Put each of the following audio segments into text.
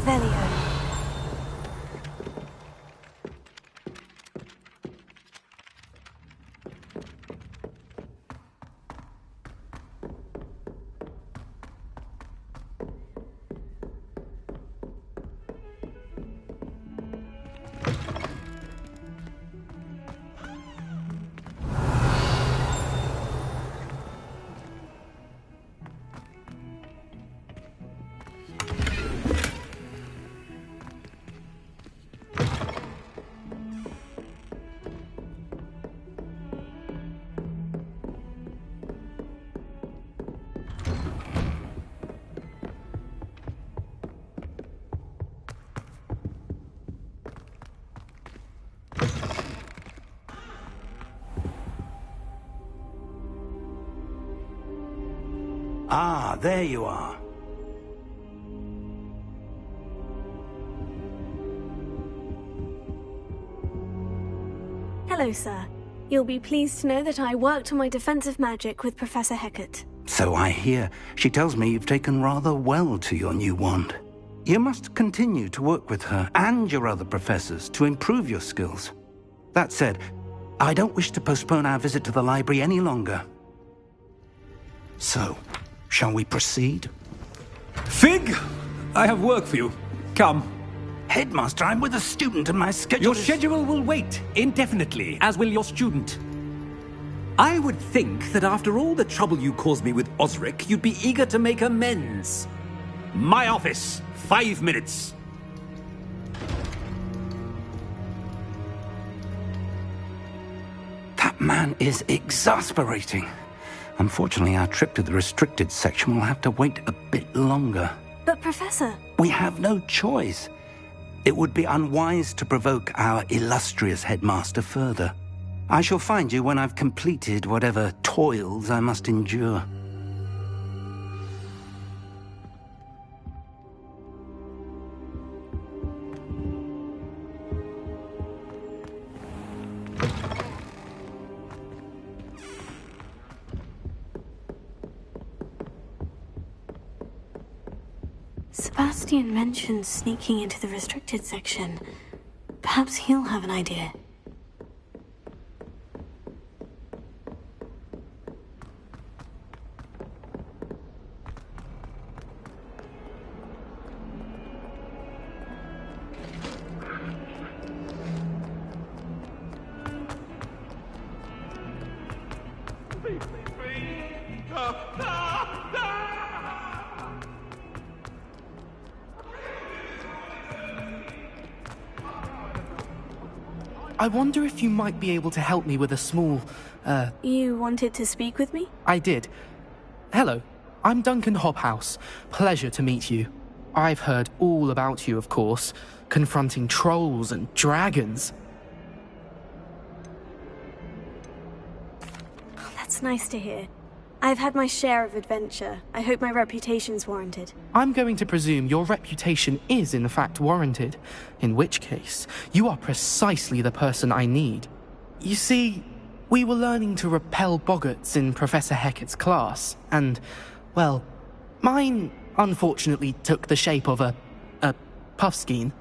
Revelio. Ah, there you are. Hello, sir. You'll be pleased to know that I worked on my defensive magic with Professor Hecat. So I hear. She tells me you've taken rather well to your new wand. You must continue to work with her and your other professors to improve your skills. That said, I don't wish to postpone our visit to the library any longer. So, shall we proceed? Fig! I have work for you. Come. Headmaster, I'm with a student and my schedule Your schedule will wait indefinitely, as will your student. I would think that after all the trouble you caused me with Osric, you'd be eager to make amends. My office, 5 minutes. That man is exasperating. Unfortunately, our trip to the restricted section will have to wait a bit longer. But, Professor... We have no choice. It would be unwise to provoke our illustrious headmaster further. I shall find you when I've completed whatever toils I must endure. Sebastian mentioned sneaking into the restricted section. Perhaps he'll have an idea. I wonder if you might be able to help me with a small, You wanted to speak with me? I did. Hello, I'm Duncan Hobhouse. Pleasure to meet you. I've heard all about you, of course, confronting trolls and dragons. That's nice to hear. I've had my share of adventure. I hope my reputation's warranted. I'm going to presume your reputation is in fact warranted, in which case, you are precisely the person I need. You see, we were learning to repel boggarts in Professor Hecat's class, and, well, mine unfortunately took the shape of a puffskein.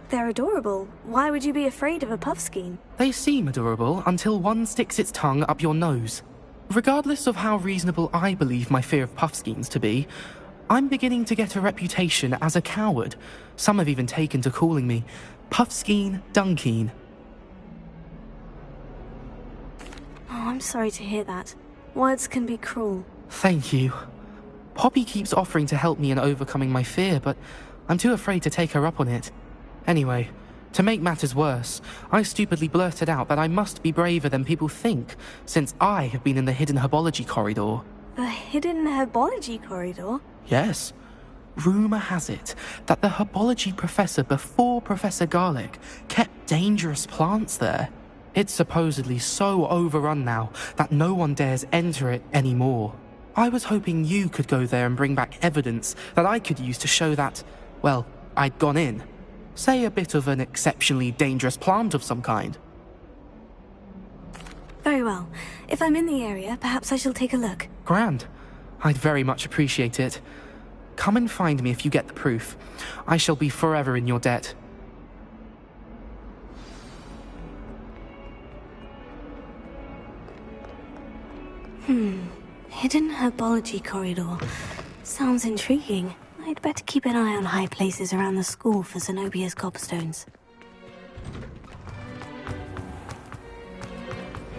They're adorable. Why would you be afraid of a puffskein? They seem adorable until one sticks its tongue up your nose. Regardless of how reasonable I believe my fear of puffskeins to be, I'm beginning to get a reputation as a coward. Some have even taken to calling me Puffskein Dunkeen. Oh, I'm sorry to hear that. Words can be cruel. Thank you. Poppy keeps offering to help me in overcoming my fear, but I'm too afraid to take her up on it. Anyway, to make matters worse, I stupidly blurted out that I must be braver than people think, since I have been in the hidden herbology corridor. The hidden herbology corridor? Yes. Rumour has it that the herbology professor before Professor Garlic kept dangerous plants there. It's supposedly so overrun now that no one dares enter it anymore. I was hoping you could go there and bring back evidence that I could use to show that, well, I'd gone in. Say a bit of an exceptionally dangerous plant of some kind. Very well. If I'm in the area, perhaps I shall take a look. Grand. I'd very much appreciate it. Come and find me if you get the proof. I shall be forever in your debt. Hidden herbology corridor. Sounds intriguing. I'd better keep an eye on high places around the school for Zenobia's cobstones.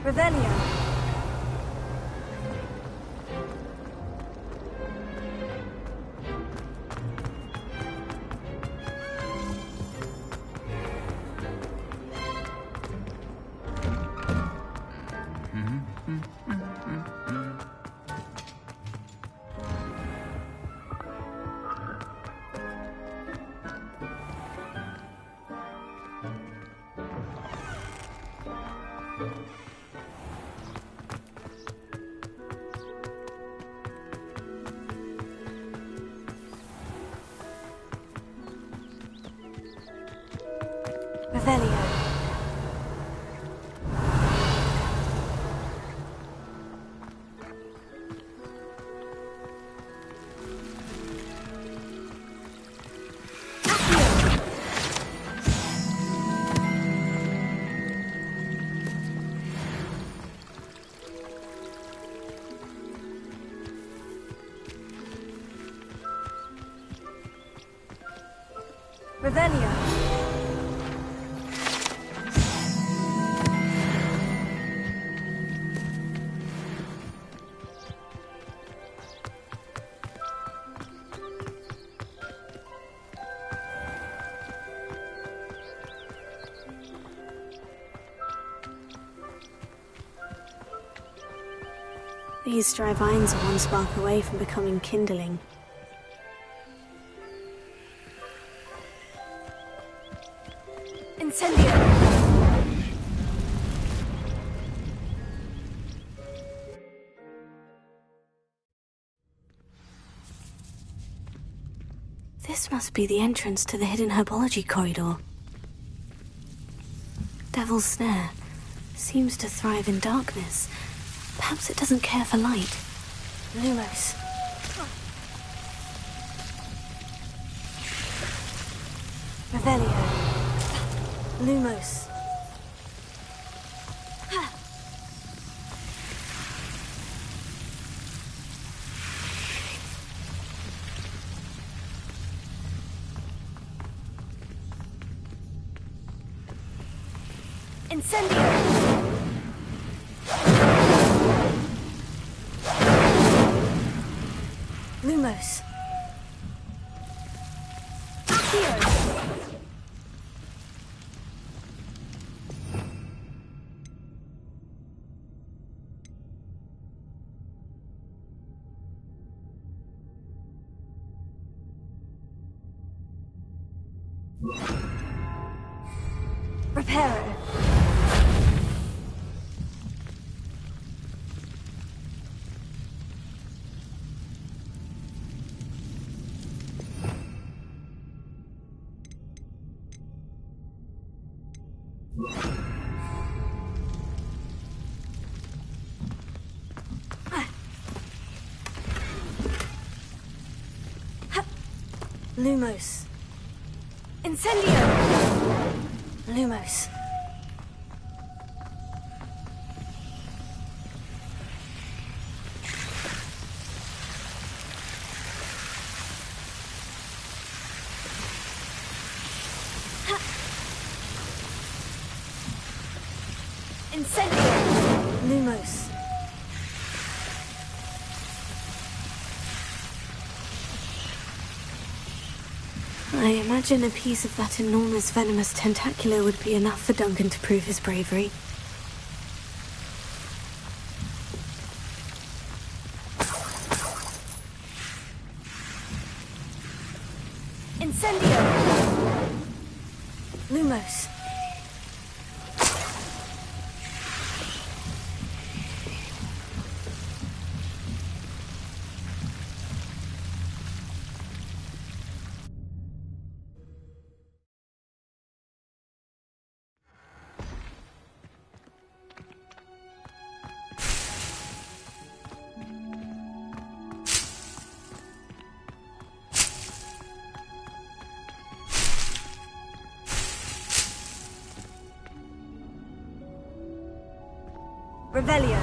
Revelio. Revelio. Revelio. These dry vines are one spark away from becoming kindling. Incendio! This must be the entrance to the hidden herbology corridor. Devil's Snare seems to thrive in darkness. Perhaps it doesn't care for light. Lumos. Revelio. Lumos. Incendio! Lumos. Accio! Reparo. Lumos. Incendio! Lumos. Incendio! Lumos. I imagine a piece of that enormous venomous tentacular would be enough for Duncan to prove his bravery. Incendio! Lumos. Revelio.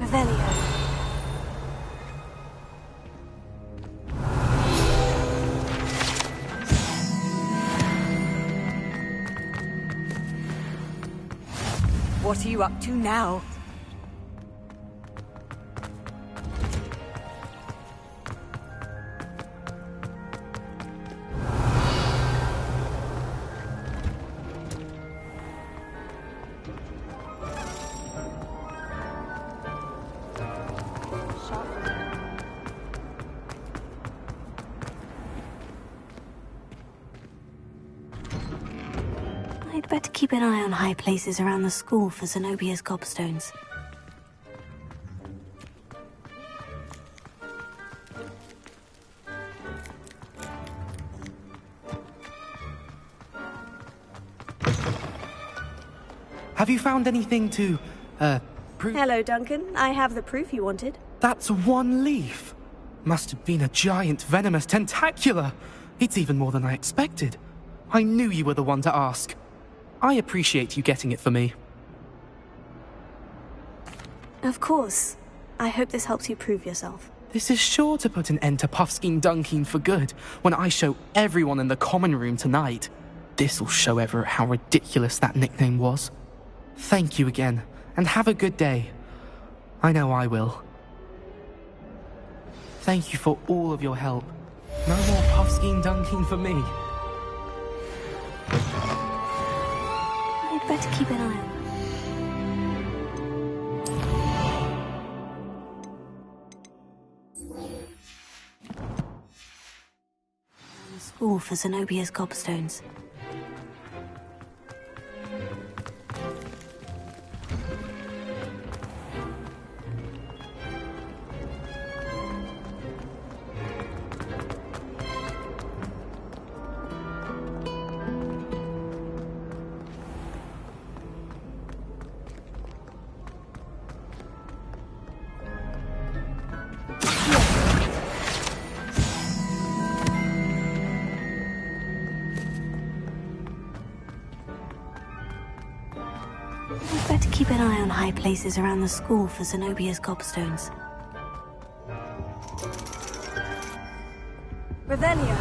Revelio. What are you up to now? I'd better keep an eye on high places around the school for Zenobia's gobstones. Have you found anything to, prove? Hello, Duncan. I have the proof you wanted. That's one leaf. Must have been a giant venomous tentacula. It's even more than I expected. I knew you were the one to ask. I appreciate you getting it for me. Of course. I hope this helps you prove yourself. This is sure to put an end to Puffskein Dunkeen for good when I show everyone in the common room tonight. This'll show Everett how ridiculous that nickname was. Thank you again, and have a good day. I know I will. Thank you for all of your help. No more Puffskein Dunkeen for me. I'd better keep an eye on the school for Zenobia's gobstones. I'd better keep an eye on high places around the school for Zenobia's gobstones. Revelio.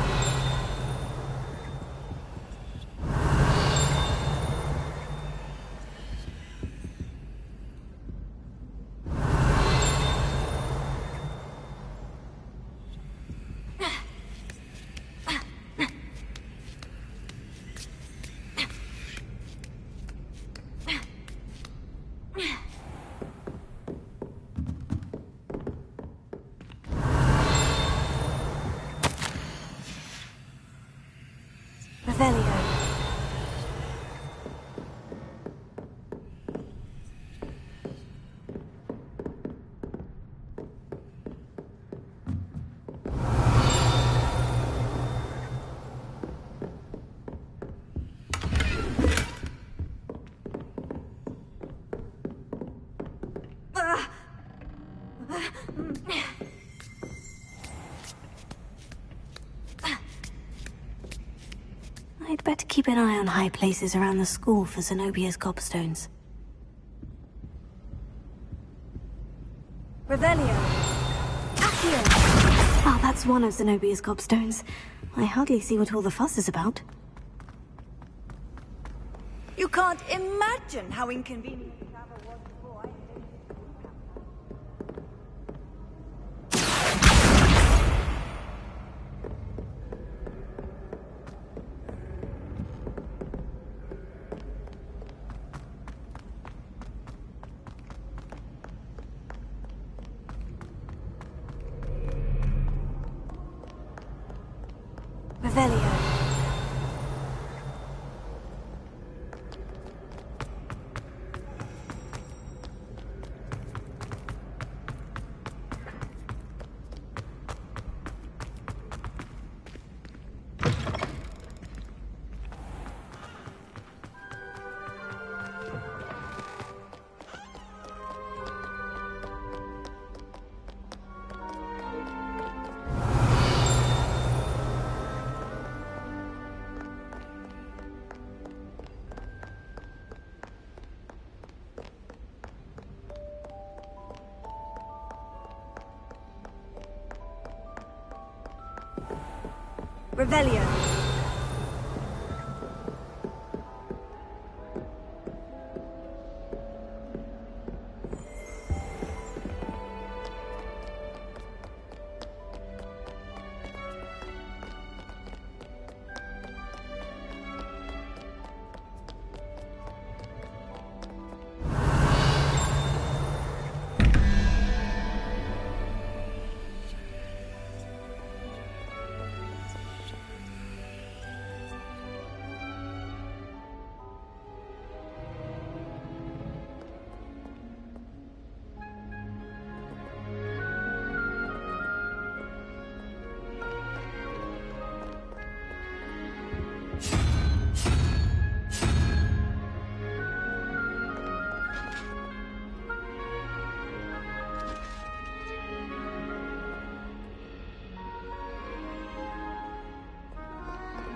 Revelio. I'd better keep an eye on high places around the school for Zenobia's gobstones. Revelio. Accio. Ah, that's one of Zenobia's gobstones. I hardly see what all the fuss is about. You can't imagine how inconvenient the travel was before I Revelio. Revelio.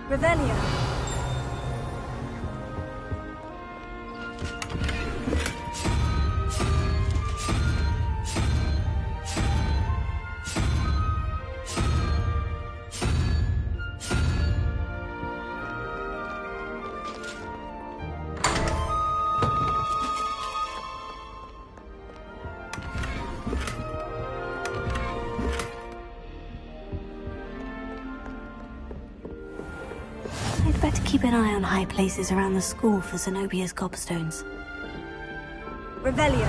Revelio. I'd better keep an eye on high places around the school for Zenobia's gobstones. Revelio.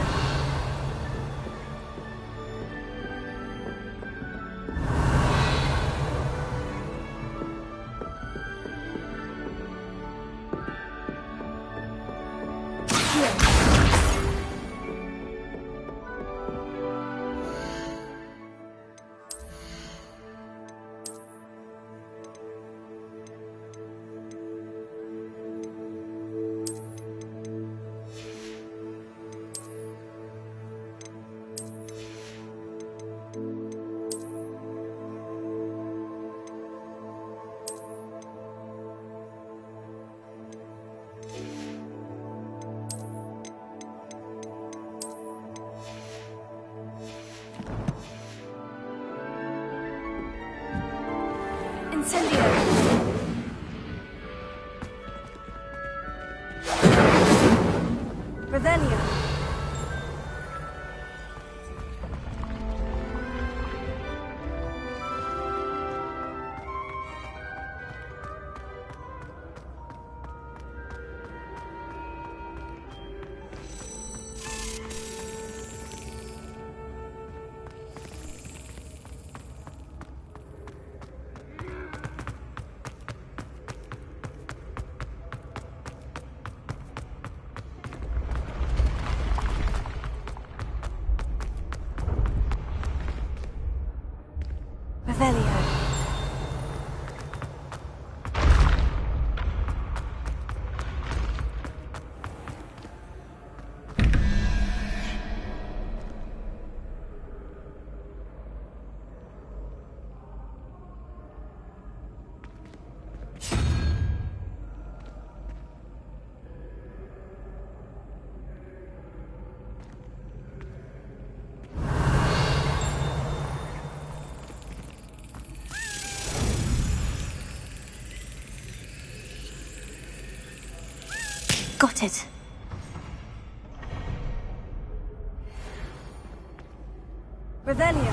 Incendio. Revelio. Revelio. Got it. Revelio.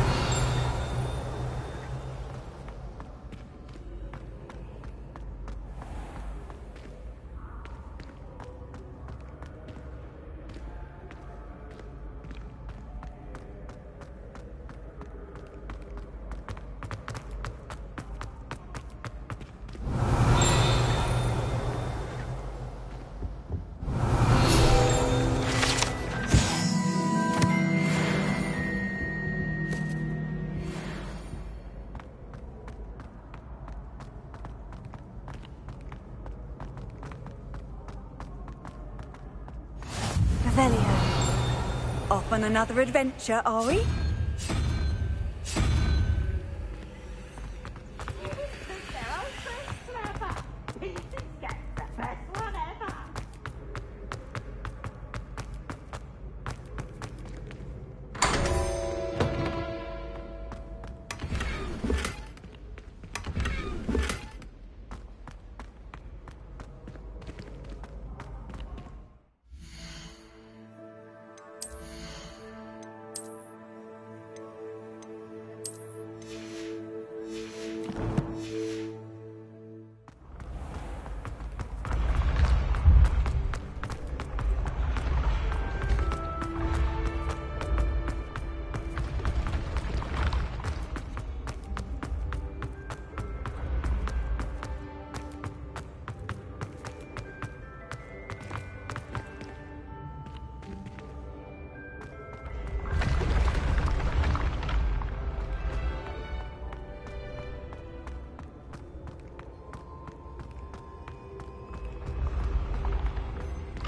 on another adventure, are we?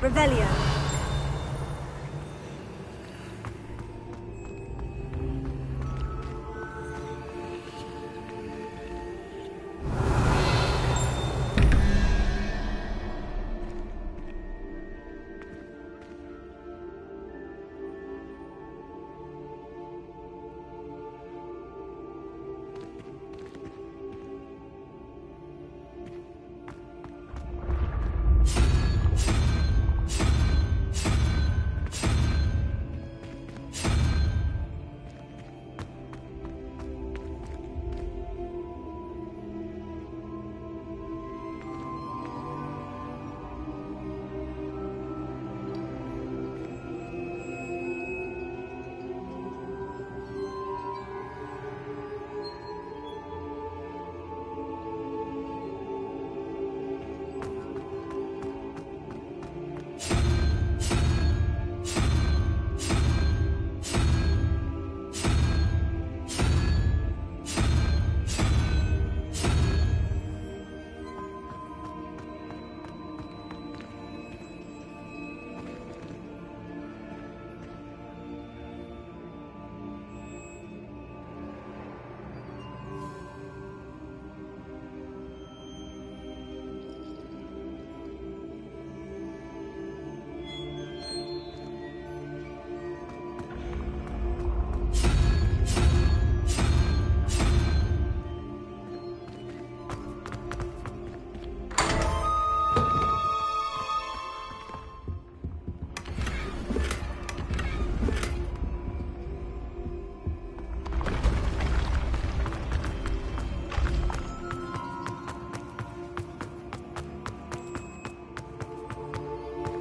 Revelio.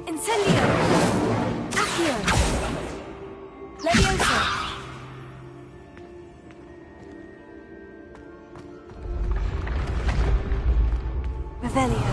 Incendio! Accio! Leviosa! Revelio.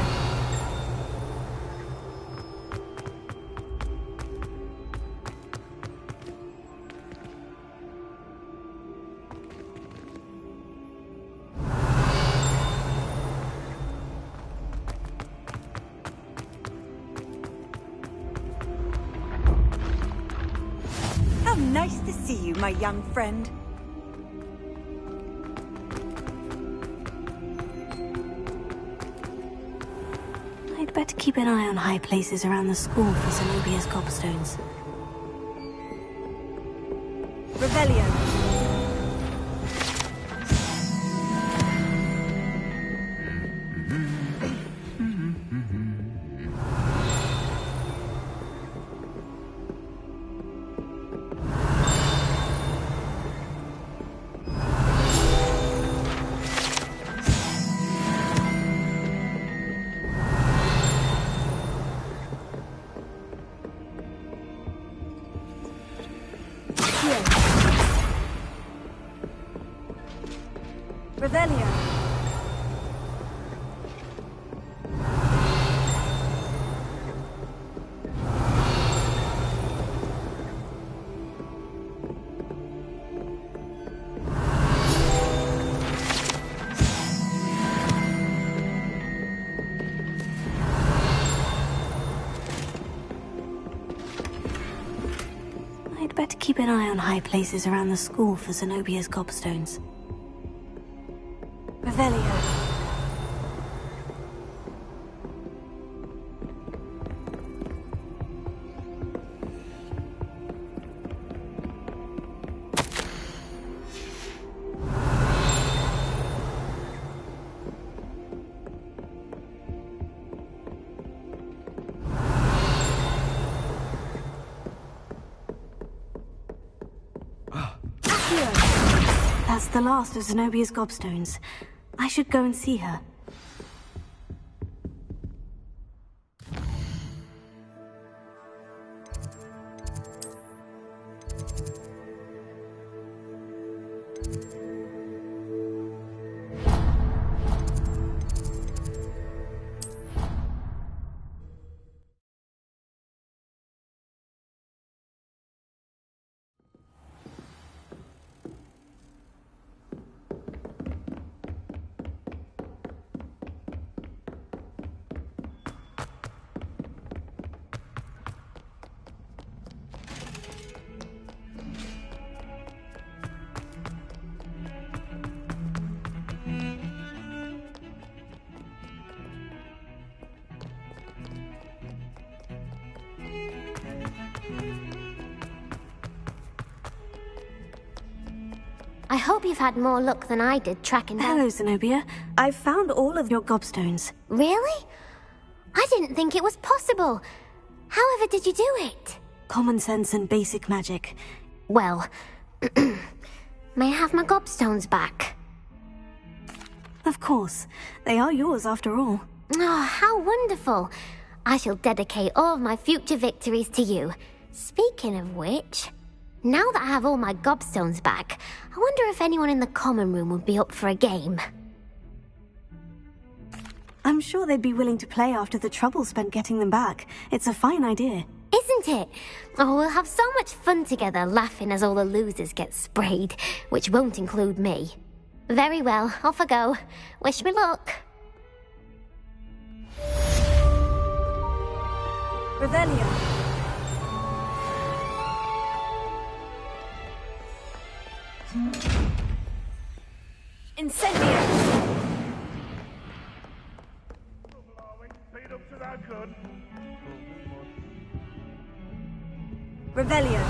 How nice to see you, my young friend. I'd better keep an eye on high places around the school for Zenobia's gobstones. Revelio. Revelio. I'd better better keep an eye on high places around the school for Zenobia's gobstones. Revelio. That's the last of Zenobia's gobstones. I should go and see her. I hope you've had more luck than I did tracking down... Hello, Zenobia. I've found all of your gobstones. Really? I didn't think it was possible. However did you do it? Common sense and basic magic. Well, may I have my gobstones back? Of course. They are yours after all. Oh, how wonderful. I shall dedicate all of my future victories to you. Speaking of which, now that I have all my gobstones back, I wonder if anyone in the common room would be up for a game. I'm sure they'd be willing to play after the trouble spent getting them back. It's a fine idea. Isn't it? Oh, we'll have so much fun together laughing as all the losers get sprayed, which won't include me. Very well, off I go. Wish me luck. Revelio. Incendio. Revelio.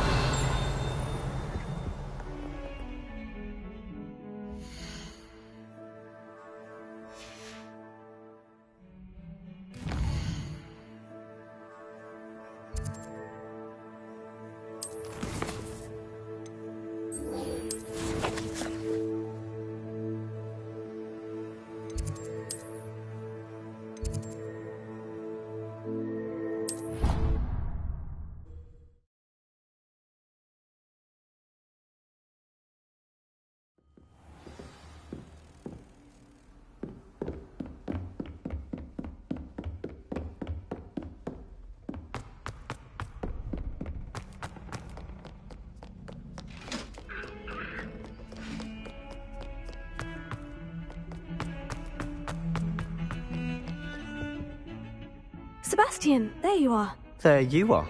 Sebastian, there you are. There you are.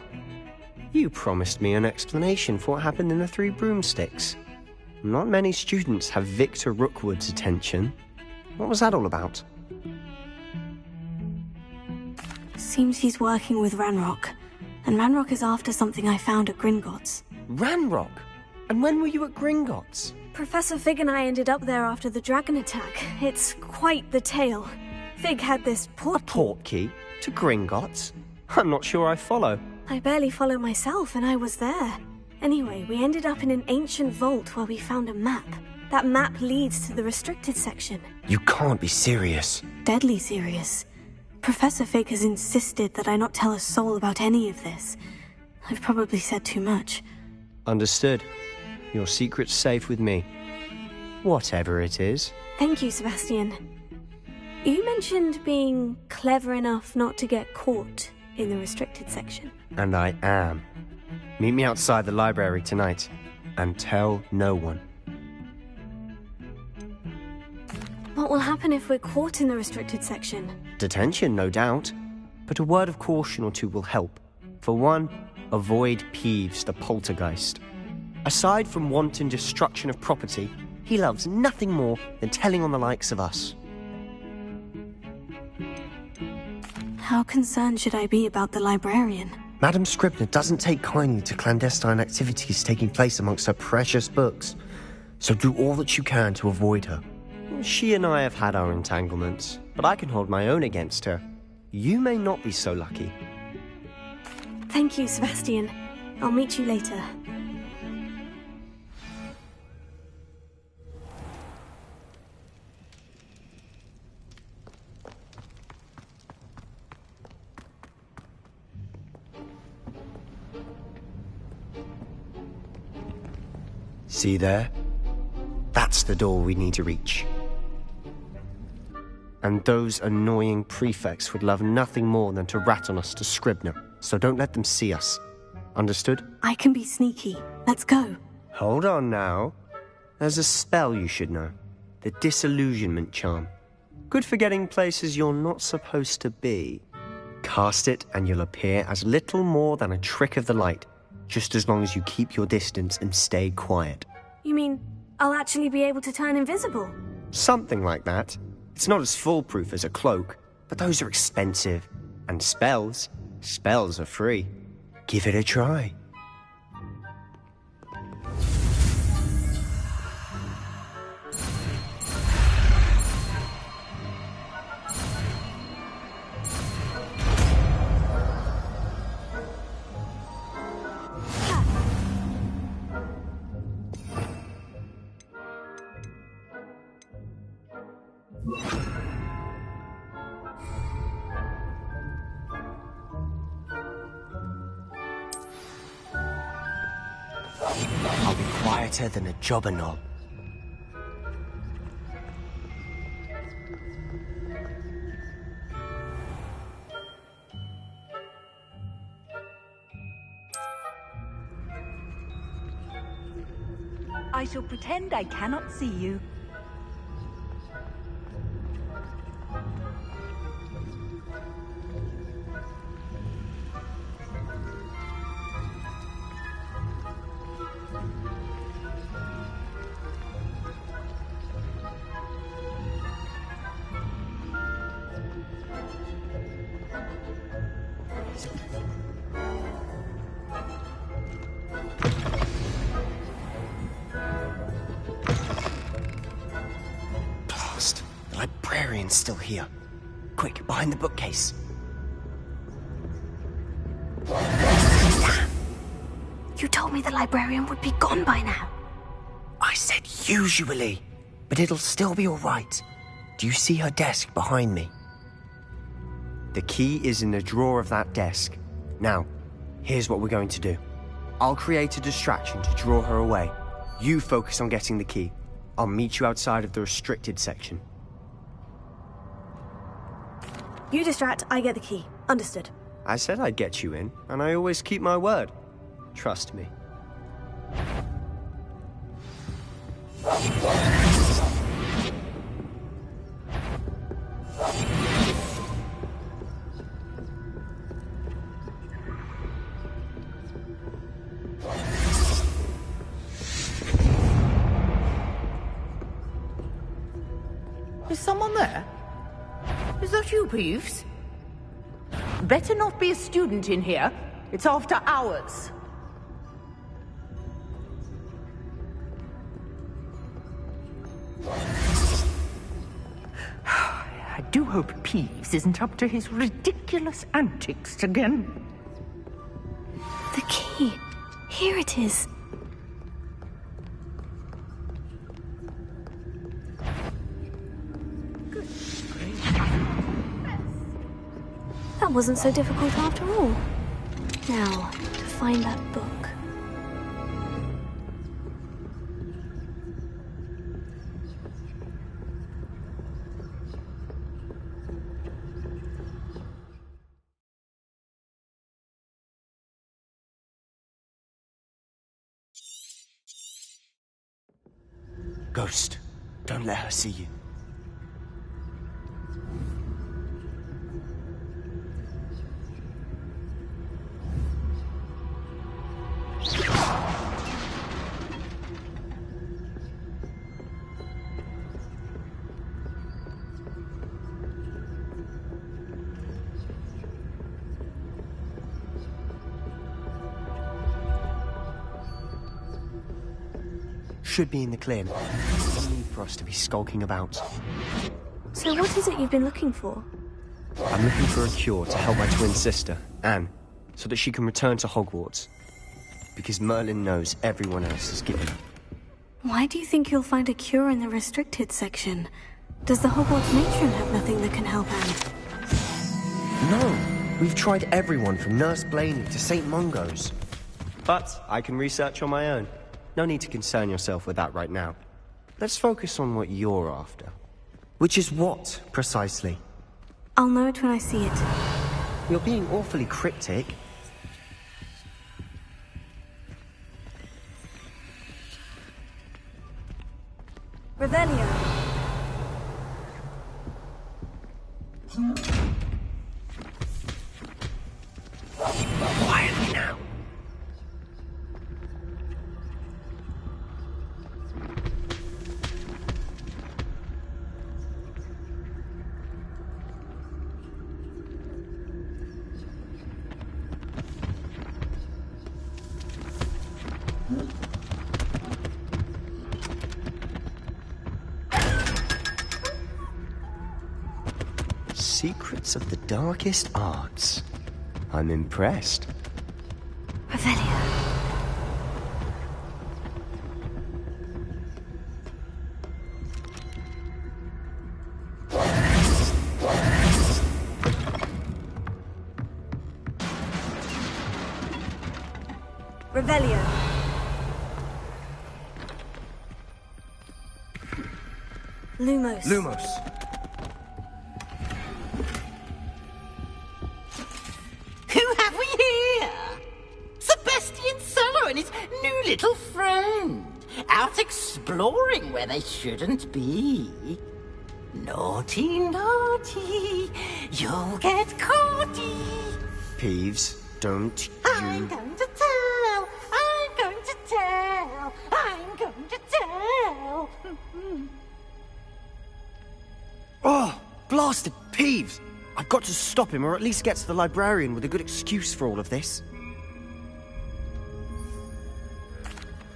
You promised me an explanation for what happened in the Three Broomsticks. Not many students have Victor Rookwood's attention. What was that all about? Seems he's working with Ranrock. And Ranrock is after something I found at Gringotts. Ranrock? And when were you at Gringotts? Professor Fig and I ended up there after the dragon attack. It's quite the tale. Fig had this A portkey? To Gringotts? I'm not sure I follow. I barely follow myself, and I was there. Anyway, we ended up in an ancient vault where we found a map. That map leads to the restricted section. You can't be serious. Deadly serious. Professor Fig has insisted that I not tell a soul about any of this. I've probably said too much. Understood. Your secret's safe with me. Whatever it is. Thank you, Sebastian. You mentioned being clever enough not to get caught in the restricted section. And I am. Meet me outside the library tonight, and tell no one. What will happen if we're caught in the restricted section? Detention, no doubt. But a word of caution or two will help. For one, avoid Peeves the poltergeist. Aside from wanton destruction of property, he loves nothing more than telling on the likes of us. How concerned should I be about the librarian? Madame Scribner doesn't take kindly to clandestine activities taking place amongst her precious books, so do all that you can to avoid her. She and I have had our entanglements, but I can hold my own against her. You may not be so lucky. Thank you, Sebastian. I'll meet you later. See there? That's the door we need to reach. And those annoying prefects would love nothing more than to rat on us to Scribner, so don't let them see us. Understood? I can be sneaky. Let's go. Hold on now. There's a spell you should know. The Disillusionment Charm. Good for getting places you're not supposed to be. Cast it and you'll appear as little more than a trick of the light, just as long as you keep your distance and stay quiet. You mean I'll actually be able to turn invisible? Something like that. It's not as foolproof as a cloak, but those are expensive. And spells are free. Give it a try. I'll be quieter than a jobber knob. I shall pretend I cannot see you. Blast! The librarian's still here. Quick, behind the bookcase. You told me the librarian would be gone by now. I said usually, but it'll still be all right. Do you see her desk behind me? The key is in the drawer of that desk. Now, here's what we're going to do. I'll create a distraction to draw her away. You focus on getting the key. I'll meet you outside of the restricted section. You distract, I get the key. Understood. I said I'd get you in, and I always keep my word. Trust me. Is someone there? Is that you, Peeves? Better not be a student in here. It's after hours. I do hope Peeves isn't up to his ridiculous antics again. The key. Here it is. That wasn't so difficult after all. Now, to find that book. Ghost, don't let her see you. should be in the clear. There's no need for us to be skulking about. So what is it you've been looking for? I'm looking for a cure to help my twin sister, Anne, so that she can return to Hogwarts. Because Merlin knows everyone else is given up. Why do you think you'll find a cure in the restricted section? Does the Hogwarts matron have nothing that can help Anne? No, we've tried everyone from Nurse Blaney to St. Mungo's. But I can research on my own. No need to concern yourself with that right now. Let's focus on what you're after. Which is what, precisely? I'll know it when I see it. You're being awfully cryptic. Revelio. Quietly now. Secrets of the darkest arts. I'm impressed. Revelio. Revelio. Lumos. Lumos. Who have we here? Sebastian Cello and his new little friend. Out exploring where they shouldn't be. Naughty, naughty. You'll get caughty. Peeves, don't I'm you... going to tell. I'm going to tell. I'm going to tell. Oh, blasted Peeves! I've got to stop him, or at least get to the librarian with a good excuse for all of this.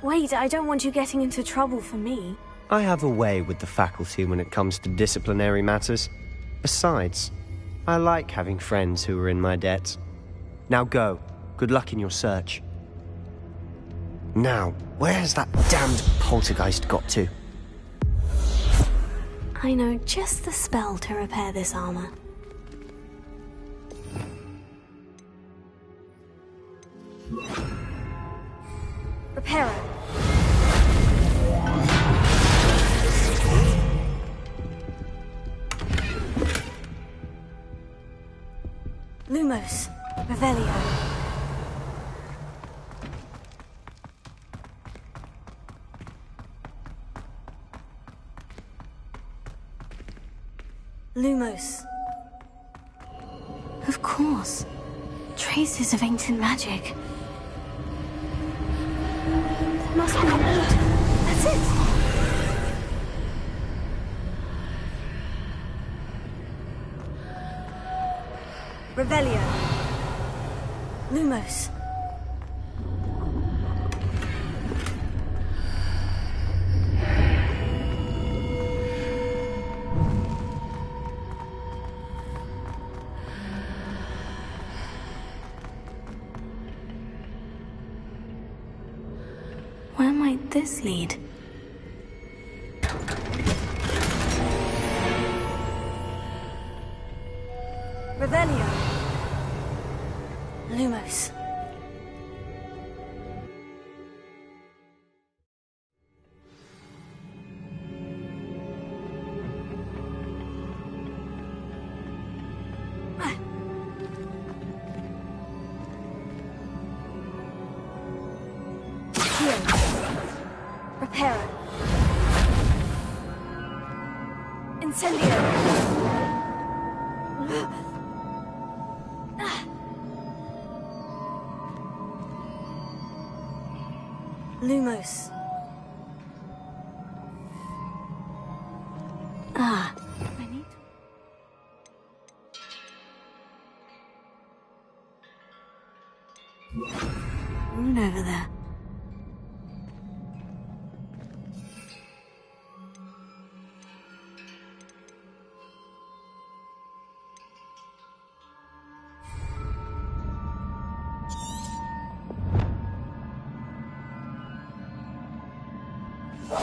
Wait, I don't want you getting into trouble for me. I have a way with the faculty when it comes to disciplinary matters. Besides, I like having friends who are in my debt. Now go. Good luck in your search. Now, where's that damned poltergeist got to? I know just the spell to repair this armor. Reparo. Lumos. Revelio. Lumos. Of course. Traces of ancient magic. There must be a note. That's it. Revelio. Lumos. Where might this lead? Revelio. Lumos. Reparo. Incendio. Lumos. Ah, I need... Rune over there. I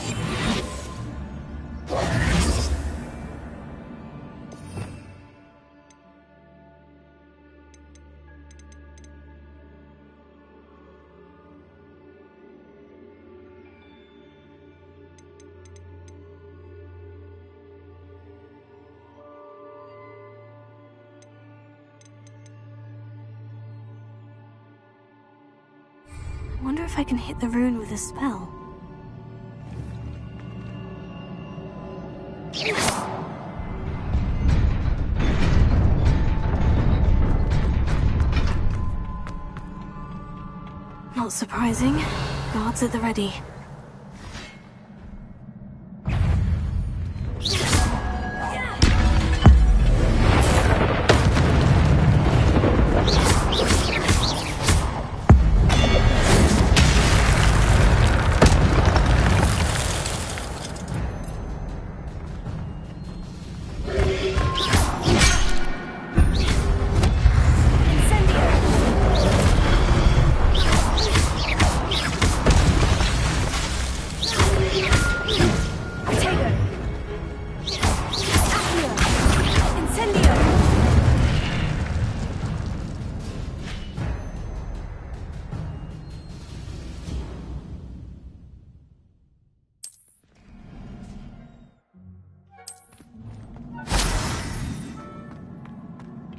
wonder if I can hit the rune with a spell. Not surprising. Guards at the ready.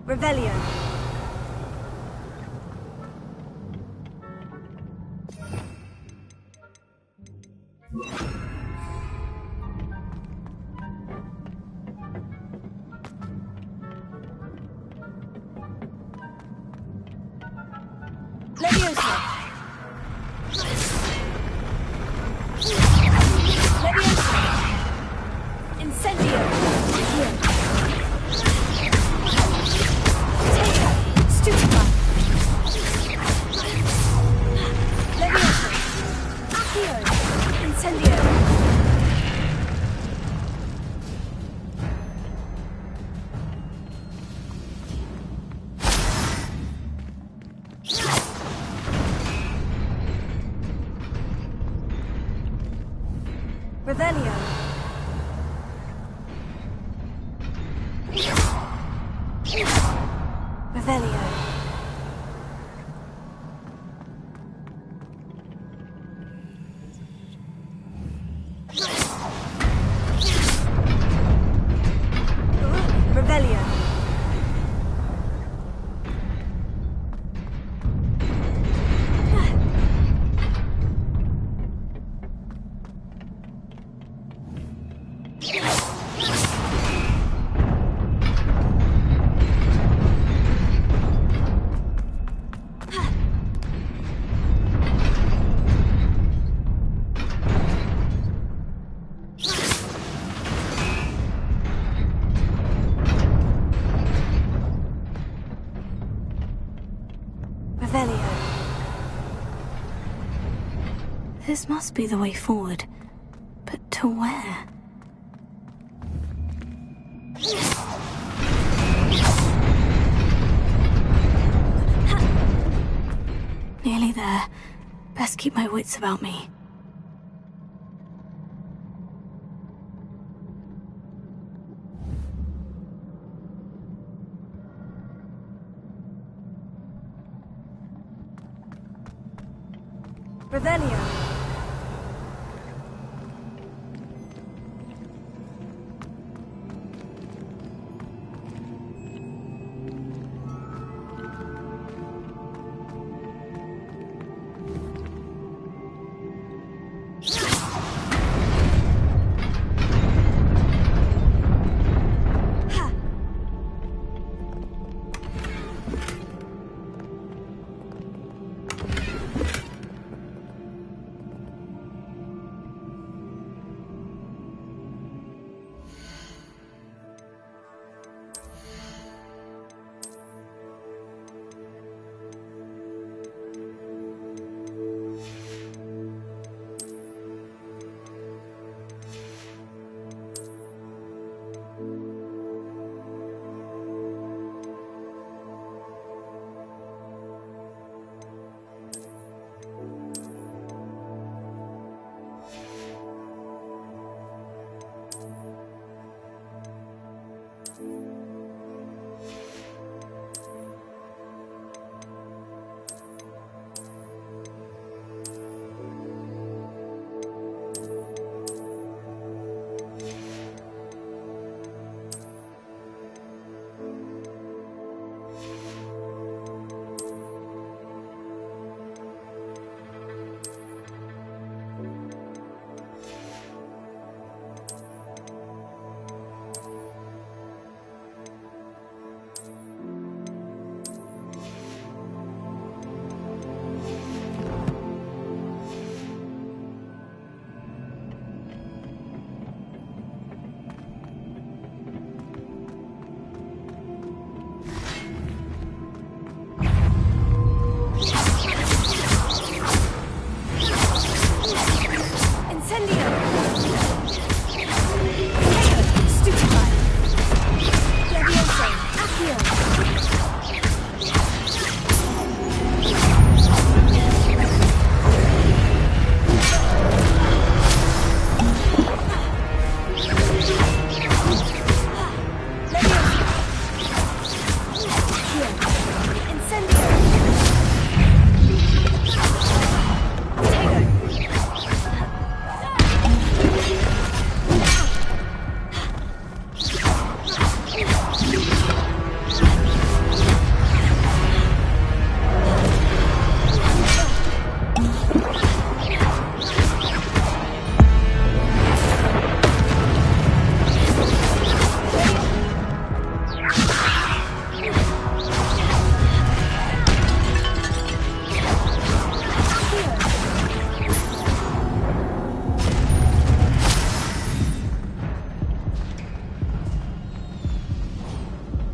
Revelio. Leviosa. Leviosa. Incendio. Stupefy. Leviosa. Accio. Incendio. Revelio. Revelio. Revelio. Revelio. This must be the way forward. But to where? Nearly there. Best keep my wits about me. Revelio.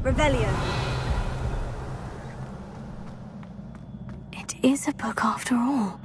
Revelio. It is a book after all.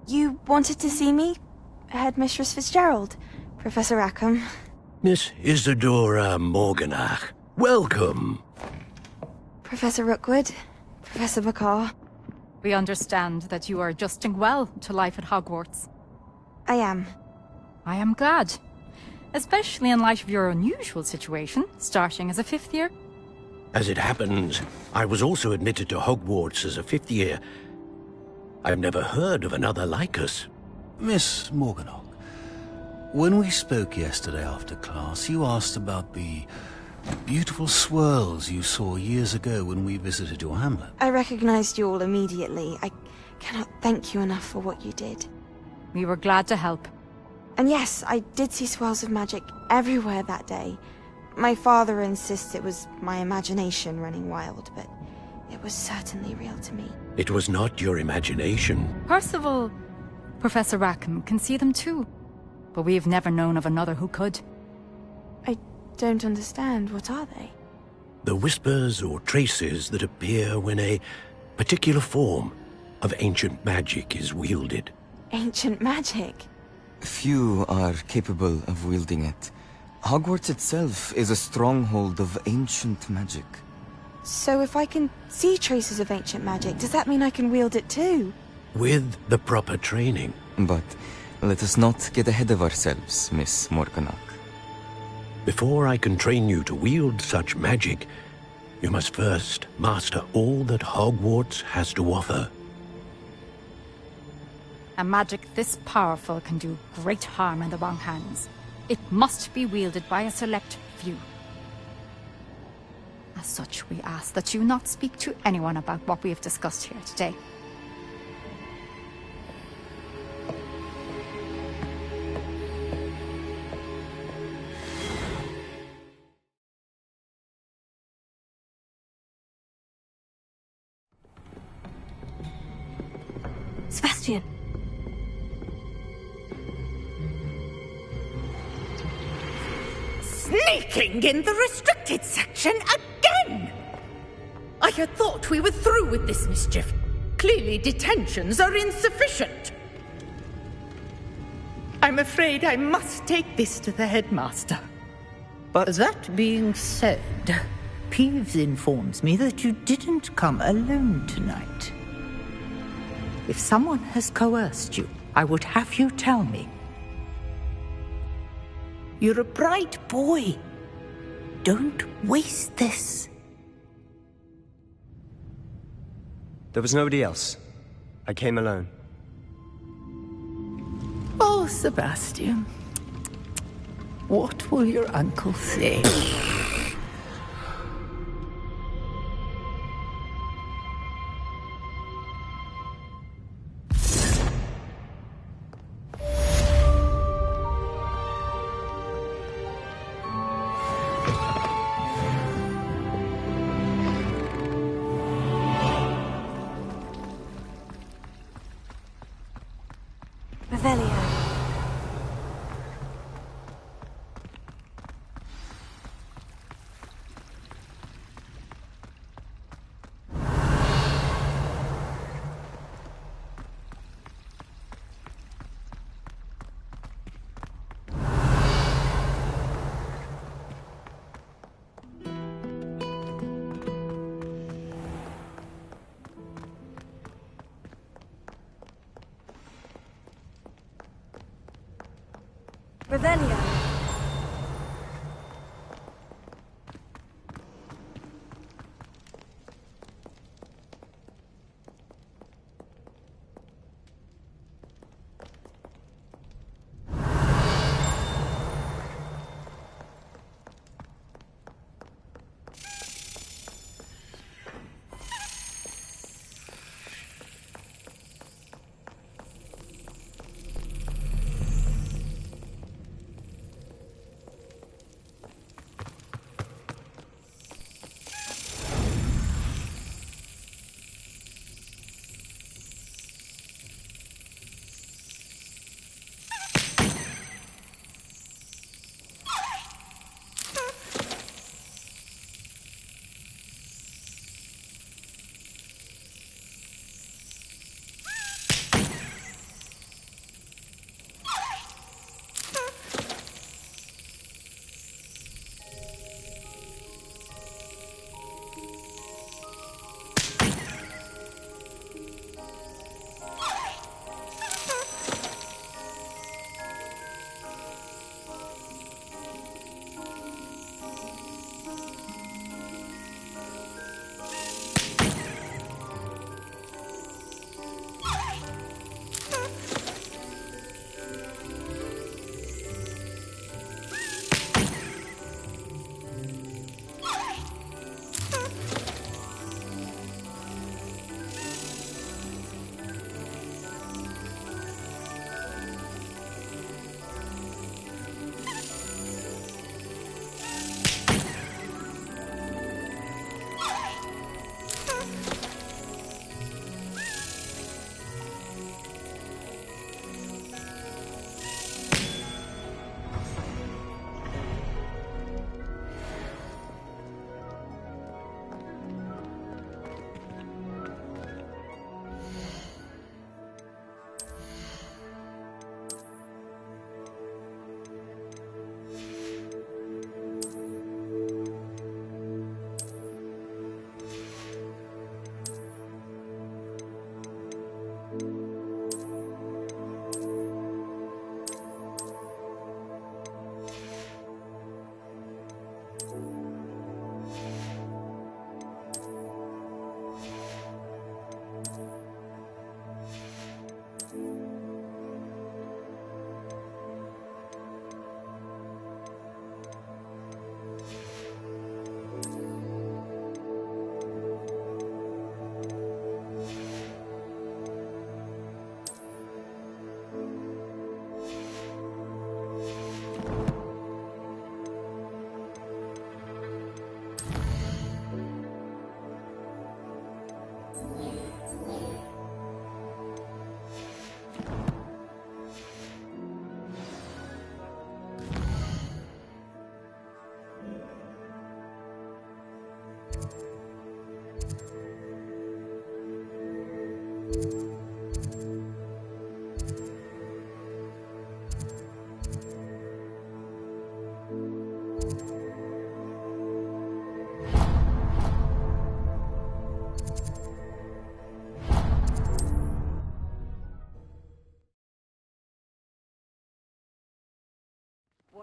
You wanted to see me? Headmistress Fitzgerald? Professor Rackham? Miss Isadora Morganach, welcome. Professor Rookwood? Professor Bakar? We understand that you are adjusting well to life at Hogwarts. I am. I am glad. Especially in light of your unusual situation, starting as a 5th year. As it happens, I was also admitted to Hogwarts as a 5th year. I've never heard of another like us. Miss Morganach, when we spoke yesterday after class, you asked about the beautiful swirls you saw years ago when we visited your hamlet. I recognized you all immediately. I cannot thank you enough for what you did. We were glad to help. And yes, I did see swirls of magic everywhere that day. My father insists it was my imagination running wild, but it was certainly real to me. It was not your imagination. Percival, Professor Rackham can see them too. But we've never known of another who could. I don't understand. What are they? The whispers or traces that appear when a particular form of ancient magic is wielded. Ancient magic? Few are capable of wielding it. Hogwarts itself is a stronghold of ancient magic. So if I can see traces of ancient magic, does that mean I can wield it too? With the proper training. But let us not get ahead of ourselves, Miss Morganach. Before I can train you to wield such magic, you must first master all that Hogwarts has to offer. A magic this powerful can do great harm in the wrong hands. It must be wielded by a select few. As such, we ask that you not speak to anyone about what we have discussed here today. Sebastian! Sneaking in the restricted section again! I had thought we were through with this mischief. Clearly detentions are insufficient. I'm afraid I must take this to the headmaster. But that being said, Peeves informs me that you didn't come alone tonight. If someone has coerced you, I would have you tell me. You're a bright boy. Don't waste this. there was nobody else. I came alone. Oh, Sebastian. What will your uncle say? Revelio. Revelio.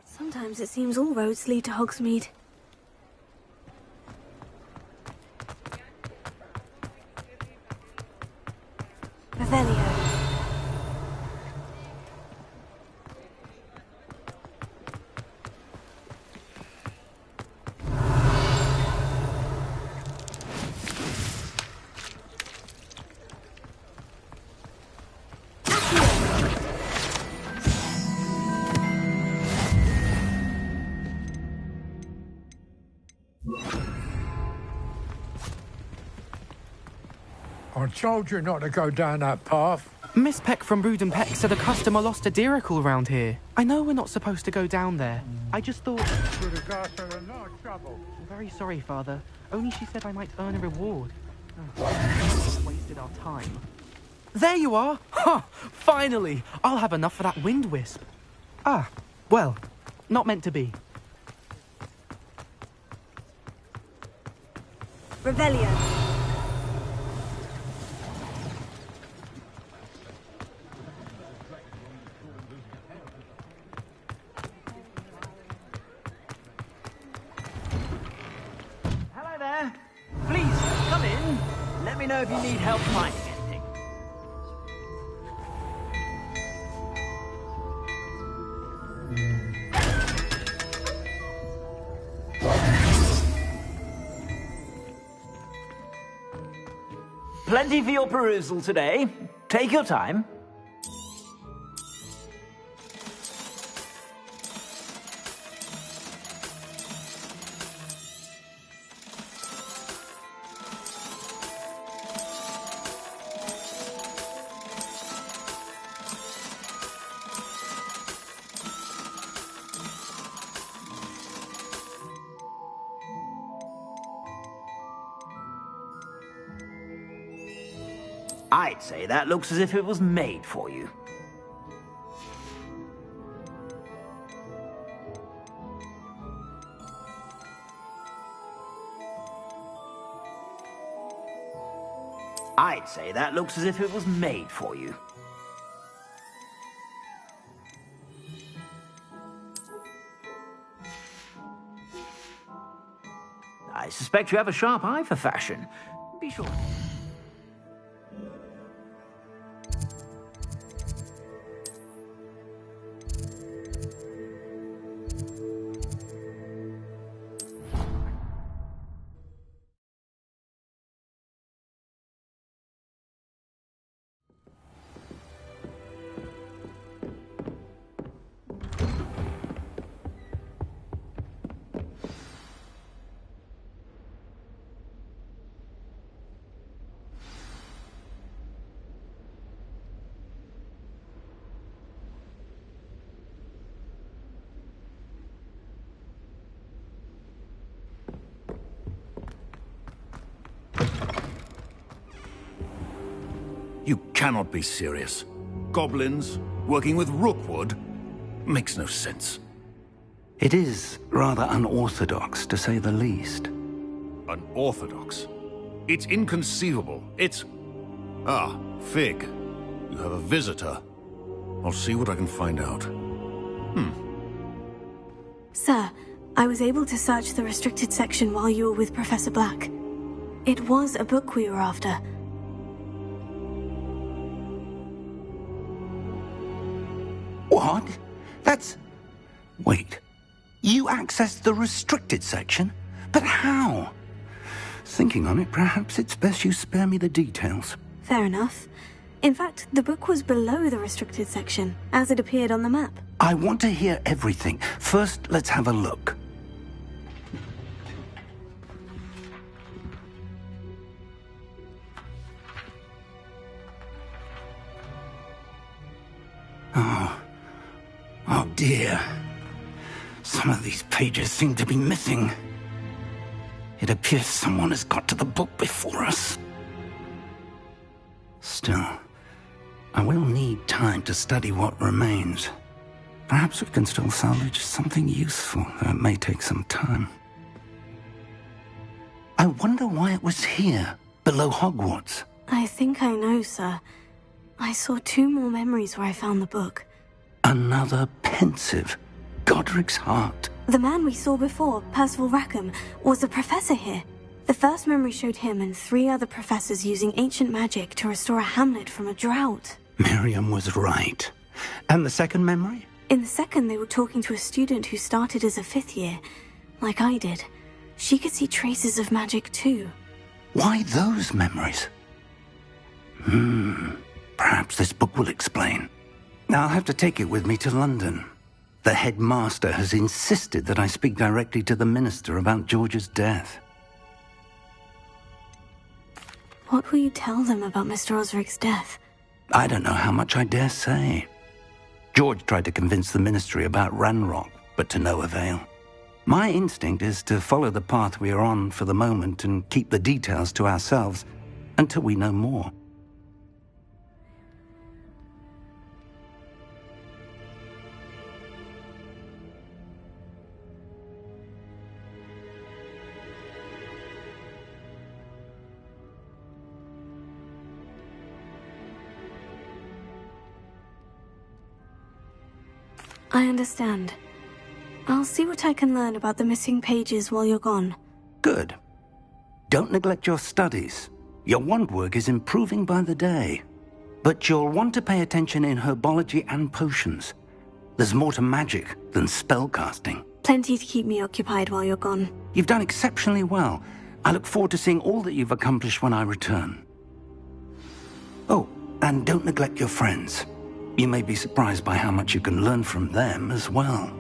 Sometimes it seems all roads lead to Hogsmeade. Revelio. I told you not to go down that path. Miss Peck from Brood and Peck said a customer lost a diricle around here. I know we're not supposed to go down there. I just thought... I'm very sorry, Father. Only she said I might earn a reward. Oh, wasted our time. There you are! Ha! Finally! I'll have enough for that wind wisp. Ah, well, not meant to be. Revelio. Hello there. Please, come in. Let me know if you need help finding anything. Plenty for your perusal today. Take your time. I'd say that looks as if it was made for you. I'd say that looks as if it was made for you. I suspect you have a sharp eye for fashion. Be sure. You cannot be serious. Goblins working with Rookwood makes no sense. It is rather unorthodox, to say the least. Unorthodox? It's inconceivable. It's... Ah, Fig. You have a visitor. I'll see what I can find out. Sir, I was able to search the restricted section while you were with Professor Black. It was a book we were after. What? That's... Wait. You accessed the restricted section? But how? Thinking on it, perhaps it's best you spare me the details. Fair enough. In fact, the book was below the restricted section, as it appeared on the map. I want to hear everything. First, let's have a look. Oh dear. Some of these pages seem to be missing. It appears someone has got to the book before us. Still, I will need time to study what remains. Perhaps we can still salvage something useful, though it may take some time. I wonder why it was here, below Hogwarts. I think I know, sir. I saw 2 more memories where I found the book. Another pensive. Godric's heart. The man we saw before, Percival Rackham, was a professor here. The first memory showed him and 3 other professors using ancient magic to restore a hamlet from a drought. Miriam was right. And the second memory? In the second, they were talking to a student who started as a 5th year, like I did. She could see traces of magic too. Why those memories? Perhaps this book will explain. I'll have to take it with me to London. The headmaster has insisted that I speak directly to the minister about George's death. What will you tell them about Mr. Osric's death? I don't know how much I dare say. George tried to convince the ministry about Ranrock, but to no avail. My instinct is to follow the path we are on for the moment and keep the details to ourselves until we know more. I understand. I'll see what I can learn about the missing pages while you're gone. Good. Don't neglect your studies. Your wand work is improving by the day. But you'll want to pay attention in herbology and potions. There's more to magic than spellcasting. Plenty to keep me occupied while you're gone. You've done exceptionally well. I look forward to seeing all that you've accomplished when I return. Oh, and don't neglect your friends. You may be surprised by how much you can learn from them as well.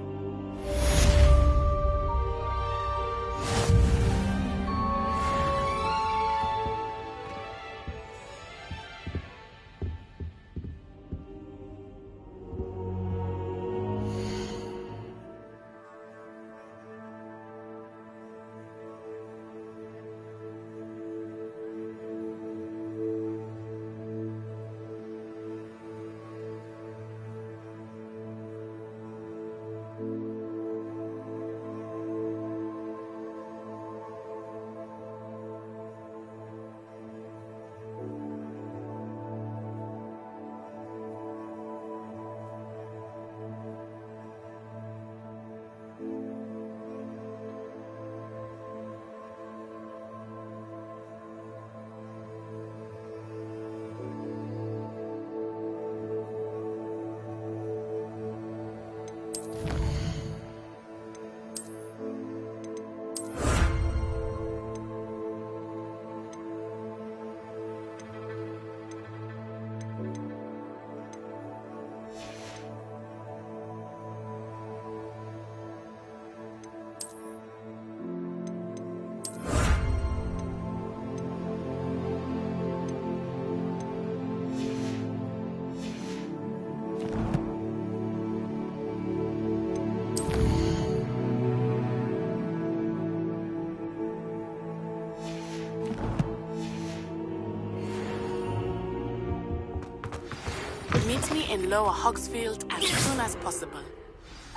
Meet me in Lower Hogsfield as soon as possible.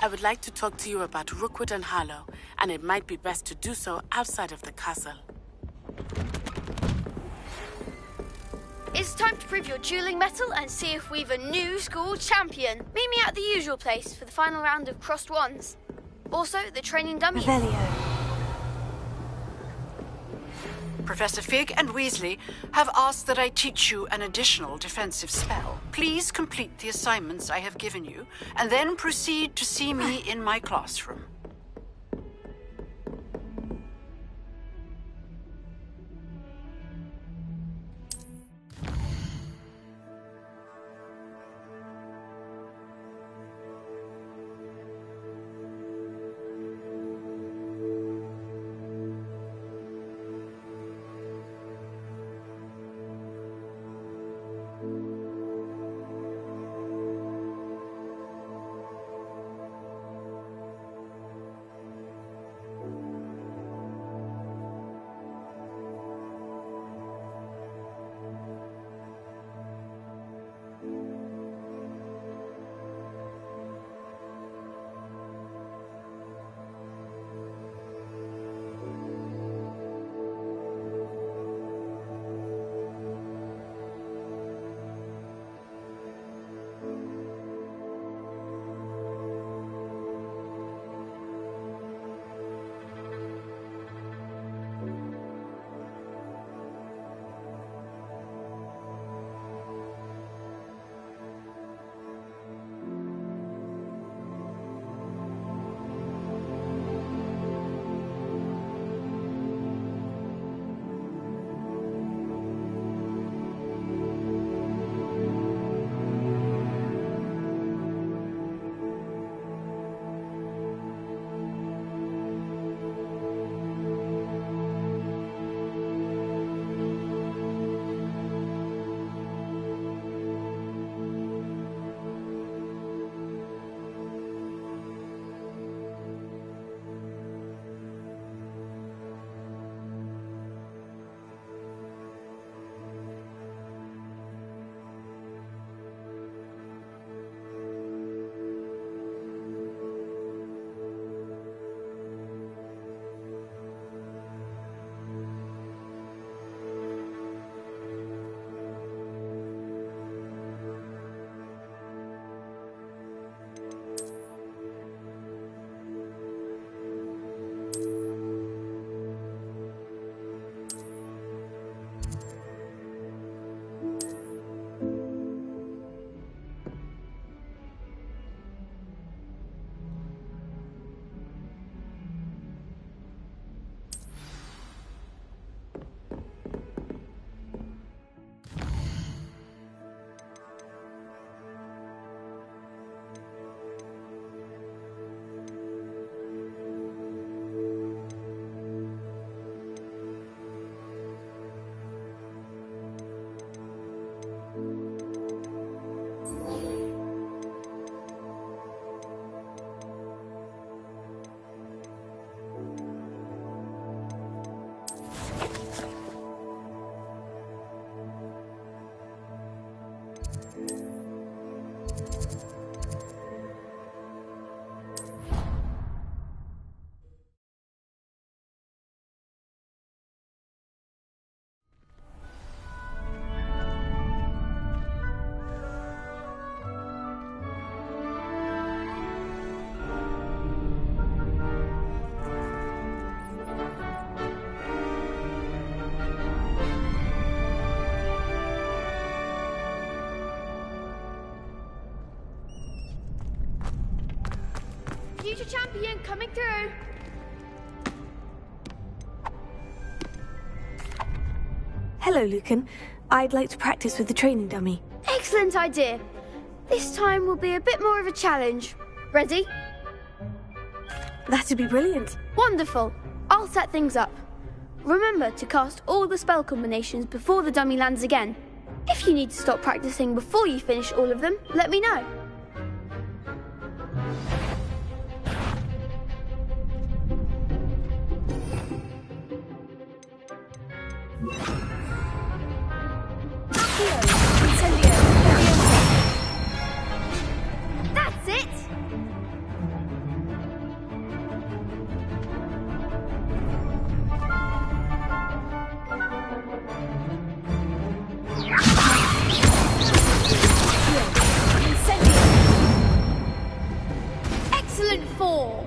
I would like to talk to you about Rookwood and Harlow, and it might be best to do so outside of the castle. It's time to prove your dueling mettle and see if we've a new school champion. Meet me at the usual place for the final round of crossed wands. Also, the training dummy. Revelio. Professor Fig and Weasley have asked that I teach you an additional defensive spell. Please complete the assignments I have given you, and then proceed to see me in my classroom. Future champion coming through. Hello, Lucan. I'd like to practice with the training dummy. Excellent idea. This time will be a bit more of a challenge. Ready? That'd be brilliant. Wonderful. I'll set things up. Remember to cast all the spell combinations before the dummy lands again. If you need to stop practicing before you finish all of them, let me know. That's it! Excellent form!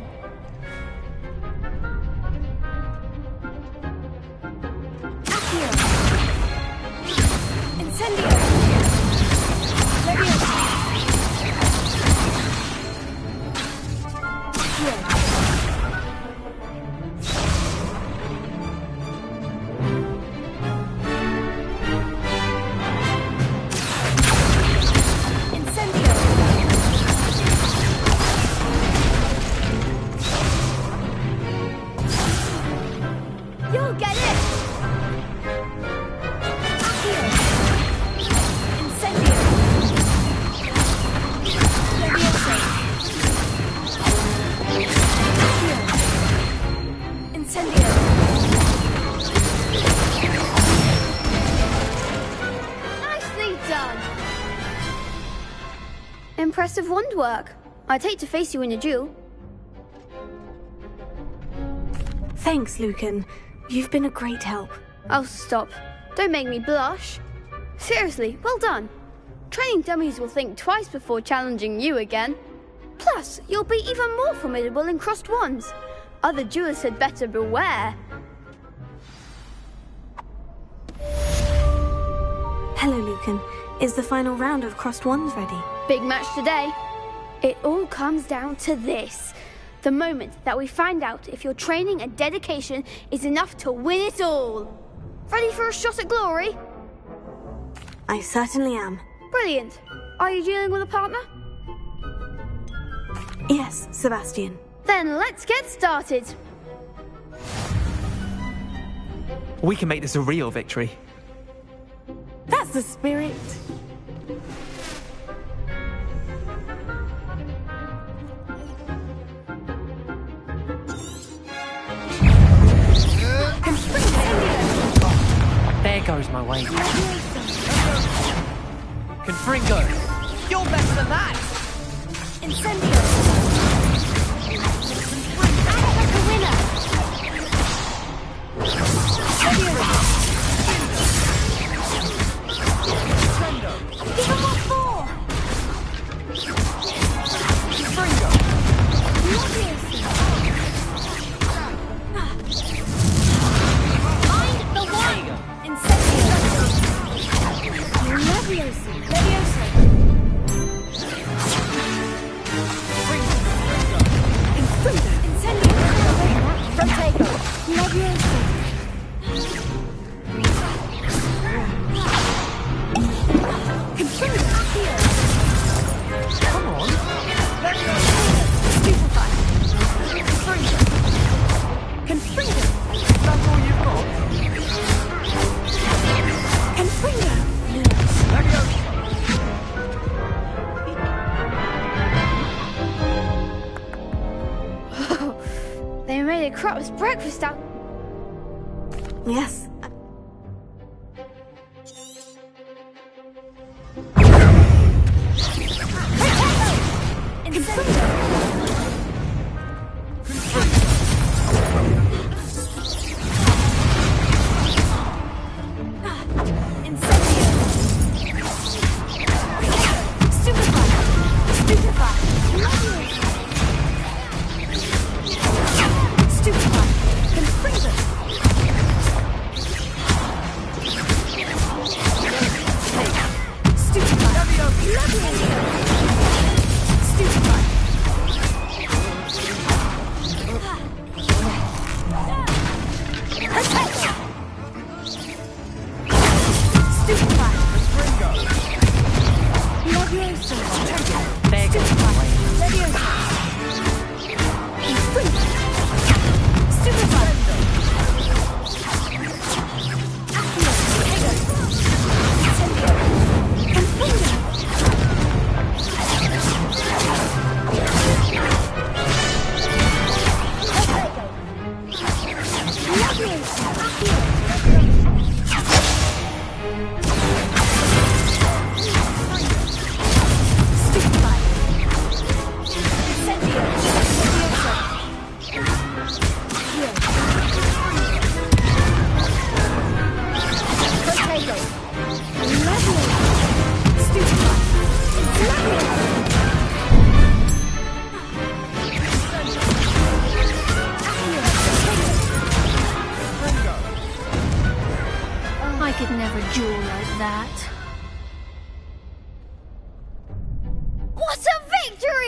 You'll get it! Nicely done! Impressive wand work. I'd hate to face you in a duel. Thanks, Lucan. You've been a great help. Oh, stop. Don't make me blush. Seriously, well done. Training dummies will think twice before challenging you again. Plus, you'll be even more formidable in crossed wands. Other duelists had better beware. Hello, Lucan. Is the final round of crossed wands ready? Big match today. It all comes down to this. The moment that we find out if your training and dedication is enough to win it all. Ready for a shot at glory? I certainly am. Brilliant. Are you dealing with a partner? Yes, Sebastian. Then let's get started. We can make this a real victory. That's the spirit. There goes my way. Confringo! You're better than that! Incendio! The winner! Give him what for! Confringo! Mind the one! Incendio! Leviosa! Leviosa! Incendio! Protego! Leviosa! Come on! Stupefy! Confringo! That's all you've got? Confringo! They made a crap's breakfast out. Yes.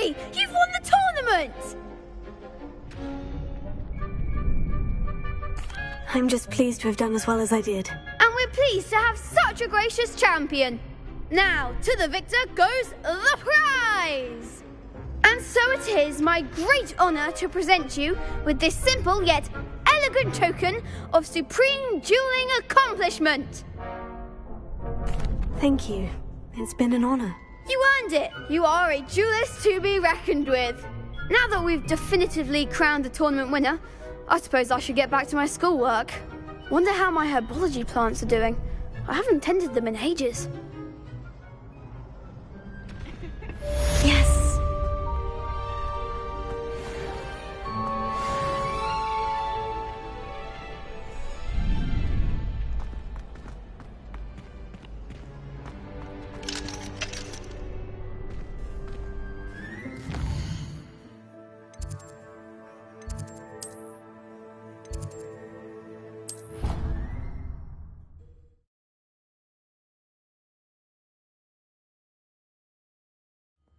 victory! You've won the tournament! I'm just pleased to have done as well as I did. And we're pleased to have such a gracious champion. Now, to the victor goes the prize! And so it is my great honour to present you with this simple yet elegant token of supreme dueling accomplishment. Thank you. It's been an honour. You earned it. You are a duelist to be reckoned with. Now that we've definitively crowned the tournament winner, I suppose I should get back to my schoolwork. Wonder how my herbology plants are doing. I haven't tended them in ages. Yes.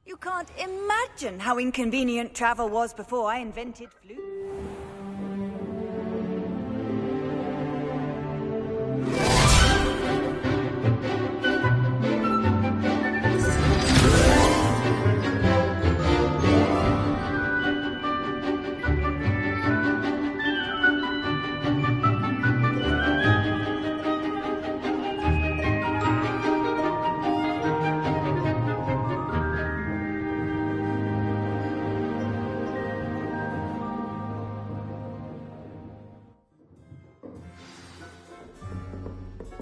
You can't imagine how inconvenient travel was before I invented flute.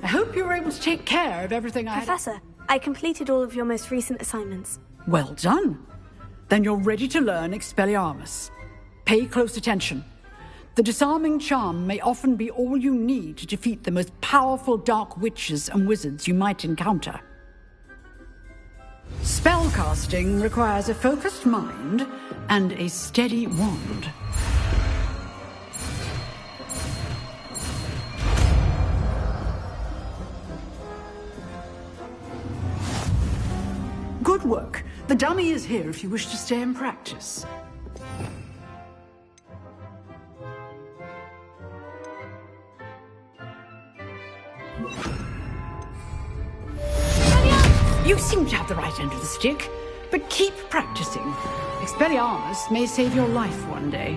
I hope you were able to take care of everything I had. Professor, I completed all of your most recent assignments. Well done. Then you're ready to learn Expelliarmus. Pay close attention. The disarming charm may often be all you need to defeat the most powerful dark witches and wizards you might encounter. Spellcasting requires a focused mind and a steady wand. Good work. The dummy is here if you wish to stay and practice. You seem to have the right end of the stick, but keep practicing. Expelliarmus may save your life one day.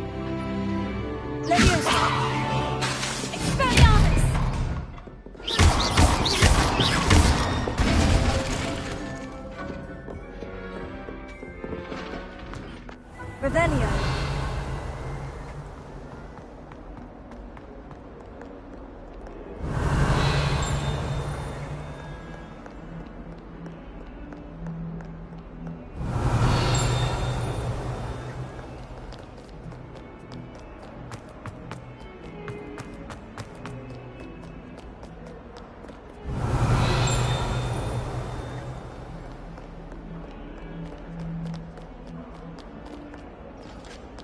Revelio.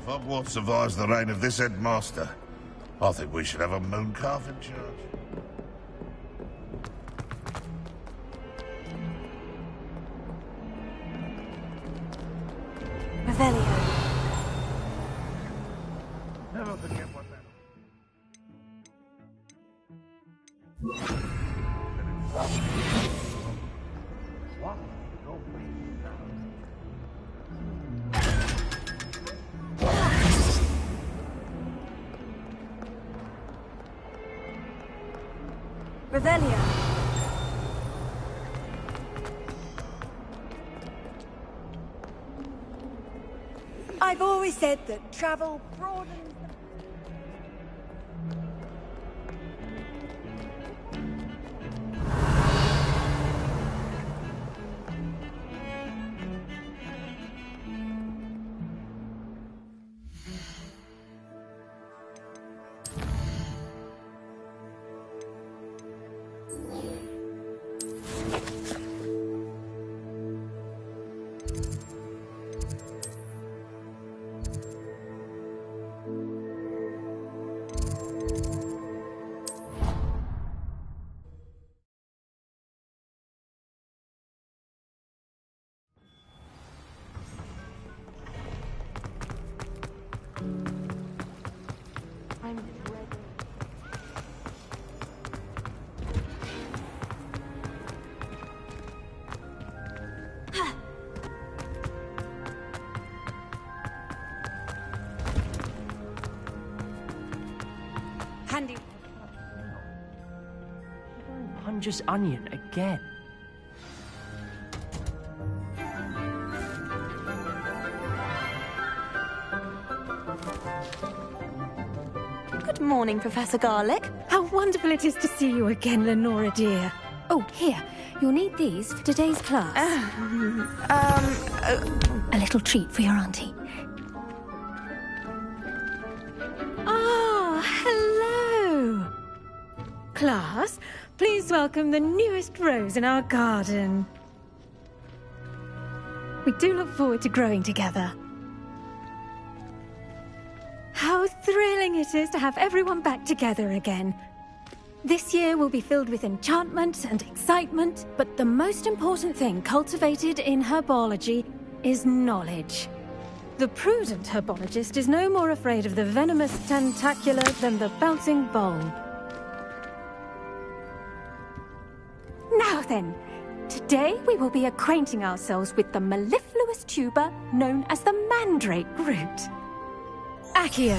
Hogwarts survives the reign of this headmaster. I think we should have a moon calf in charge. Revelio. Never forget what that... What? Revelio. I've always said that travel broadens the... dangerous onion again. Good morning, Professor Garlic. How wonderful it is to see you again, Lenora dear. Oh, here. You'll need these for today's class. A little treat for your auntie. Ah, hello. Class, please welcome the newest rose in our garden. We do look forward to growing together. How thrilling it is to have everyone back together again. This year will be filled with enchantment and excitement, but the most important thing cultivated in herbology is knowledge. The prudent herbologist is no more afraid of the venomous tentacula than the bouncing bulb. Now then, today we will be acquainting ourselves with the mellifluous tuber known as the mandrake root. Accio.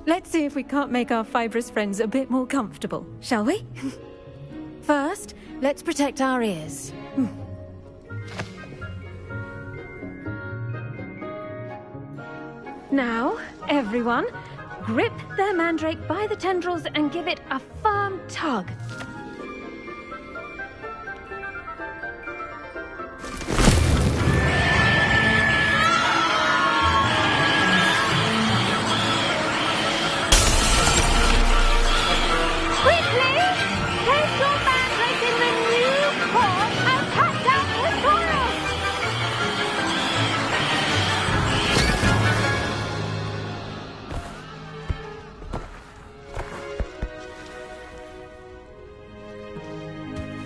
Let's see if we can't make our fibrous friends a bit more comfortable, shall we? First, let's protect our ears. Now, everyone, grip their mandrake by the tendrils and give it a firm tug.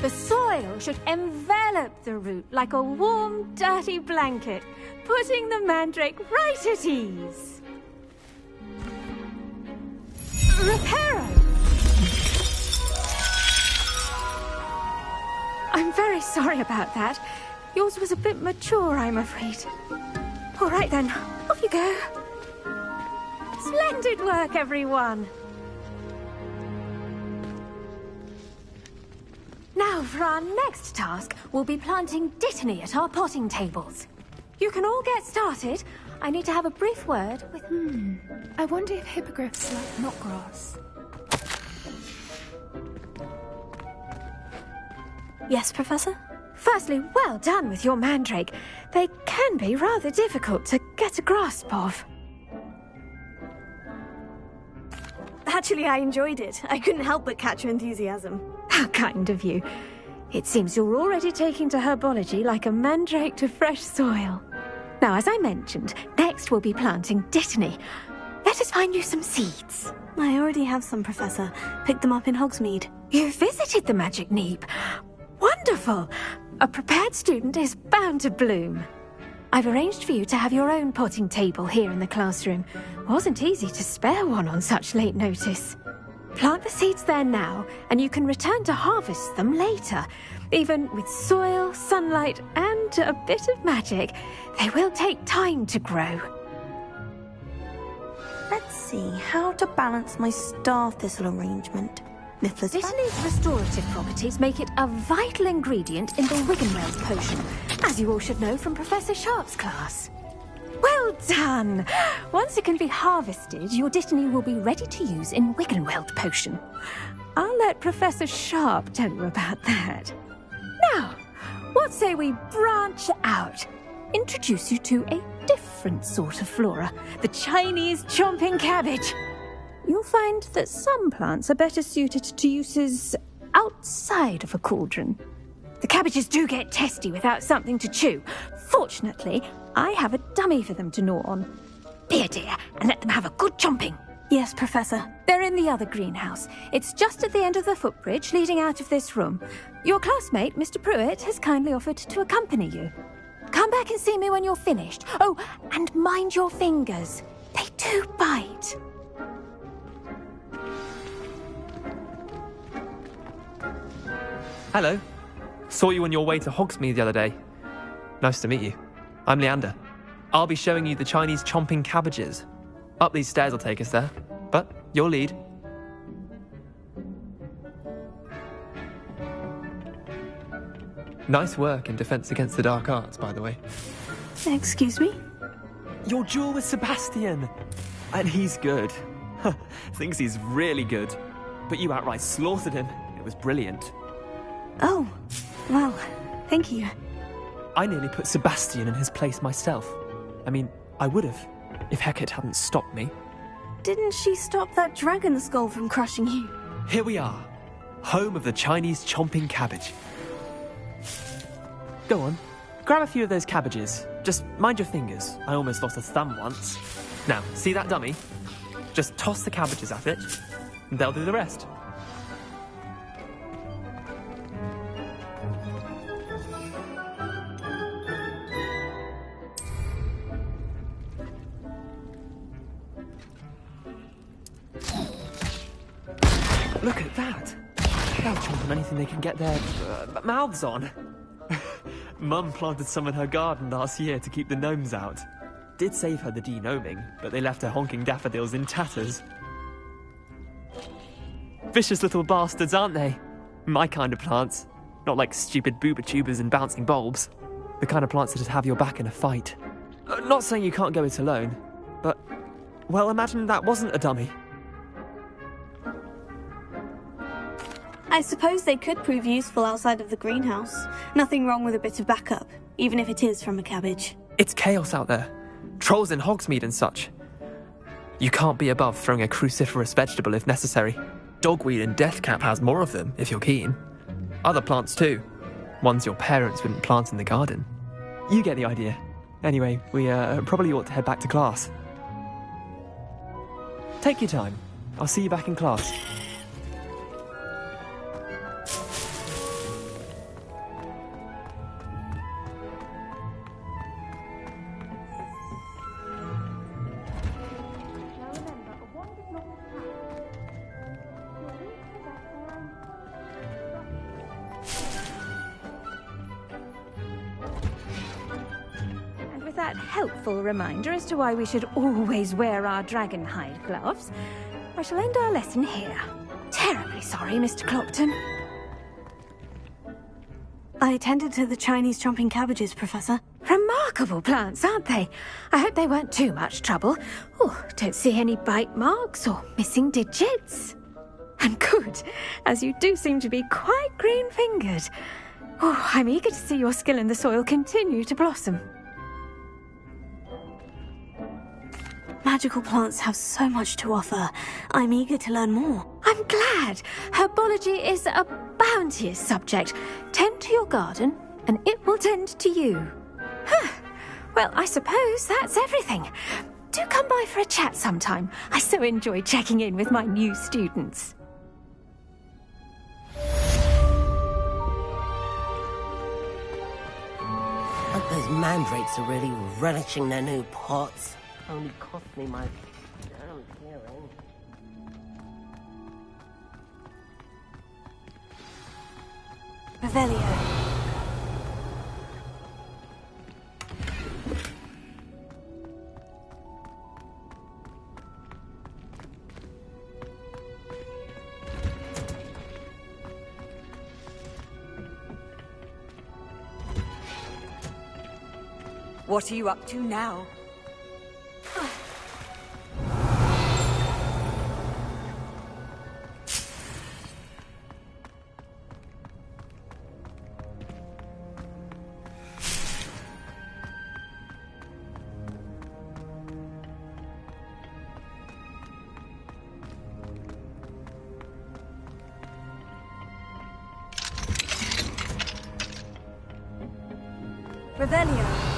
The soil should envelop the root like a warm, dirty blanket, putting the mandrake right at ease. Reparo! I'm very sorry about that. Yours was a bit mature, I'm afraid. All right then, off you go. Splendid work, everyone! Now, for our next task, we'll be planting dittany at our potting tables. You can all get started. I need to have a brief word with... I wonder if hippogriffs like knotgrass. Yes, Professor? Firstly, well done with your mandrake. They can be rather difficult to get a grasp of. Actually, I enjoyed it. I couldn't help but catch your enthusiasm. How kind of you. It seems you're already taking to herbology like a mandrake to fresh soil. Now, as I mentioned, next we'll be planting dittany. Let us find you some seeds. I already have some, Professor. Picked them up in Hogsmeade. You visited the Magic Neep. Wonderful! A prepared student is bound to bloom. I've arranged for you to have your own potting table here in the classroom. Wasn't easy to spare one on such late notice. Plant the seeds there now, and you can return to harvest them later. Even with soil, sunlight, and a bit of magic, they will take time to grow. Let's see how to balance my star thistle arrangement. Dittany's restorative properties make it a vital ingredient in the Wiggenweld potion, as you all should know from Professor Sharp's class. Well done! Once it can be harvested, your dittany will be ready to use in Wiggenweld potion. I'll let Professor Sharp tell you about that. Now, what say we branch out? Introduce you to a different sort of flora, the Chinese chomping cabbage. You'll find that some plants are better suited to uses outside of a cauldron. The cabbages do get testy without something to chew. Fortunately, I have a dummy for them to gnaw on. Be a dear and let them have a good chomping. Yes, Professor. They're in the other greenhouse. It's just at the end of the footbridge leading out of this room. Your classmate, Mr. Pruitt, has kindly offered to accompany you. Come back and see me when you're finished. Oh, and mind your fingers. They do bite. Hello. Saw you on your way to Hogsmeade the other day. Nice to meet you. I'm Leander. I'll be showing you the Chinese chomping cabbages. Up these stairs will take us there, but you'll lead. Nice work in Defense Against the Dark Arts, by the way. Excuse me? Your duel with Sebastian! And he's good. Thinks he's really good. But you outright slaughtered him. It was brilliant. Oh, well, thank you. I nearly put Sebastian in his place myself. I mean, I would have, if Hecate hadn't stopped me. Didn't she stop that dragon skull from crushing you? Here we are, home of the Chinese chomping cabbage. Go on, grab a few of those cabbages. Just mind your fingers. I almost lost a thumb once. Now, see that dummy? Just toss the cabbages at it, and they'll do the rest. Look at that! They'll chomp on anything they can get their mouths on. Mum planted some in her garden last year to keep the gnomes out. Did save her the de-gnoming, but they left her honking daffodils in tatters. Vicious little bastards, aren't they? My kind of plants. Not like stupid booba tubers and bouncing bulbs. The kind of plants that just have your back in a fight. Not saying you can't go it alone, but... well, imagine that wasn't a dummy. I suppose they could prove useful outside of the greenhouse. Nothing wrong with a bit of backup, even if it is from a cabbage. It's chaos out there. Trolls in Hogsmeade and such. You can't be above throwing a cruciferous vegetable if necessary. Dogweed and deathcap has more of them, if you're keen. Other plants too. Ones your parents wouldn't plant in the garden. You get the idea. Anyway, we probably ought to head back to class. Take your time. I'll see you back in class. Helpful reminder as to why we should always wear our dragon hide gloves. I shall end our lesson here. Terribly sorry, Mr. Clopton. I attended to the Chinese chomping cabbages, Professor. Remarkable plants, aren't they? I hope they weren't too much trouble. Oh, don't see any bite marks or missing digits. And good, as you do seem to be quite green-fingered. Oh, I'm eager to see your skill in the soil continue to blossom. Magical plants have so much to offer. I'm eager to learn more. I'm glad. Herbology is a bounteous subject. Tend to your garden, and it will tend to you. Well, I suppose that's everything. Do come by for a chat sometime. I so enjoy checking in with my new students. Hope those mandrakes are really relishing their new pots. Only cost me my damn hearing. Revelio. What are you up to now? Revelio.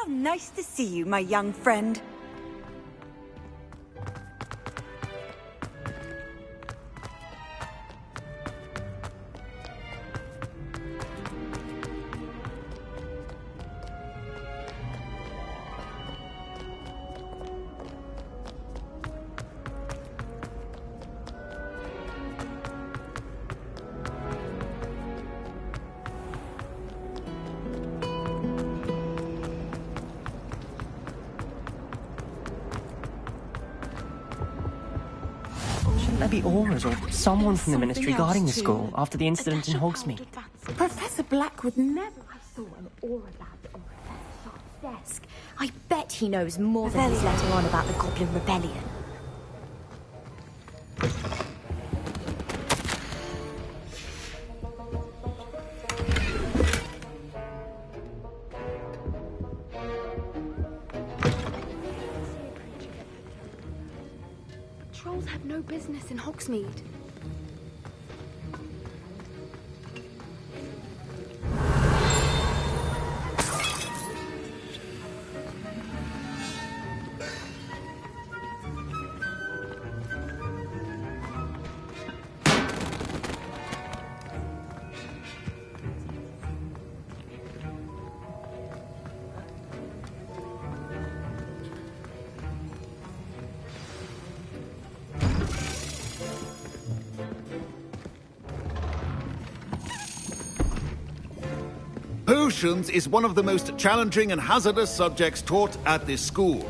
How nice to see you, my young friend. Shouldn't there be aurors or someone from the Ministry guarding the school after the incident in Hogsmeade? Professor Black would never. I saw an aura lamp on Professor Sharp's desk. I bet he knows more than he's letting on about the Goblin Rebellion. Trolls have no business in Hogsmeade. Potions is one of the most challenging and hazardous subjects taught at this school.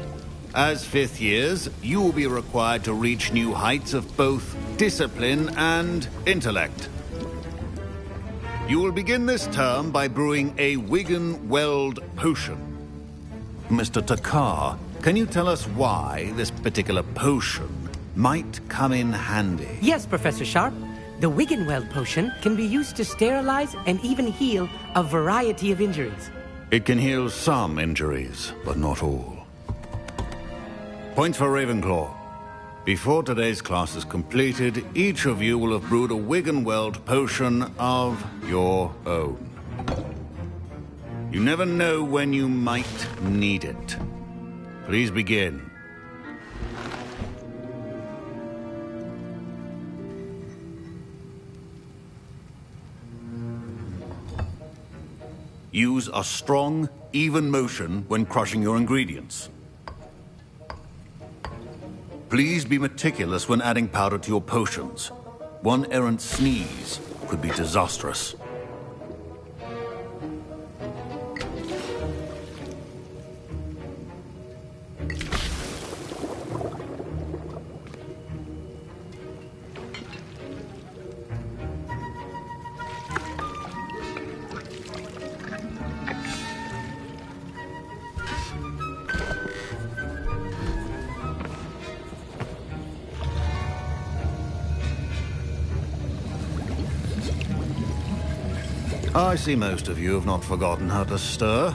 As fifth years, you will be required to reach new heights of both discipline and intellect. You will begin this term by brewing a Wigan-Weld potion. Mr. Takar, can you tell us why this particular potion might come in handy? Yes, Professor Sharp. The Wigan-Weld potion can be used to sterilize and even heal a variety of injuries. It can heal some injuries, but not all. Points for Ravenclaw. Before today's class is completed, each of you will have brewed a Wigan-Weld potion of your own. You never know when you might need it. Please begin. Use a strong, even motion when crushing your ingredients. Please be meticulous when adding powder to your potions. One errant sneeze could be disastrous. I see most of you have not forgotten how to stir.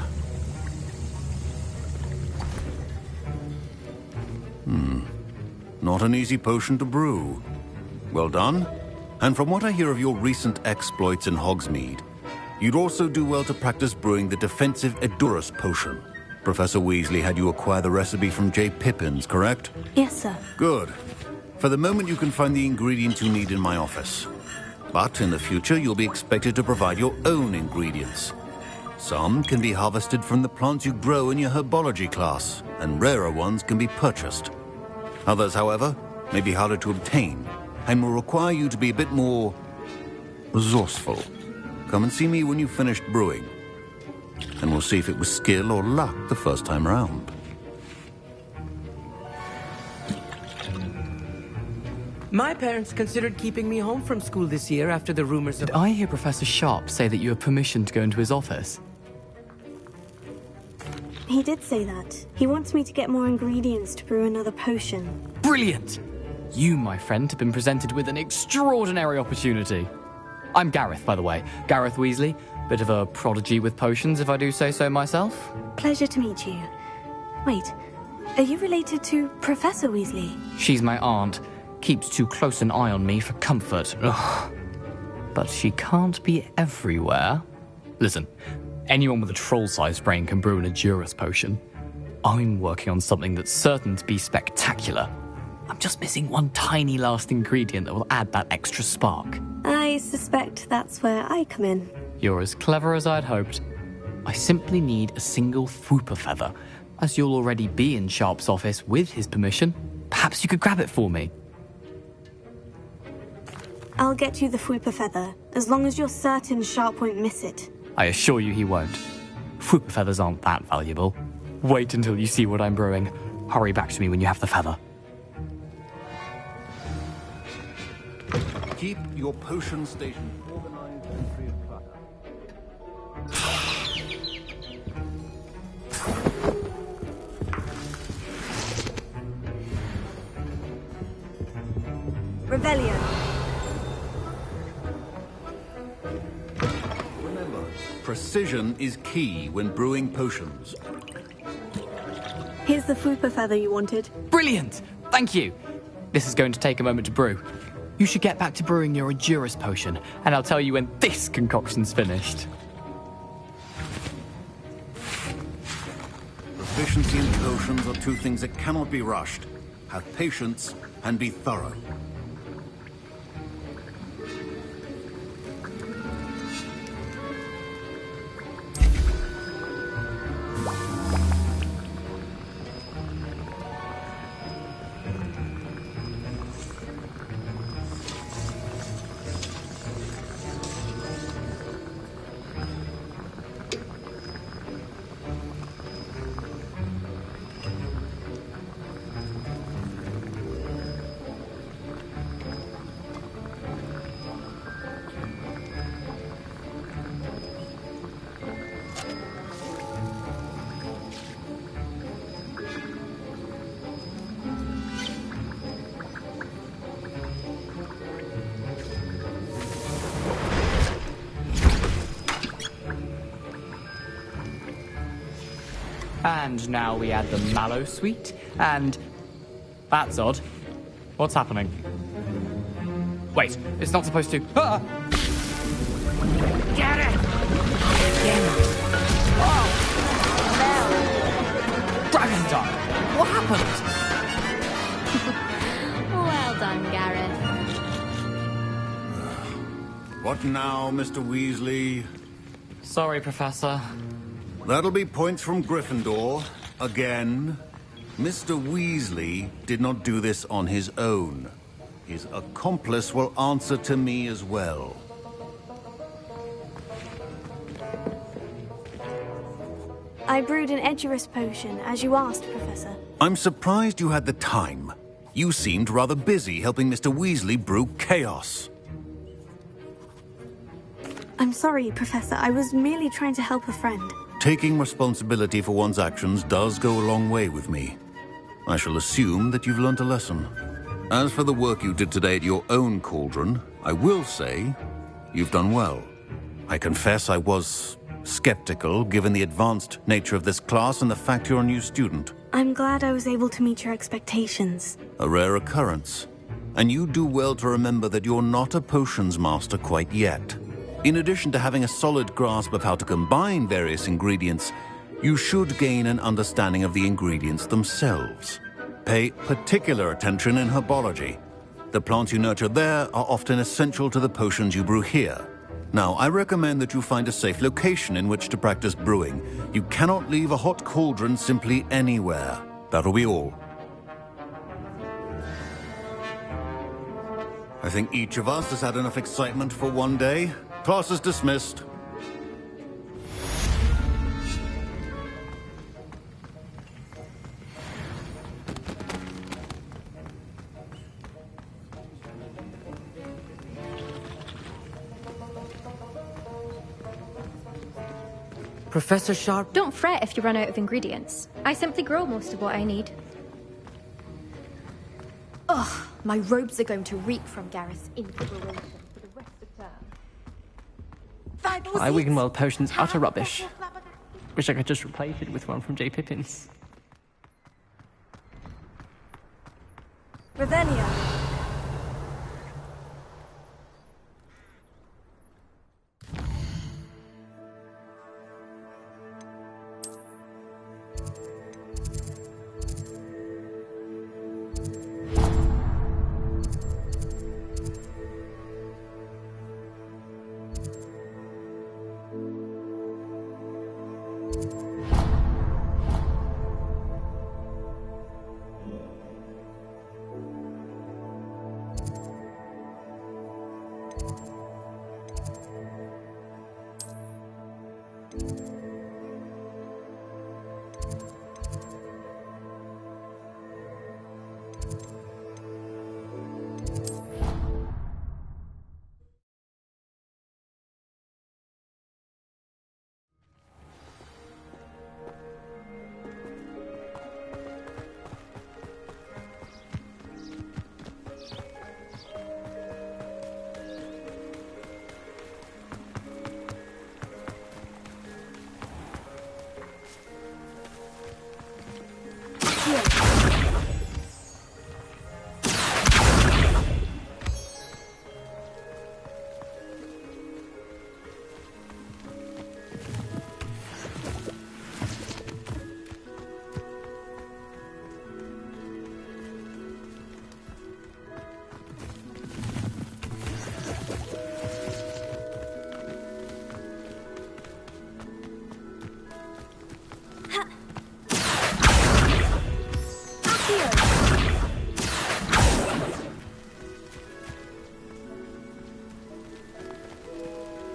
Not an easy potion to brew. Well done. And from what I hear of your recent exploits in Hogsmeade, you'd also do well to practice brewing the defensive Edurus potion. Professor Weasley had you acquire the recipe from J. Pippins, correct? Yes, sir. Good. For the moment, you can find the ingredients you need in my office. But in the future, you'll be expected to provide your own ingredients. Some can be harvested from the plants you grow in your herbology class, and rarer ones can be purchased. Others, however, may be harder to obtain, and will require you to be a bit more resourceful. Come and see me when you've finished brewing, and we'll see if it was skill or luck the first time around. My parents considered keeping me home from school this year after the rumors of... Did I hear Professor Sharp say that you have permission to go into his office? He did say that. He wants me to get more ingredients to brew another potion. Brilliant! You, my friend, have been presented with an extraordinary opportunity. I'm Gareth, by the way. Gareth Weasley. Bit of a prodigy with potions, if I do say so myself. Pleasure to meet you. Wait, are you related to Professor Weasley? She's my aunt. Keeps too close an eye on me for comfort. Ugh. But she can't be everywhere. Listen, Anyone with a troll-sized brain can brew an Adurus potion. I'm working on something that's certain to be spectacular. I'm just missing one tiny last ingredient that will add that extra spark. I suspect that's where I come in. You're as clever as I'd hoped. I simply need a single Fwooper feather. As you'll already be in Sharp's office with his permission, perhaps you could grab it for me. I'll get you the Fwooper feather, as long as you're certain Sharp won't miss it. I assure you he won't. Fwooper feathers aren't that valuable. Wait until you see what I'm brewing. Hurry back to me when you have the feather. Keep your potion station organized and free of clutter. Revelio. Remember, precision is key when brewing potions. Here's the Fwooper feather you wanted. Brilliant! Thank you! This is going to take a moment to brew. You should get back to brewing your Adurus potion, and I'll tell you when this concoction's finished. Proficiency and potions are two things that cannot be rushed. Have patience and be thorough. And now we add the mallow sweet, and... That's odd. What's happening? Wait, it's not supposed to... Ah! Get it! Dragon Dog! What happened? Well done, Gareth. What now, Mr. Weasley? Sorry, Professor. That'll be points from Gryffindor. Again. Mr. Weasley did not do this on his own. His accomplice will answer to me as well. I brewed an Edurus potion, as you asked, Professor. I'm surprised you had the time. You seemed rather busy helping Mr. Weasley brew chaos. I'm sorry, Professor. I was merely trying to help a friend. Taking responsibility for one's actions does go a long way with me. I shall assume that you've learnt a lesson. As for the work you did today at your own cauldron, I will say you've done well. I confess I was skeptical, given the advanced nature of this class and the fact you're a new student. I'm glad I was able to meet your expectations. A rare occurrence. And you do well to remember that you're not a potions master quite yet. In addition to having a solid grasp of how to combine various ingredients, you should gain an understanding of the ingredients themselves. Pay particular attention in herbology. The plants you nurture there are often essential to the potions you brew here. Now, I recommend that you find a safe location in which to practice brewing. You cannot leave a hot cauldron simply anywhere. That'll be all. I think each of us has had enough excitement for one day. Class is dismissed. Professor Sharp... Don't fret if you run out of ingredients. I simply grow most of what I need. Ugh, my robes are going to reek from Gareth's inspiration for the rest of term. My Wiggenweld potion's utter rubbish. Wish I could just replace it with one from J. Pippin's. Revelio.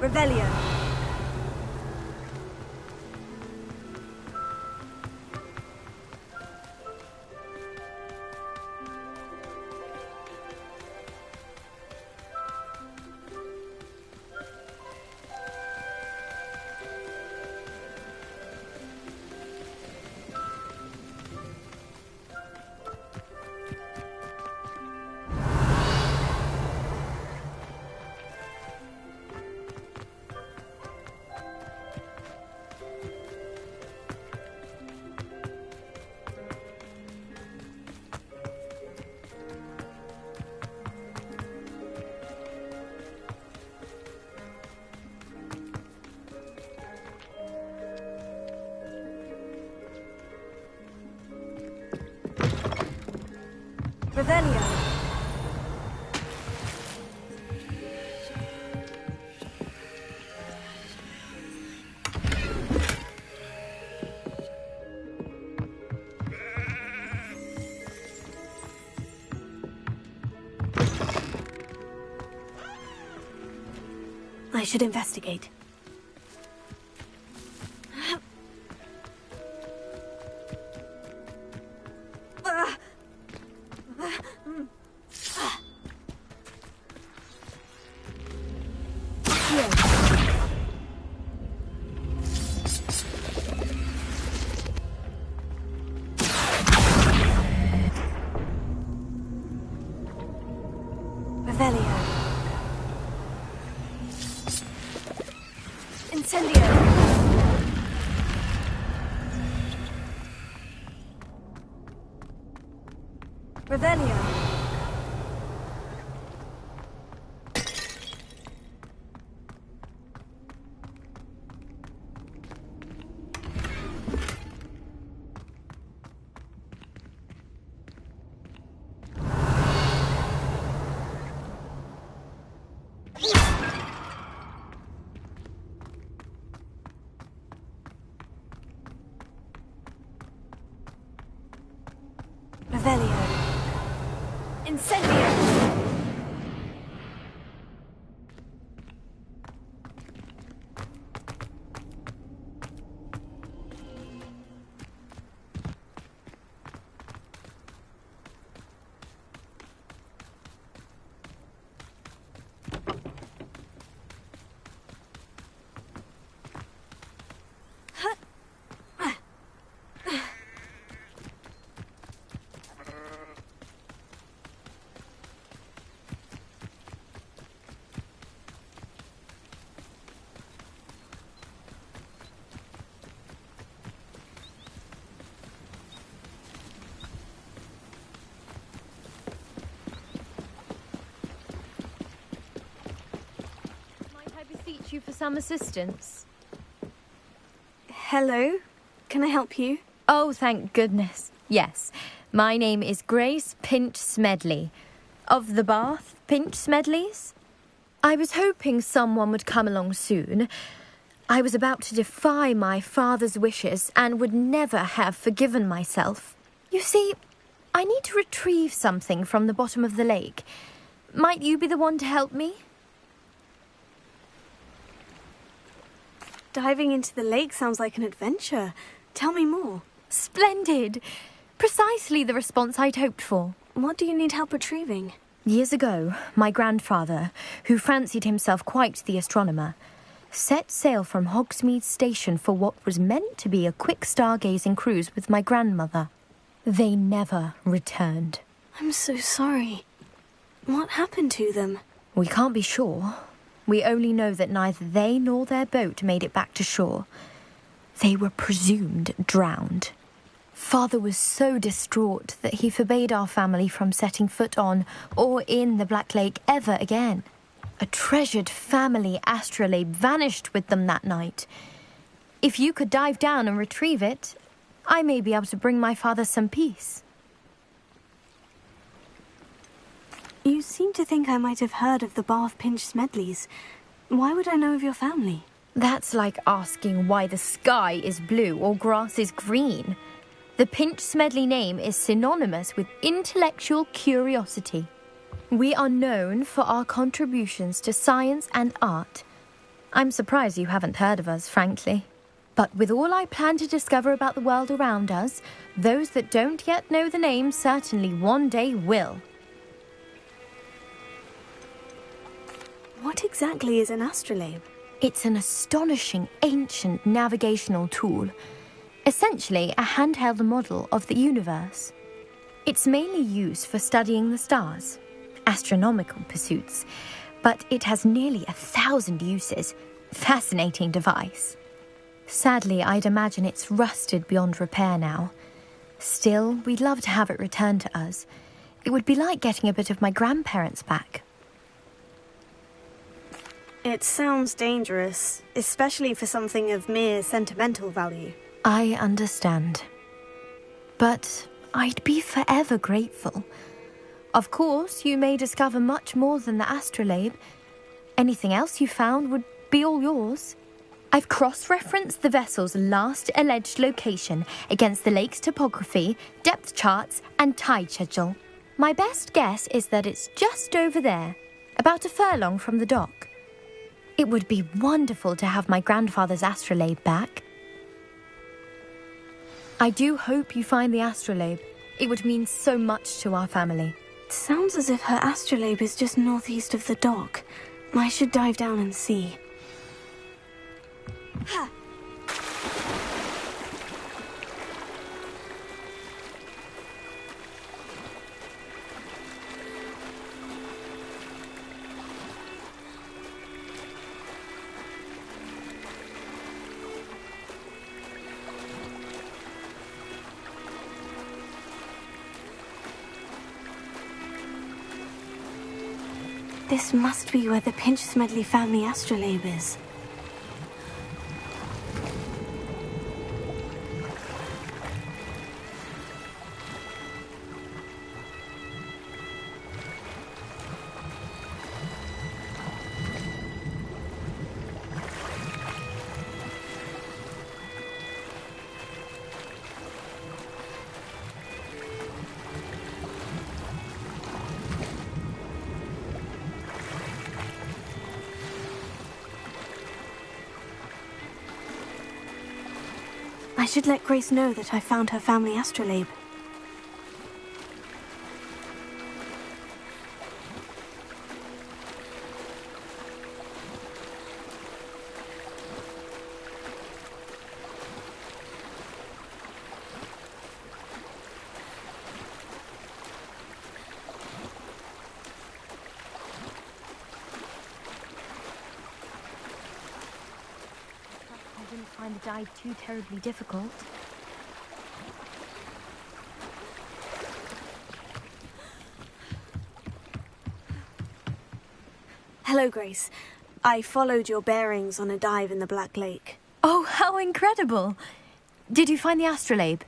Revelio. Revelio. I should investigate. Revelio. Incendio. Revelio. Revelio. Incendio. You for some assistance? Hello? Can I help you? Oh, thank goodness. Yes. My name is Grace Pinch Smedley. Of the Bath Pinch Smedleys? I was hoping someone would come along soon. I was about to defy my father's wishes and would never have forgiven myself. You see, I need to retrieve something from the bottom of the lake. Might you be the one to help me? Diving into the lake sounds like an adventure. Tell me more. Splendid! Precisely the response I'd hoped for. What do you need help retrieving? Years ago, my grandfather, who fancied himself quite the astronomer, set sail from Hogsmeade Station for what was meant to be a quick stargazing cruise with my grandmother. They never returned. I'm so sorry. What happened to them? We can't be sure. We only know that neither they nor their boat made it back to shore. They were presumed drowned. Father was so distraught that he forbade our family from setting foot on or in the Black Lake ever again. A treasured family astrolabe vanished with them that night. If you could dive down and retrieve it, I may be able to bring my father some peace. You seem to think I might have heard of the Bath Pinch Smedleys. Why would I know of your family? That's like asking why the sky is blue or grass is green. The Pinch Smedley name is synonymous with intellectual curiosity. We are known for our contributions to science and art. I'm surprised you haven't heard of us, frankly. But with all I plan to discover about the world around us, those that don't yet know the name certainly one day will. What exactly is an astrolabe? It's an astonishing ancient navigational tool. Essentially a handheld model of the universe. It's mainly used for studying the stars, astronomical pursuits, but it has nearly 1,000 uses. Fascinating device. Sadly, I'd imagine it's rusted beyond repair now. Still, we'd love to have it returned to us. It would be like getting a bit of my grandparents back. It sounds dangerous, especially for something of mere sentimental value. I understand. But I'd be forever grateful. Of course, you may discover much more than the astrolabe. Anything else you found would be all yours. I've cross-referenced the vessel's last alleged location against the lake's topography, depth charts, and tide schedule. My best guess is that it's just over there, about a furlong from the dock. It would be wonderful to have my grandfather's astrolabe back. I do hope you find the astrolabe. It would mean so much to our family. It sounds as if her astrolabe is just northeast of the dock. I should dive down and see. This must be where the Pinch-Smedley family astrolabe is. I should let Grace know that I found her family astrolabe. I didn't find the dive too terribly difficult. Hello, Grace. I followed your bearings on a dive in the Black Lake. Oh, how incredible! Did you find the astrolabe?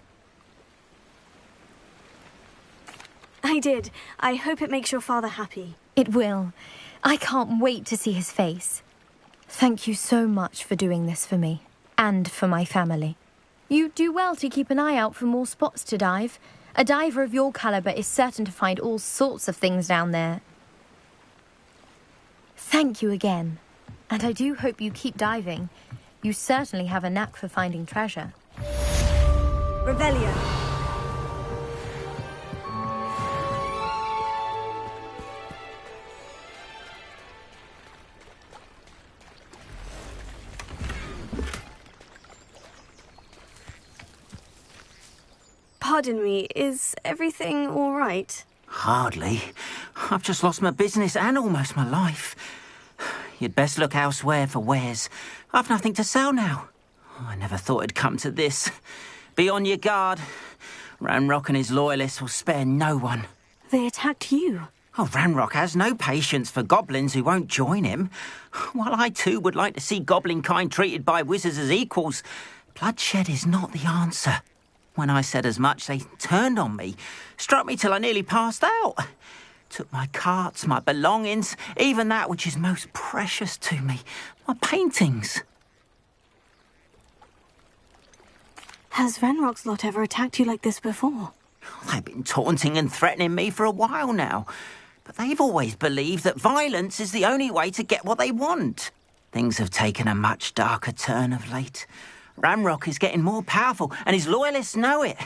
I did. I hope it makes your father happy. It will. I can't wait to see his face. Thank you so much for doing this for me. And for my family. You do well to keep an eye out for more spots to dive. A diver of your caliber is certain to find all sorts of things down there. Thank you again. And I do hope you keep diving. You certainly have a knack for finding treasure. Revelio. Pardon me, is everything all right? Hardly. I've just lost my business and almost my life. You'd best look elsewhere for wares. I've nothing to sell now. I never thought it'd come to this. Be on your guard. Ranrock and his loyalists will spare no one. They attacked you. Oh, Ranrock has no patience for goblins who won't join him. While I too would like to see goblin kind treated by wizards as equals, bloodshed is not the answer. When I said as much, they turned on me, struck me till I nearly passed out. Took my carts, my belongings, even that which is most precious to me, my paintings. Has Ranrock's lot ever attacked you like this before? They've been taunting and threatening me for a while now, but they've always believed that violence is the only way to get what they want. Things have taken a much darker turn of late. Ramrock is getting more powerful, and his loyalists know it.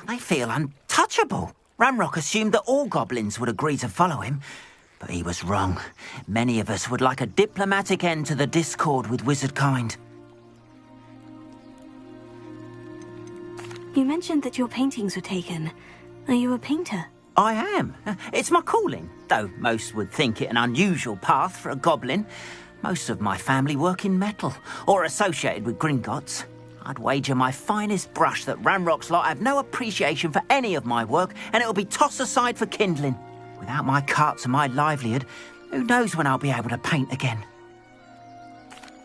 They feel untouchable. Ramrock assumed that all goblins would agree to follow him, but he was wrong. Many of us would like a diplomatic end to the discord with wizard kind. You mentioned that your paintings were taken. Are you a painter? I am. It's my calling, though most would think it an unusual path for a goblin. Most of my family work in metal, or associated with Gringotts. I'd wager my finest brush that Ramrock's lot have no appreciation for any of my work, and it'll be tossed aside for kindling. Without my carts and my livelihood, who knows when I'll be able to paint again?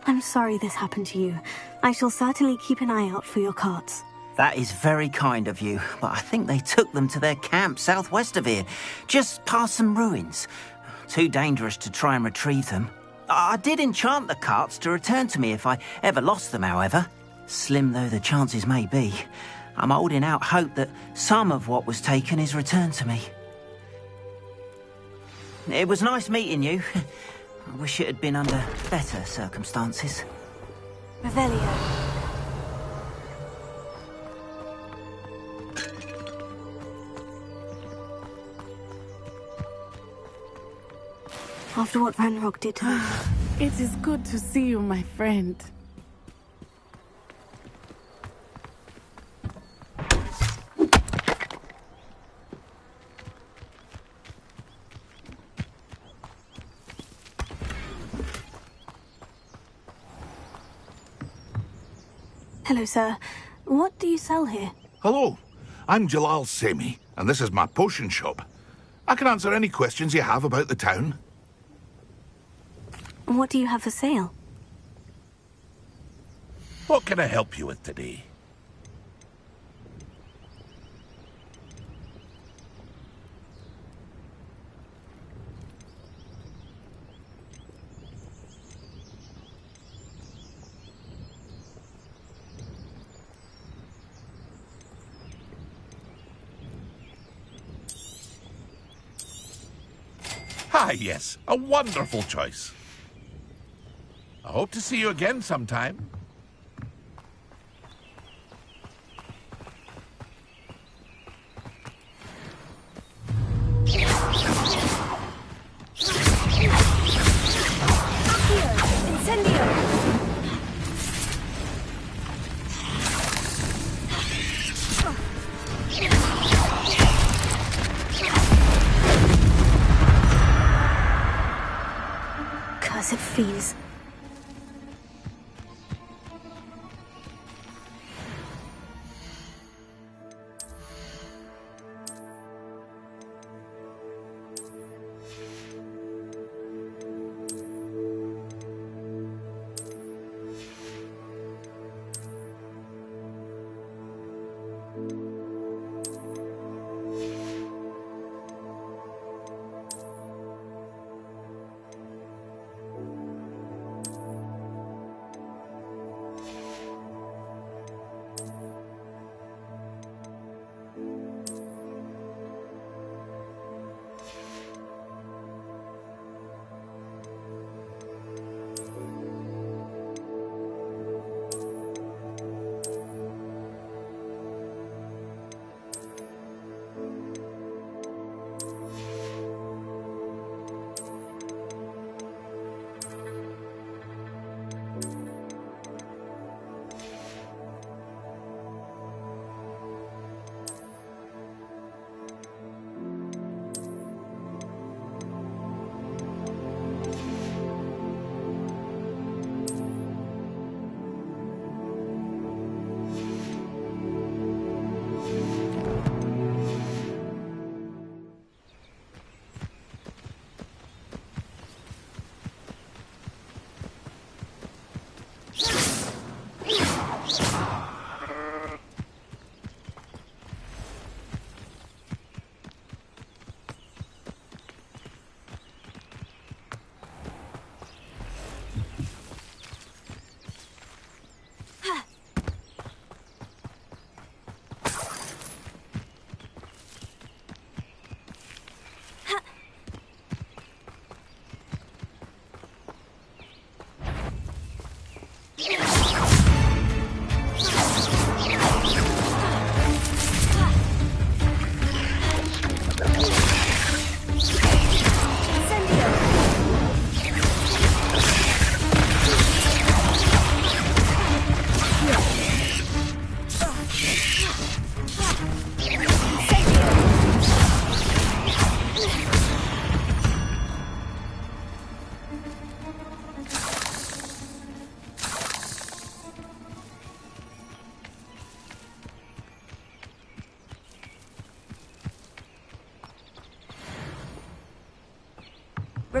I'm sorry this happened to you. I shall certainly keep an eye out for your carts. That is very kind of you, but I think they took them to their camp southwest of here, just past some ruins. Too dangerous to try and retrieve them. I did enchant the carts to return to me if I ever lost them, however. Slim though the chances may be, I'm holding out hope that some of what was taken is returned to me. It was nice meeting you. I wish it had been under better circumstances. Revelio. After what Ranrock did to them. It is good to see you, my friend. Hello, sir. What do you sell here? Hello, I'm Jalal Semi, and this is my potion shop. I can answer any questions you have about the town. What do you have for sale? What can I help you with today? Ah, yes, a wonderful choice. I hope to see you again sometime. Cursed fiends.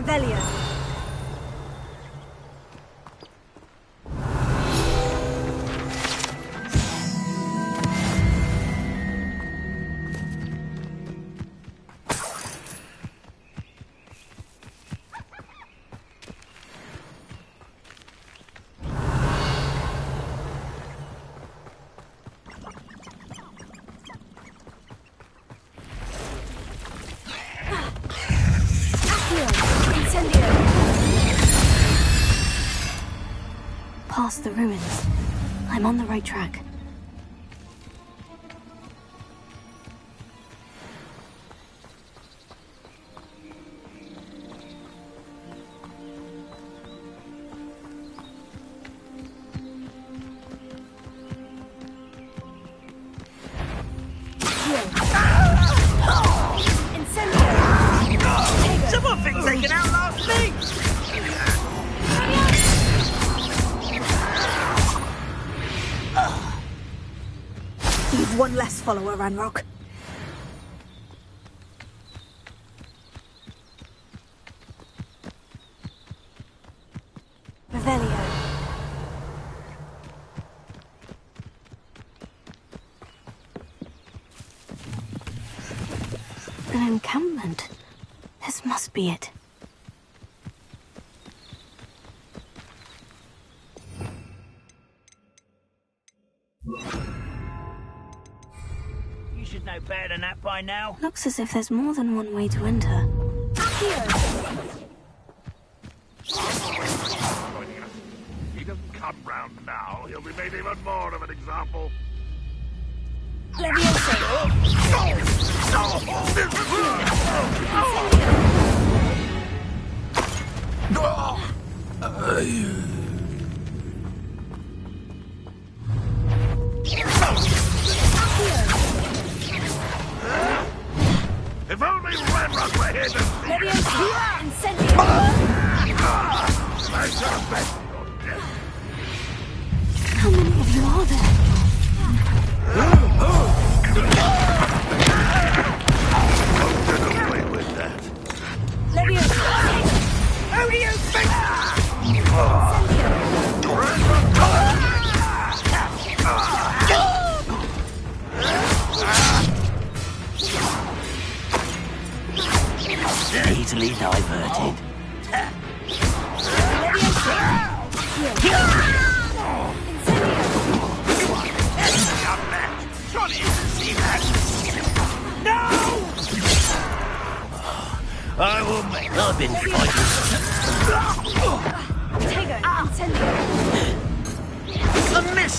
Revelio. Past the ruins. I'm on the right track. Someone thinks they can outlast me! You've one less follower, Ranrock. Revelio. An encampment. This must be it. You should know better than that by now. Looks as if there's more than one way to enter. He doesn't come round now. He'll be made even more of an example. If only Ranrock were here to see it. I should have bet your death. How many of you are there? Don't play with that. Who do you think? Easily diverted. Surely you can see that. No! I will make. I've been fighting. A miss!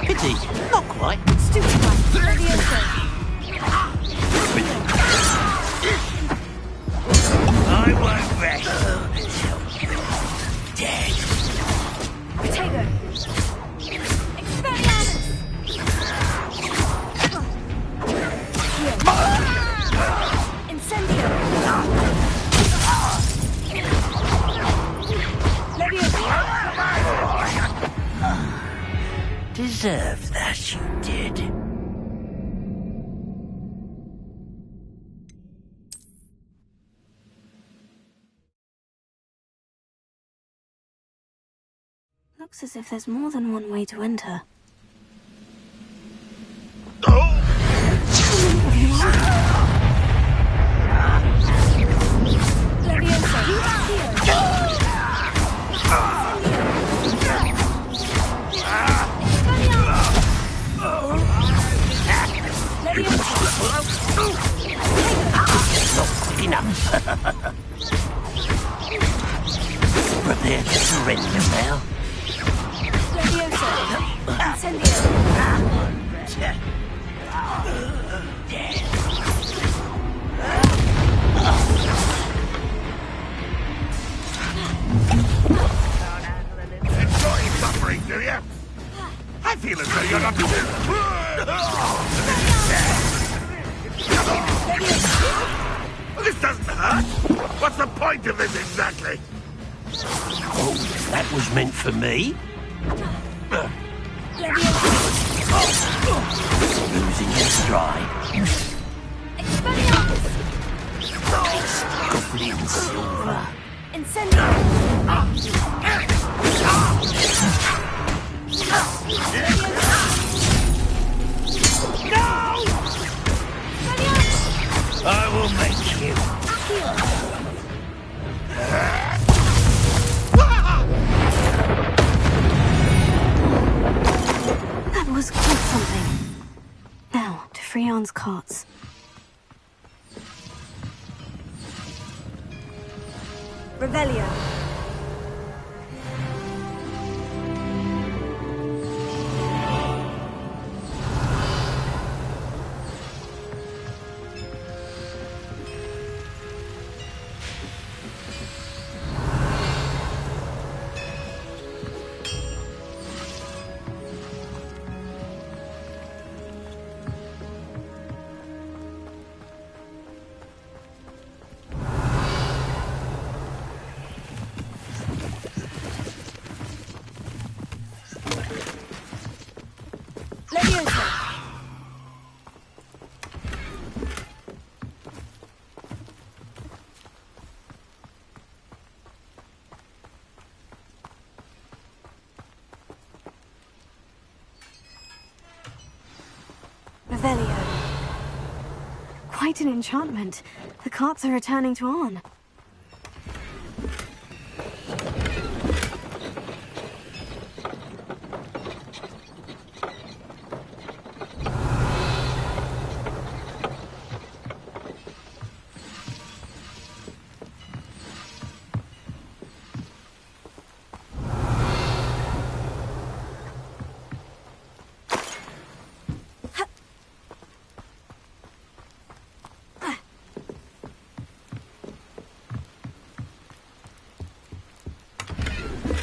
Pity, not quite. Stupid one. I won't rest until you're dead. Potato. Deserved that, you did. Looks as if there's more than one way to enter. Prepare to surrender now. Enjoy suffering, do you? I feel as though you're not... This doesn't hurt. What's the point of this exactly? Oh, that was meant for me? Lose in your stride. Nice, brilliant silver. I will make you. That was quite something. Now, to Freon's carts. Revelio. Revelio. Quite an enchantment. The carts are returning to Arn.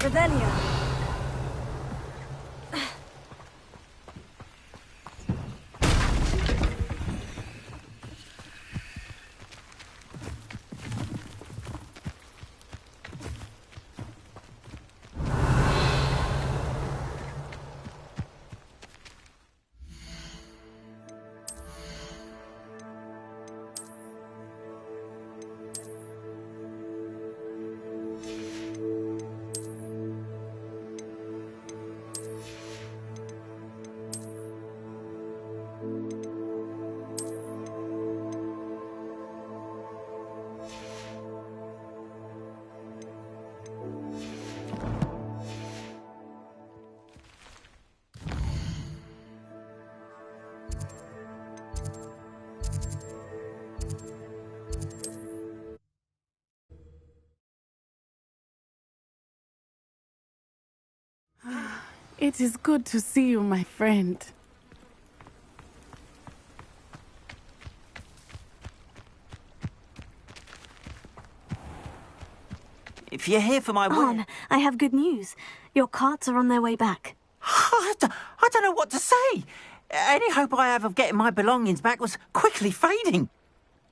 Revelio. It is good to see you, my friend. If you're here for my Arn, I have good news. Your carts are on their way back. I don't know what to say. Any hope I have of getting my belongings back was quickly fading.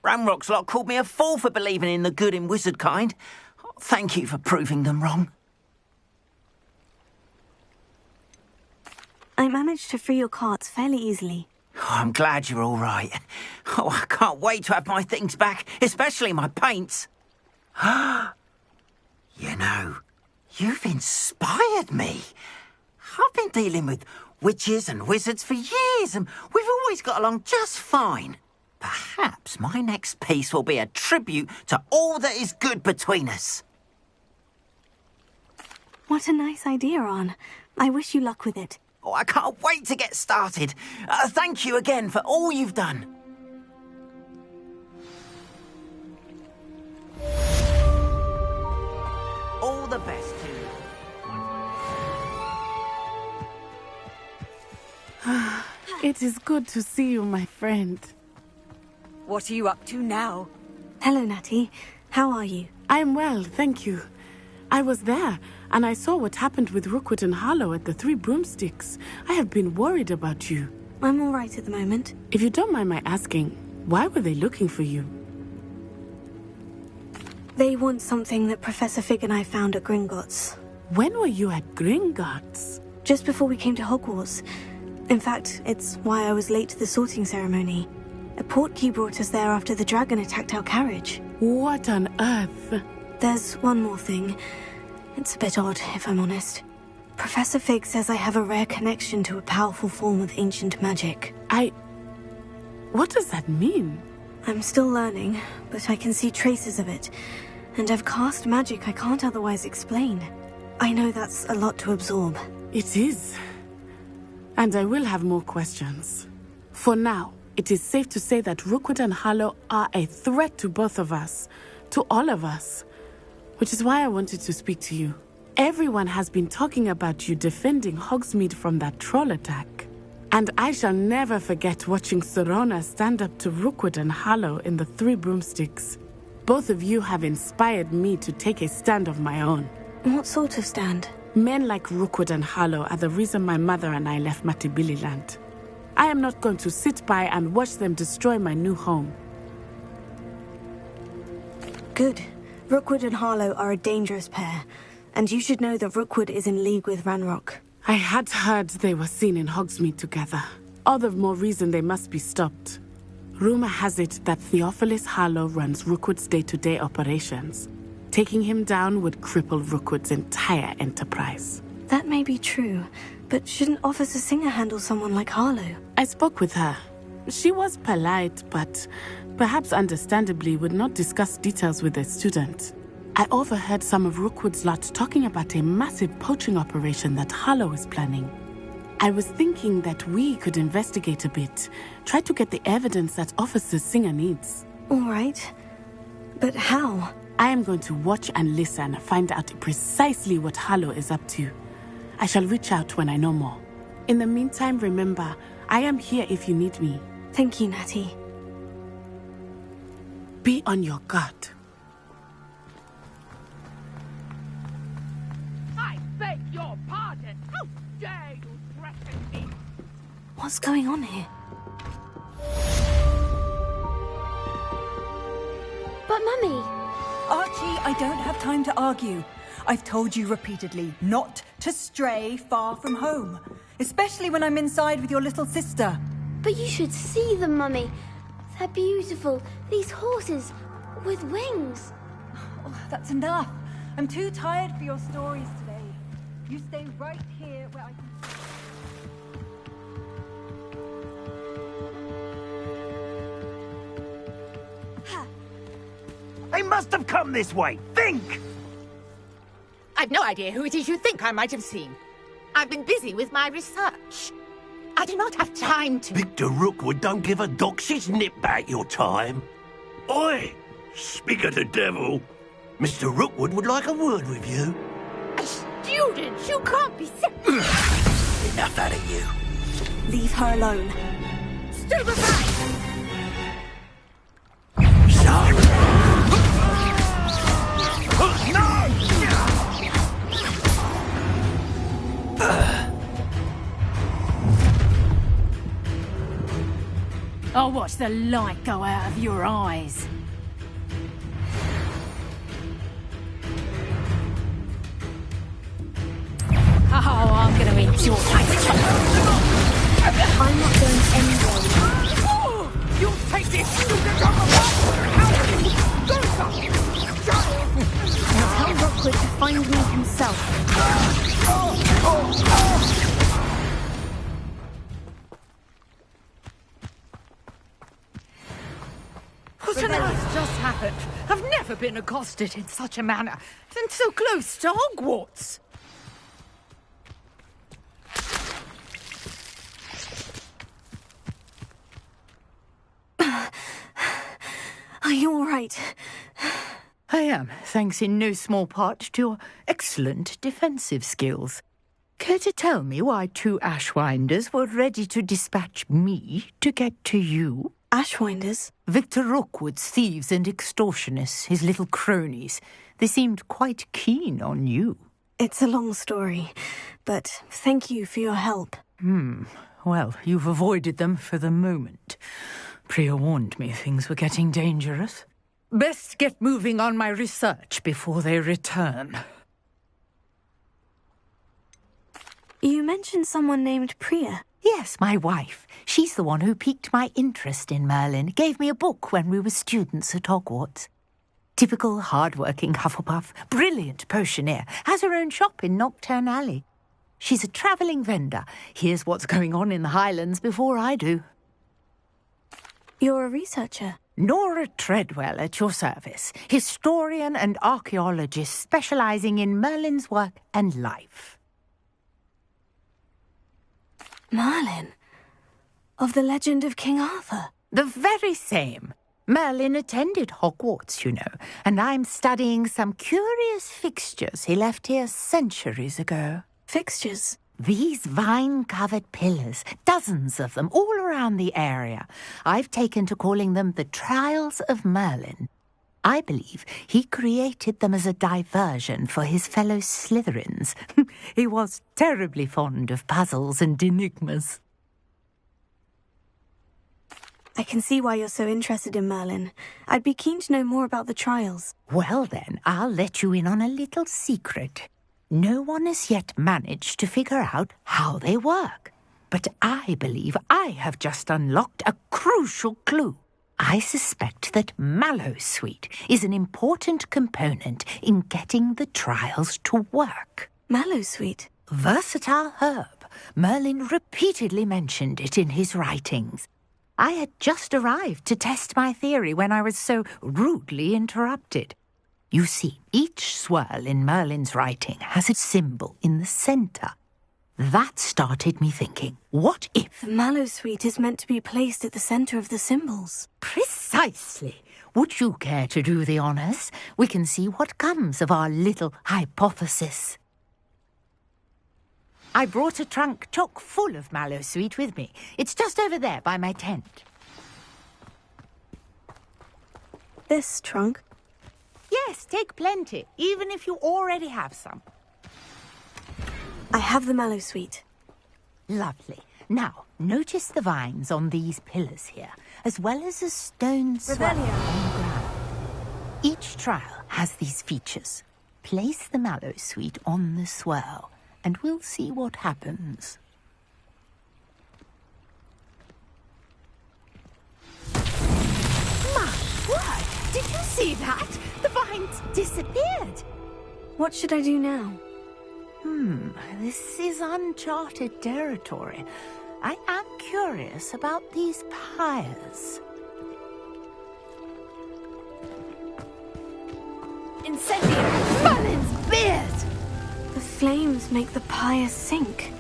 Ramrock's lot called me a fool for believing in the good in wizard kind. Thank you for proving them wrong. I managed to free your carts fairly easily. Oh, I'm glad you're all right. Oh, I can't wait to have my things back, especially my paints. You know, you've inspired me. I've been dealing with witches and wizards for years, and we've always got along just fine. Perhaps my next piece will be a tribute to all that is good between us. What a nice idea, Arn. I wish you luck with it. Oh, I can't wait to get started. Thank you again for all you've done. All the best to you. It is good to see you, my friend. What are you up to now? Hello, Natty. How are you? I'm well, thank you. I was there, and I saw what happened with Rookwood and Harlow at the Three Broomsticks. I have been worried about you. I'm all right at the moment. If you don't mind my asking, why were they looking for you? They want something that Professor Fig and I found at Gringotts. When were you at Gringotts? Just before we came to Hogwarts. In fact, it's why I was late to the sorting ceremony. A portkey brought us there after the dragon attacked our carriage. What on earth? There's one more thing. It's a bit odd, if I'm honest. Professor Fig says I have a rare connection to a powerful form of ancient magic. What does that mean? I'm still learning, but I can see traces of it. And I've cast magic I can't otherwise explain. I know that's a lot to absorb. It is. And I will have more questions. For now, it is safe to say that Rookwood and Harlow are a threat to both of us. To all of us. Which is why I wanted to speak to you. Everyone has been talking about you defending Hogsmeade from that troll attack. And I shall never forget watching Serona stand up to Rookwood and Harlow in the Three Broomsticks. Both of you have inspired me to take a stand of my own. What sort of stand? Men like Rookwood and Harlow are the reason my mother and I left Matibili-land. I am not going to sit by and watch them destroy my new home. Good. Rookwood and Harlow are a dangerous pair. And you should know that Rookwood is in league with Ranrock. I had heard they were seen in Hogsmeade together. All the more reason they must be stopped. Rumor has it that Theophilus Harlow runs Rookwood's day-to-day operations. Taking him down would cripple Rookwood's entire enterprise. That may be true, but shouldn't Officer Singer handle someone like Harlow? I spoke with her. She was polite, but perhaps understandably would not discuss details with a student. I overheard some of Rookwood's lot talking about a massive poaching operation that Harlow is planning. I was thinking that we could investigate a bit, try to get the evidence that Officer Singer needs. All right. But how? I am going to watch and listen, find out precisely what Harlow is up to. I shall reach out when I know more. In the meantime, remember, I am here if you need me. Thank you, Natty. Be on your guard. I beg your pardon. How dare you threaten me? What's going on here? But Mummy... Archie, I don't have time to argue. I've told you repeatedly not to stray far from home. Especially when I'm inside with your little sister. But you should see them, Mummy. They're beautiful. These horses with wings. Oh, that's enough. I'm too tired for your stories today. You stay right here where I can... They must have come this way. Think! I've no idea who it is you think I might have seen. I've been busy with my research. I do not have time to... Victor Rookwood don't give a doxy's nip back your time. Oi! Speak of the devil. Mr. Rookwood would like a word with you. A student? You can't be... Enough out of you. Leave her alone. Stupefy! I'll watch the light go out of your eyes. Oh, I'm gonna enjoy that. I'm not going anywhere. You'll take this student on the Tell Rookwood to find me himself. What on earth just happened? I've never been accosted in such a manner, and so close to Hogwarts. Are you all right? I am, thanks in no small part to your excellent defensive skills. Care to tell me why two Ashwinders were ready to dispatch me to get to you? Ashwinders? Victor Rookwood's thieves and extortionists, his little cronies. They seemed quite keen on you. It's a long story, but thank you for your help. Well, you've avoided them for the moment. Priya warned me things were getting dangerous. Best get moving on my research before they return. You mentioned someone named Priya. Yes, my wife. She's the one who piqued my interest in Merlin. Gave me a book when we were students at Hogwarts. Typical hard-working Hufflepuff, brilliant potioneer, has her own shop in Nocturne Alley. She's a travelling vendor. Hears what's going on in the Highlands before I do. You're a researcher? Nora Treadwell at your service, historian and archaeologist specialising in Merlin's work and life. Merlin? Of the legend of King Arthur? The very same. Merlin attended Hogwarts, you know, and I'm studying some curious fixtures he left here centuries ago. Fixtures? These vine-covered pillars, dozens of them, all around the area. I've taken to calling them the Trials of Merlin. I believe he created them as a diversion for his fellow Slytherins. He was terribly fond of puzzles and enigmas. I can see why you're so interested in Merlin. I'd be keen to know more about the trials. Well then, I'll let you in on a little secret. No one has yet managed to figure out how they work. But I believe I have just unlocked a crucial clue. I suspect that Mallowsweet is an important component in getting the trials to work. Mallowsweet? Versatile herb. Merlin repeatedly mentioned it in his writings. I had just arrived to test my theory when I was so rudely interrupted. You see, each swirl in Merlin's writing has a symbol in the centre. That started me thinking, what if... The Mallowsweet is meant to be placed at the centre of the symbols. Precisely. Would you care to do the honours? We can see what comes of our little hypothesis. I brought a trunk chock full of Mallowsweet with me. It's just over there by my tent. This trunk? Yes, take plenty, even if you already have some. I have the Mallowsweet. Lovely. Now, notice the vines on these pillars here, as well as a stone swell on the ground. Each trial has these features. Place the Mallowsweet on the swirl, and we'll see what happens. My word! Did you see that? The vines disappeared. What should I do now? This is uncharted territory. I am curious about these pyres. Incendiary! Merlin's beard! The flames make the pyre sink.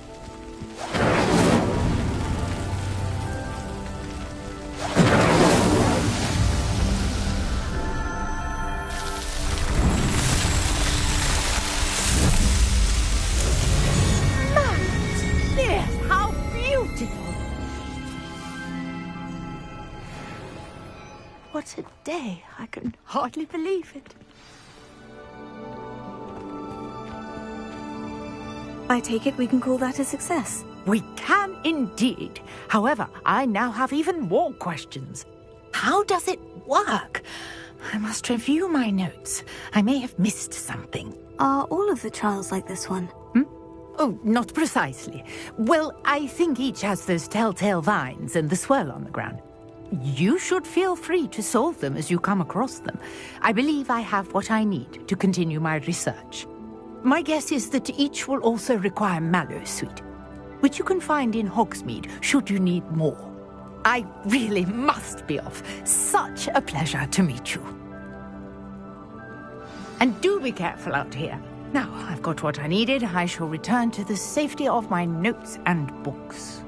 Yes, how beautiful! What a day. I can hardly believe it. I take it we can call that a success. We can indeed. However, I now have even more questions. How does it work? I must review my notes. I may have missed something. Are all of the trials like this one? Oh, not precisely. Well, I think each has those telltale vines and the swirl on the ground. You should feel free to solve them as you come across them. I believe I have what I need to continue my research. My guess is that each will also require Mallowsweet, which you can find in Hogsmeade should you need more. I really must be off. Such a pleasure to meet you. And do be careful out here. Now I've got what I needed. I shall return to the safety of my notes and books.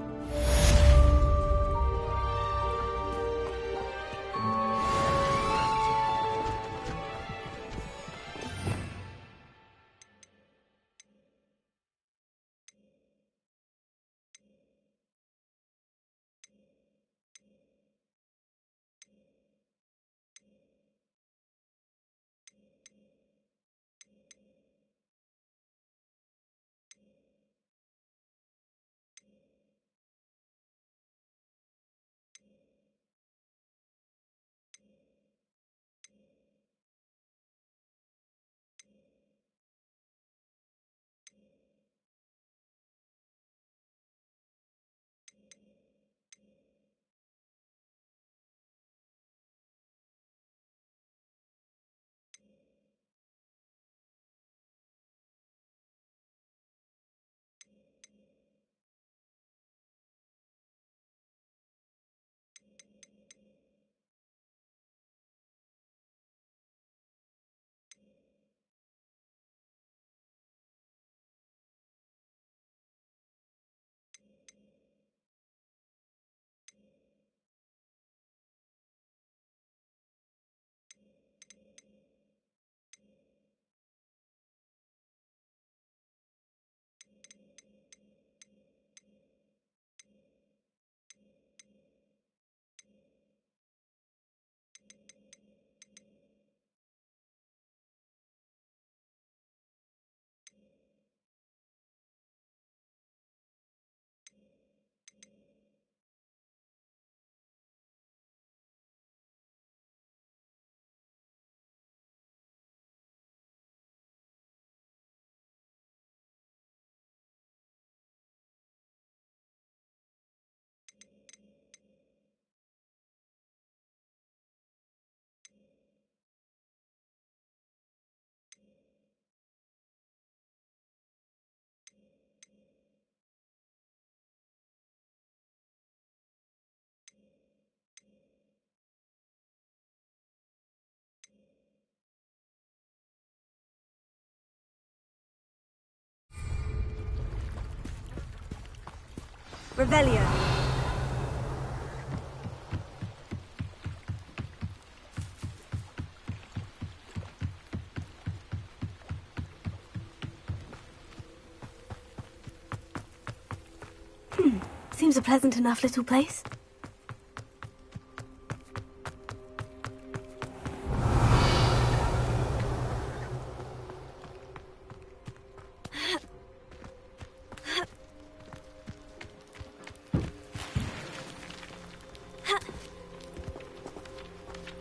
Revelio. Seems a pleasant enough little place.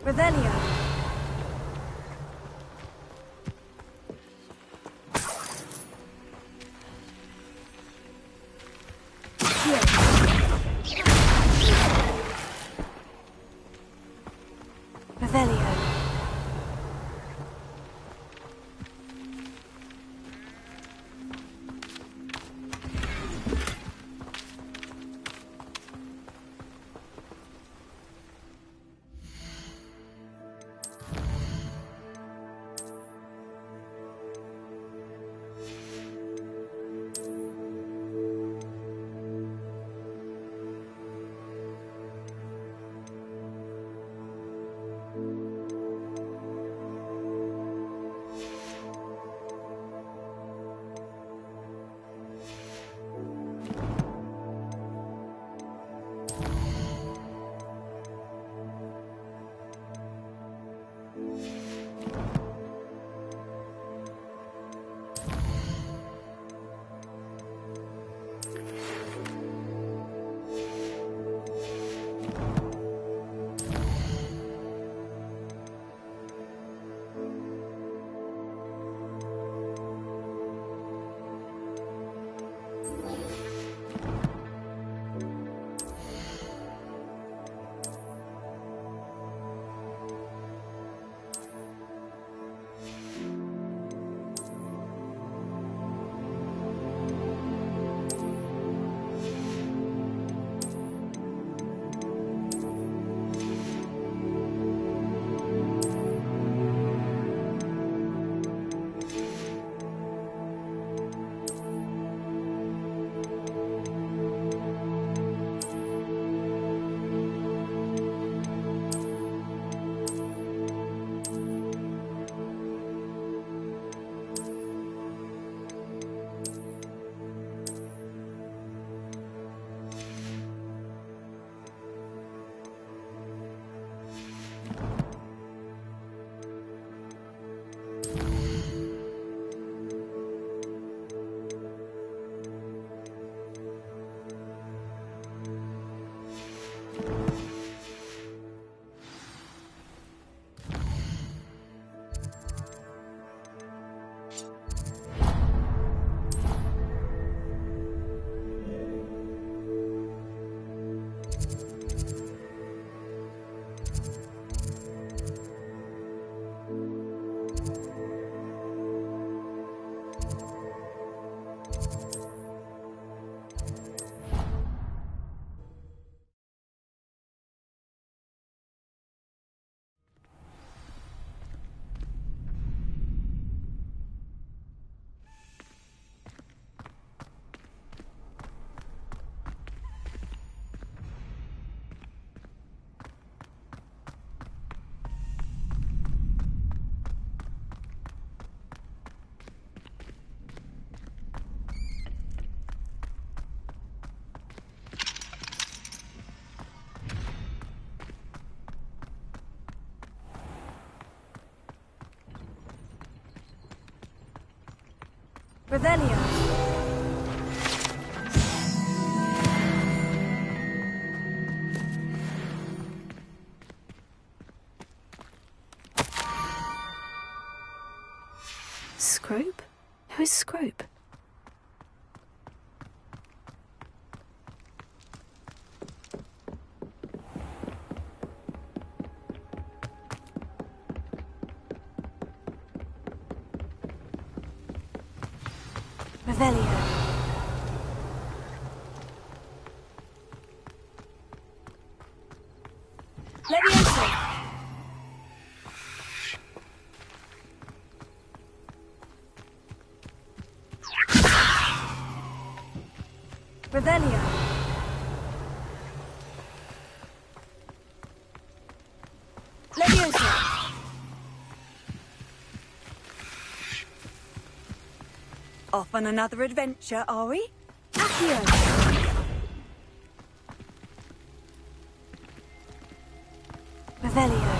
Revelio. Revelio. Revelio. Scrope? Who is Scrope? Revelio. Levioso. Revelio. on another adventure, are we? Accio! Revelio.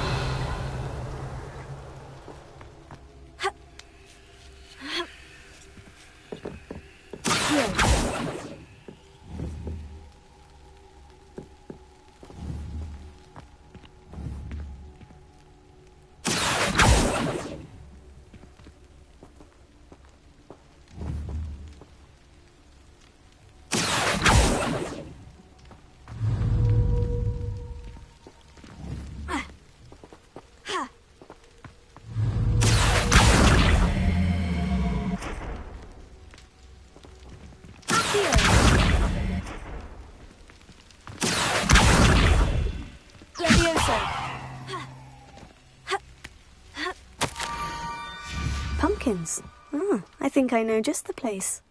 Pumpkins. Oh, I think I know just the place.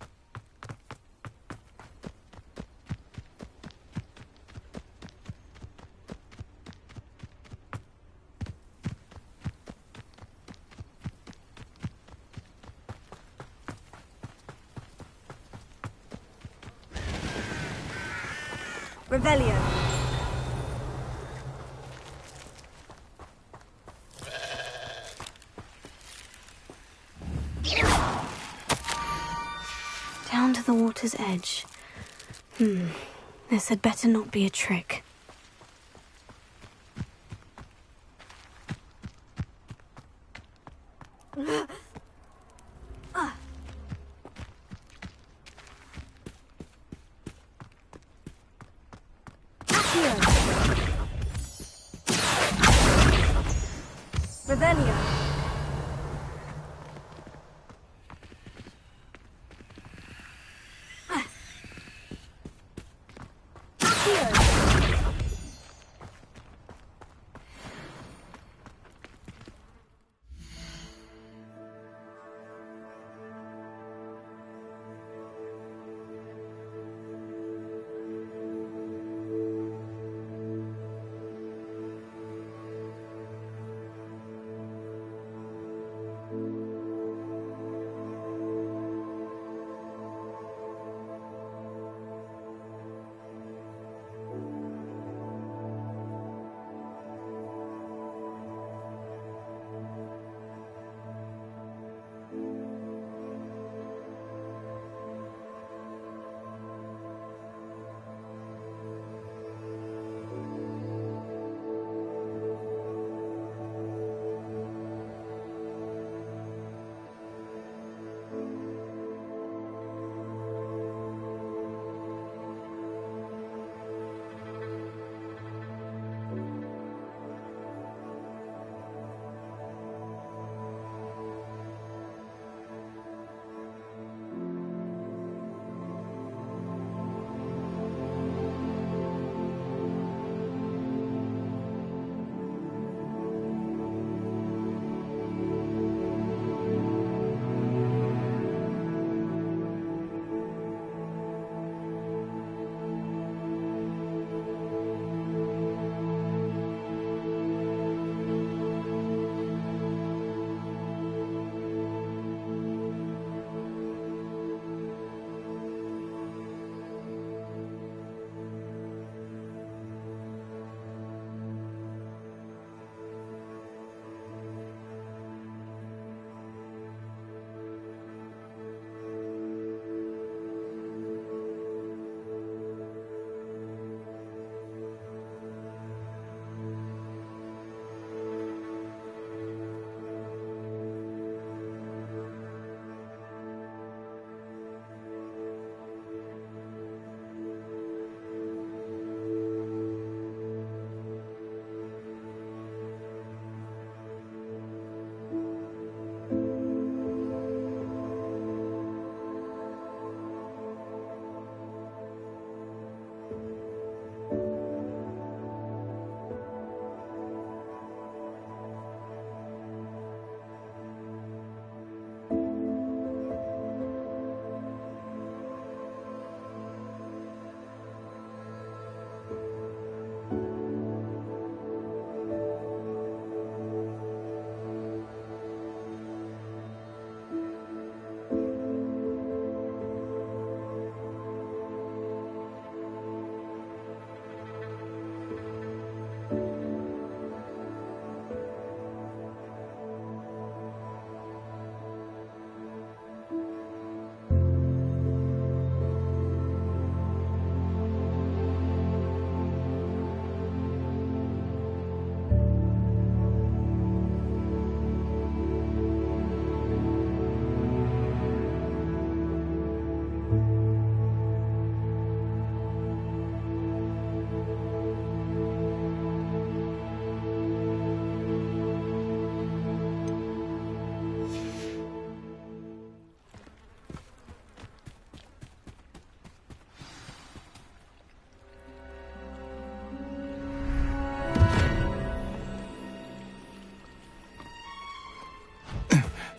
Revelio. Down to the water's edge. This had better not be a trick. Revelio.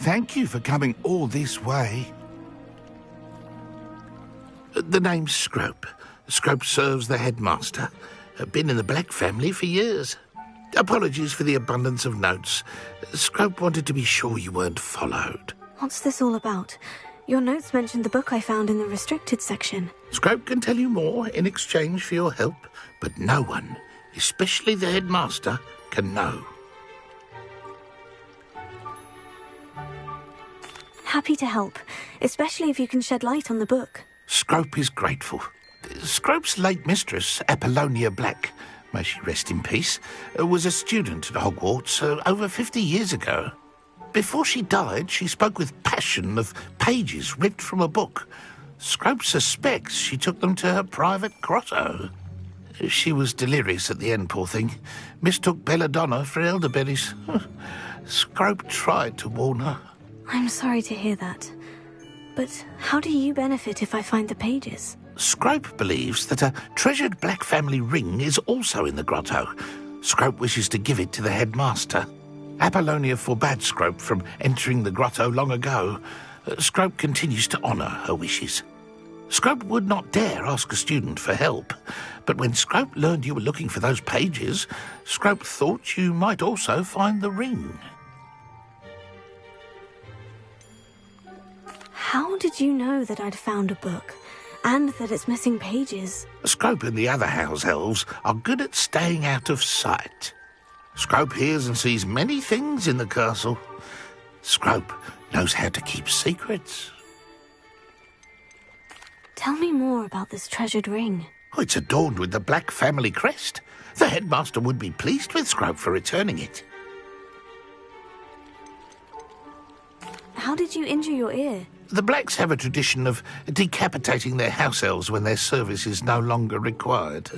Thank you for coming all this way. The name's Scrope. Scrope serves the headmaster. Been in the Black family for years. Apologies for the abundance of notes. Scrope wanted to be sure you weren't followed. What's this all about? Your notes mentioned the book I found in the restricted section. Scrope can tell you more in exchange for your help, but no one, especially the headmaster, can know. Happy to help, especially if you can shed light on the book. Scrope is grateful. Scrope's late mistress, Apollonia Black, may she rest in peace, was a student at Hogwarts over 50 years ago. Before she died, she spoke with passion of pages ripped from a book. Scrope suspects she took them to her private grotto. She was delirious at the end, poor thing. Mistook belladonna for elderberries. Scrope tried to warn her. I'm sorry to hear that. But how do you benefit if I find the pages? Scrope believes that a treasured Black family ring is also in the grotto. Scrope wishes to give it to the headmaster. Apollonia forbade Scrope from entering the grotto long ago. Scrope continues to honour her wishes. Scrope would not dare ask a student for help, but when Scrope learned you were looking for those pages, Scrope thought you might also find the ring. How did you know that I'd found a book, and that it's missing pages? Scrope and the other house elves are good at staying out of sight. Scrope hears and sees many things in the castle. Scrope knows how to keep secrets. Tell me more about this treasured ring. Oh, it's adorned with the Black family crest. The headmaster would be pleased with Scrope for returning it. How did you injure your ear? The Blacks have a tradition of decapitating their house elves when their service is no longer required.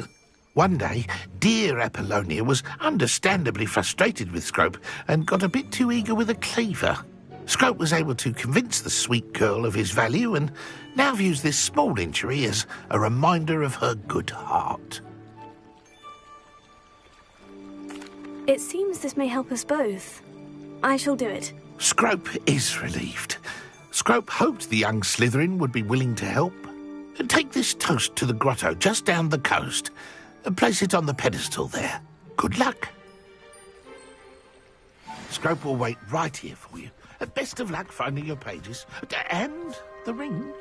One day, dear Apollonia was understandably frustrated with Scrope and got a bit too eager with a cleaver. Scrope was able to convince the sweet girl of his value and now views this small injury as a reminder of her good heart. It seems this may help us both. I shall do it. Scrope is relieved. Scrope hoped the young Slytherin would be willing to help. Take this toast to the grotto just down the coast. Place it on the pedestal there. Good luck. Scrope will wait right here for you. Best of luck finding your pages. And the ring.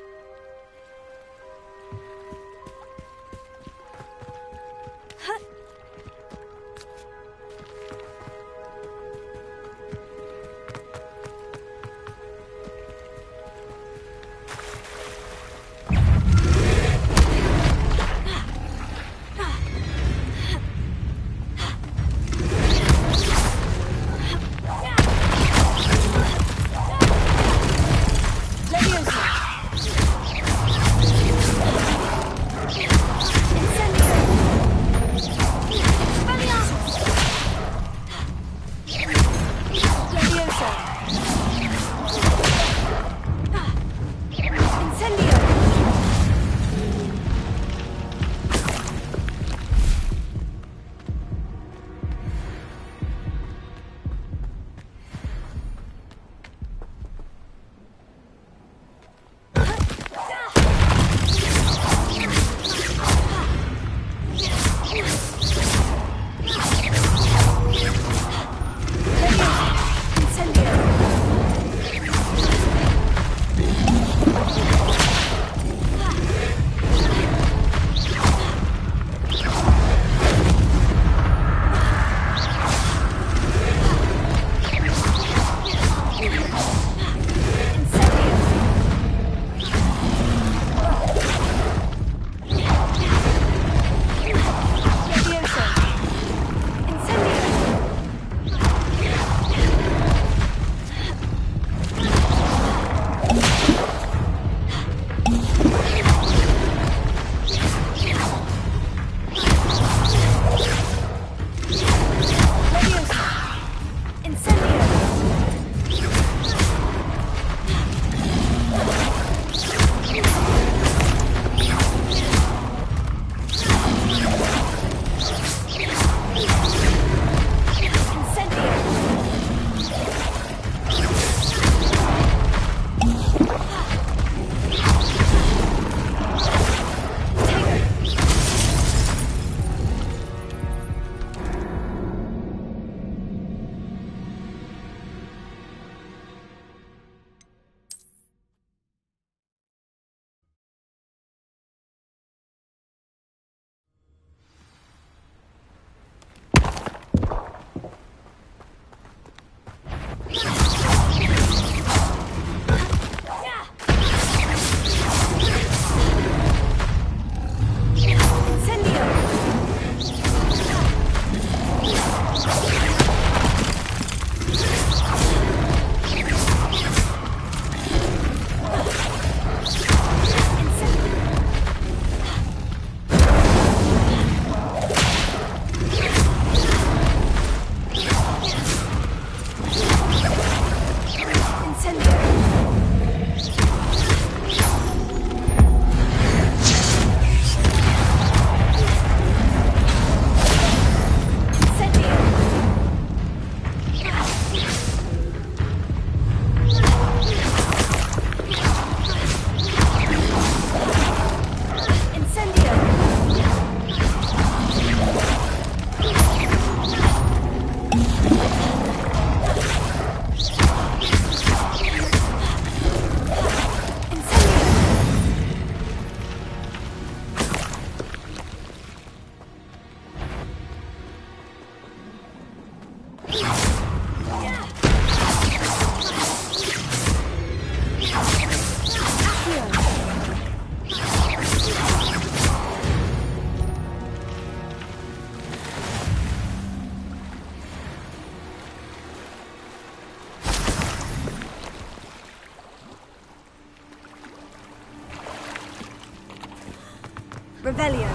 Revelio.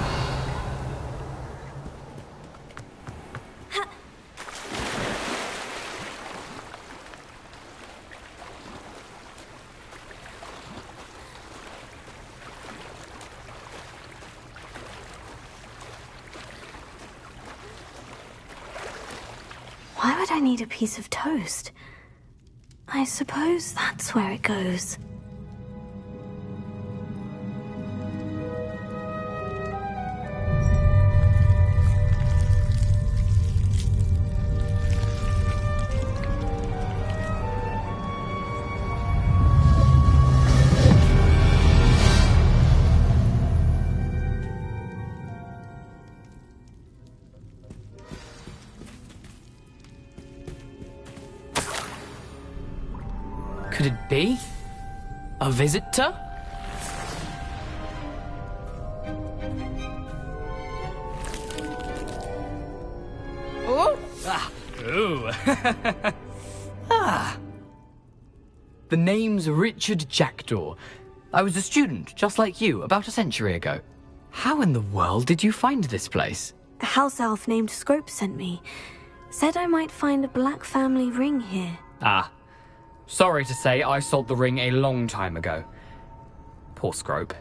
Why would I need a piece of toast? I suppose that's where it goes. Could it be? A visitor? Oh! Ah. Ooh. Ah. The name's Richard Jackdaw. I was a student, just like you, about a century ago. How in the world did you find this place? A house elf named Scrope sent me. Said I might find a black family ring here. Ah. Sorry to say, I sold the ring a long time ago. Poor Scrope.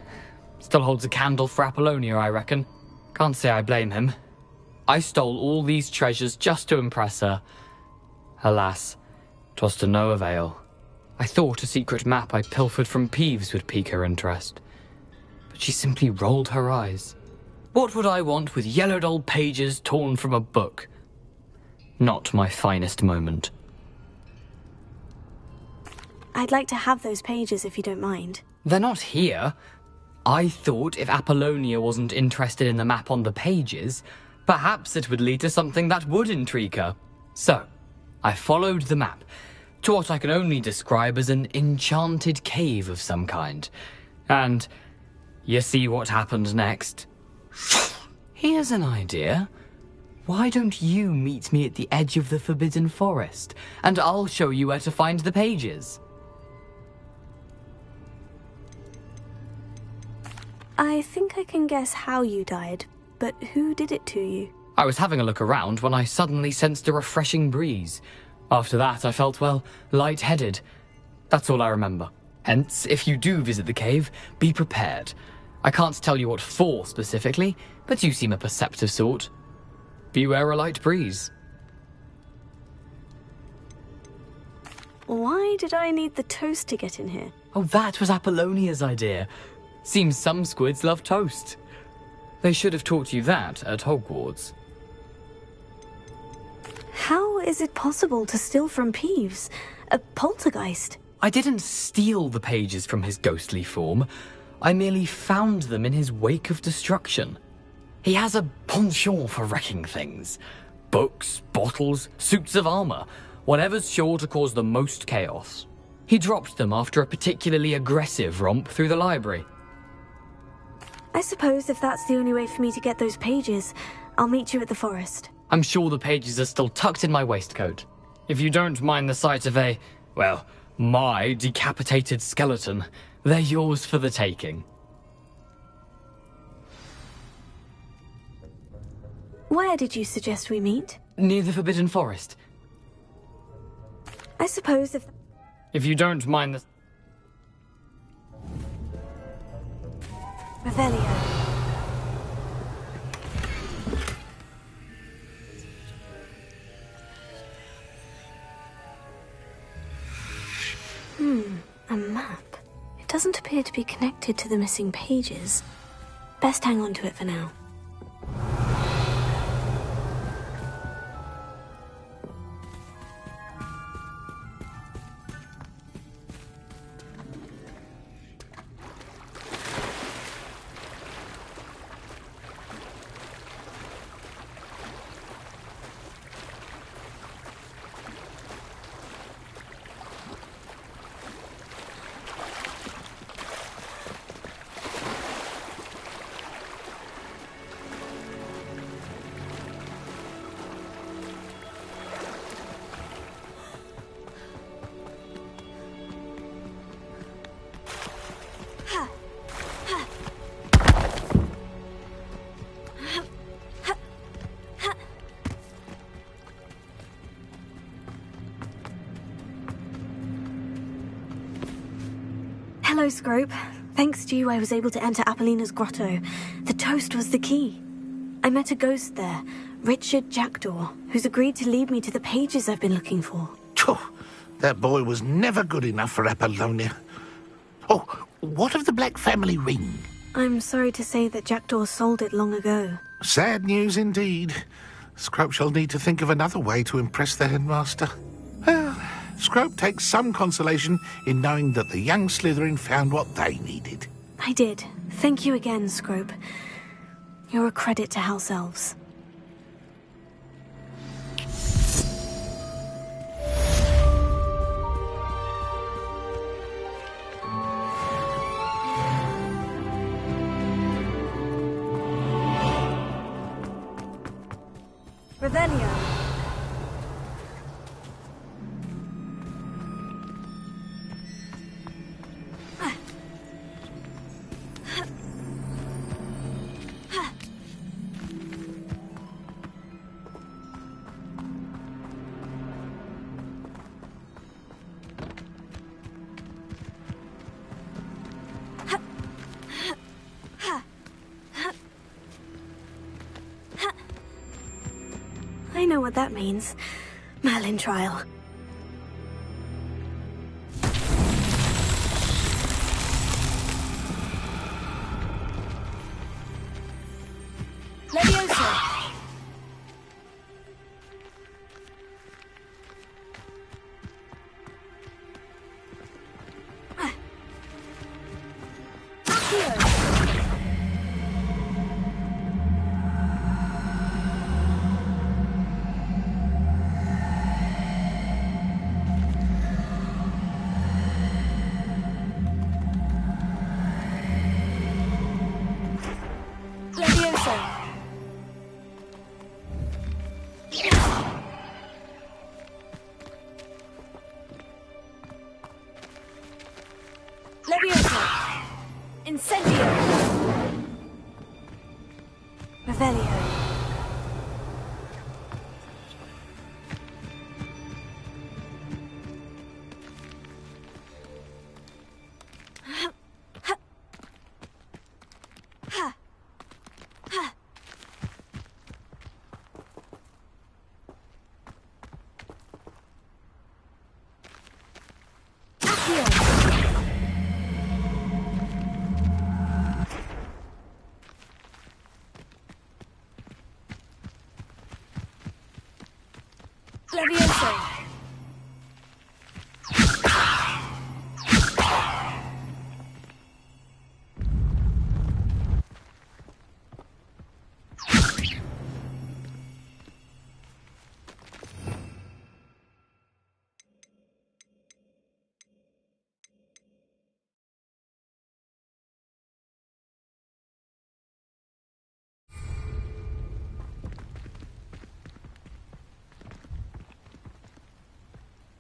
Still holds a candle for Apollonia, I reckon. Can't say I blame him. I stole all these treasures just to impress her. Alas, 'twas to no avail. I thought a secret map I pilfered from Peeves would pique her interest. But she simply rolled her eyes. What would I want with yellowed old pages torn from a book? Not my finest moment. I'd like to have those pages if you don't mind. They're not here. I thought if Apollonia wasn't interested in the map on the pages, perhaps it would lead to something that would intrigue her. So, I followed the map to what I can only describe as an enchanted cave of some kind. And you see what happened next? Here's an idea. Why don't you meet me at the edge of the Forbidden Forest, and I'll show you where to find the pages? I think I can guess how you died, but who did it to you? I was having a look around when I suddenly sensed a refreshing breeze. After that, I felt, well, lightheaded. That's all I remember. Hence, if you do visit the cave, be prepared. I can't tell you what for specifically, but you seem a perceptive sort. Beware a light breeze. Why did I need the toast to get in here? Oh, that was Apollonia's idea. Seems some squids love toast. They should have taught you that at Hogwarts. How is it possible to steal from Peeves? A poltergeist? I didn't steal the pages from his ghostly form. I merely found them in his wake of destruction. He has a penchant for wrecking things. Books, bottles, suits of armor, whatever's sure to cause the most chaos. He dropped them after a particularly aggressive romp through the library. I suppose if that's the only way for me to get those pages, I'll meet you at the forest. I'm sure the pages are still tucked in my waistcoat. If you don't mind the sight of my decapitated skeleton, they're yours for the taking. Where did you suggest we meet? Near the Forbidden Forest. I suppose if you don't mind the... Revelio. A map. It doesn't appear to be connected to the missing pages. Best hang on to it for now. Hello, Scrope. Thanks to you, I was able to enter Apollina's grotto. The toast was the key. I met a ghost there, Richard Jackdaw, who's agreed to lead me to the pages I've been looking for. That boy was never good enough for Apollonia. Oh, what of the Black family ring? I'm sorry to say that Jackdaw sold it long ago. Sad news indeed. Scrope shall need to think of another way to impress the headmaster. Well, Scrope takes some consolation in knowing that the young Slytherin found what they needed. I did. Thank you again, Scrope. You're a credit to House Elves. Revelio. I know what that means. Merlin trial. Leviosa. Incendio! Revelio. Levioso.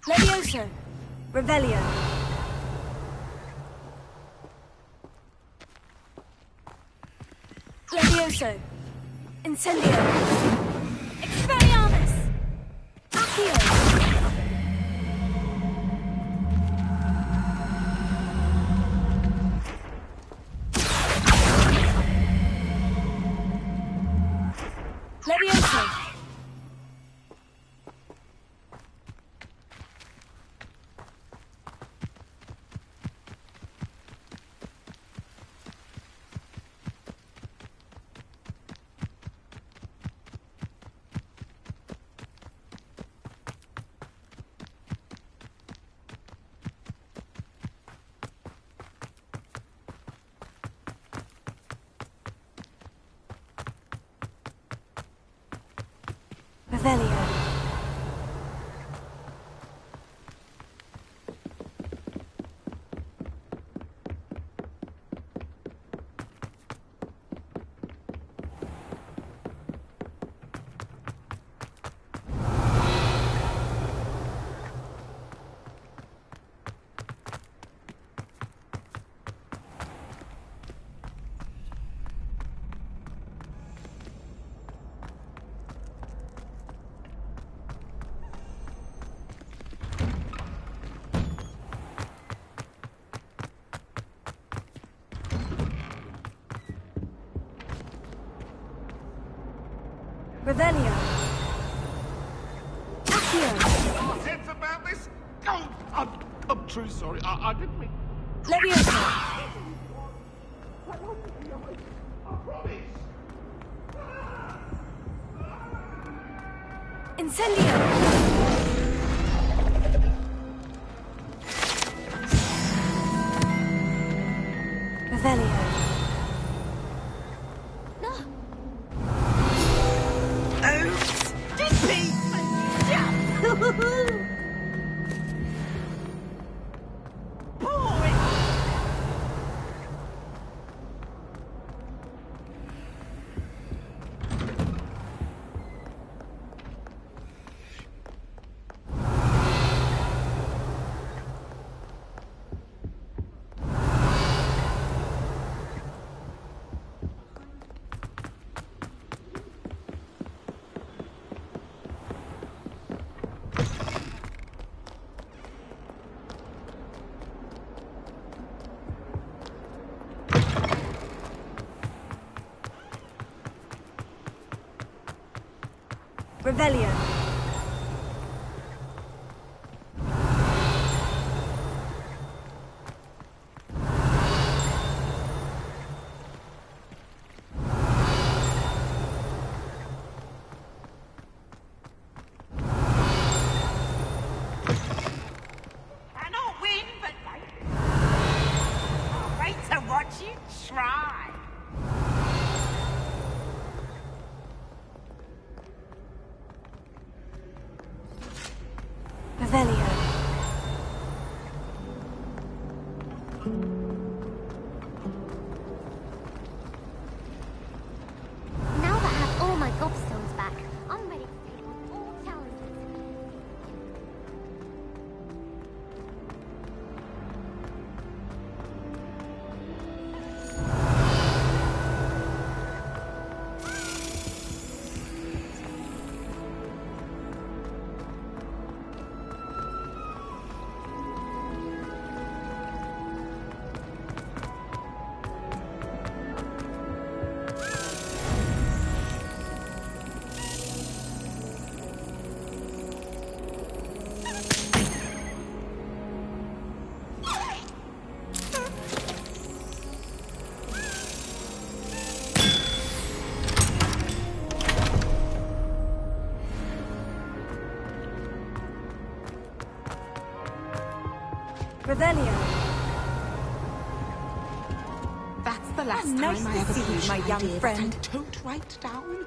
Levioso. Revelio. Levioso. Incendio. Expelliarmus. Accio. Levioso. Revelio. Revelio. Accio. Sense about this? Oh, I'm truly sorry. I didn't mean... Leviosa. Incendio. Revelio. No. Oops. Defeat. Revelio. Cannot win, but I'll wait to watch you try. Revelio. Now that I have all my gobstones back, I'm ready to take on all challenges. Revelio. That's the last nice time I to ever see you, pushed my an young idea friend. that I tote right down.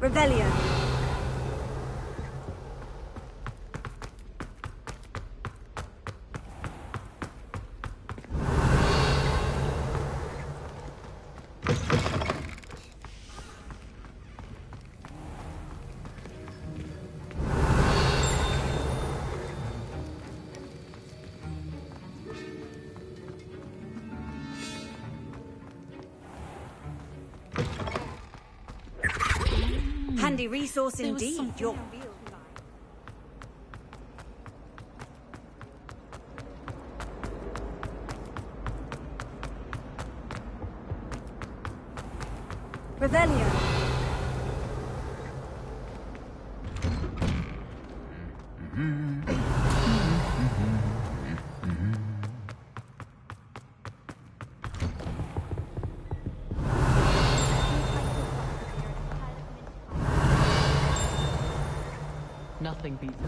Revelio. Handy resource indeed. Your Revelio. Nothing beats it.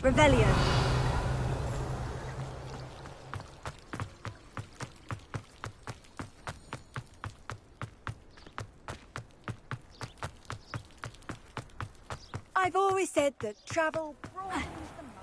Revelio. I've always said that travel broadens the mind.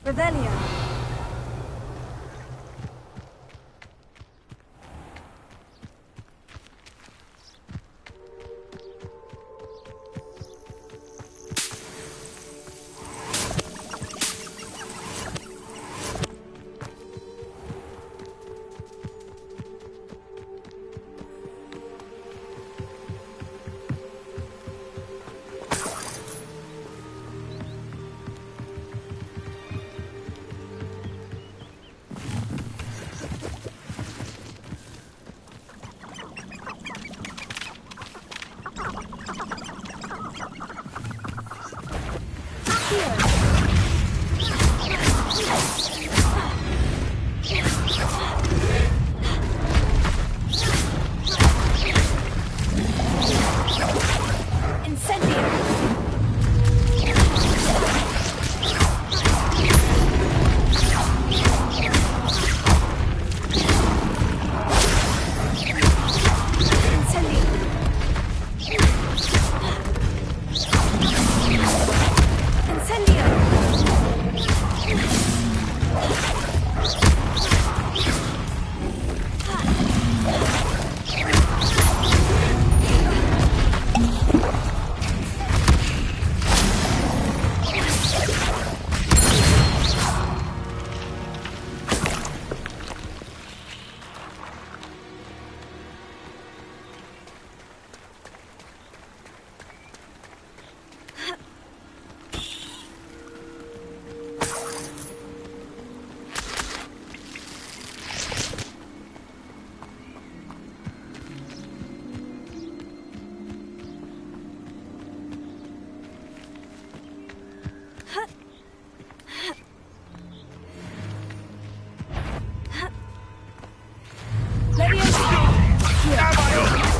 Revelio.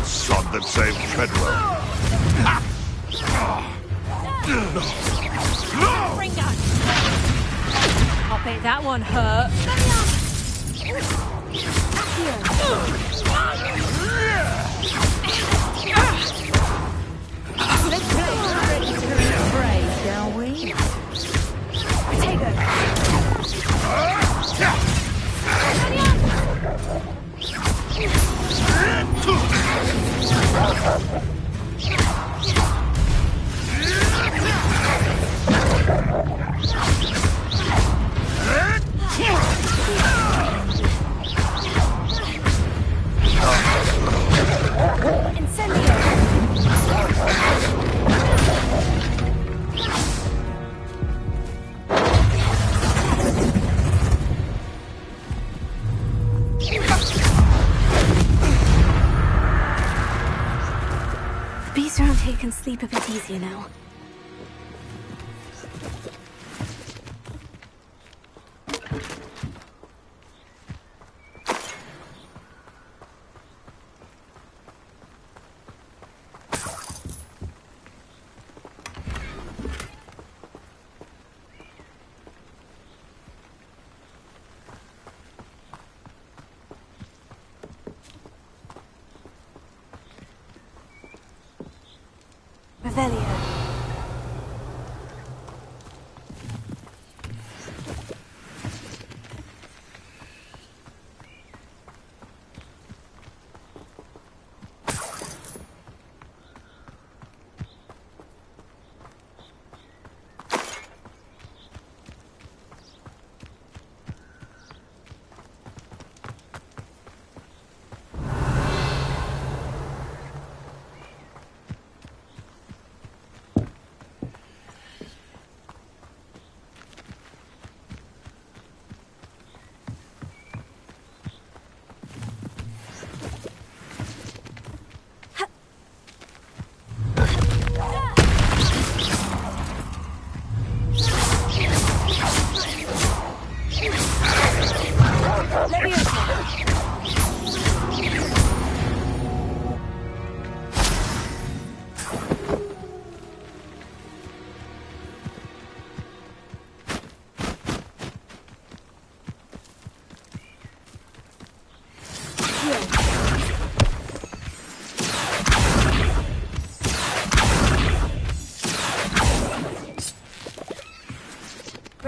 Sod that saved Treadwell. Bring that! I bet that one hurt. Let's play shall we? Take Bees around here can sleep a bit easier now. Revelio.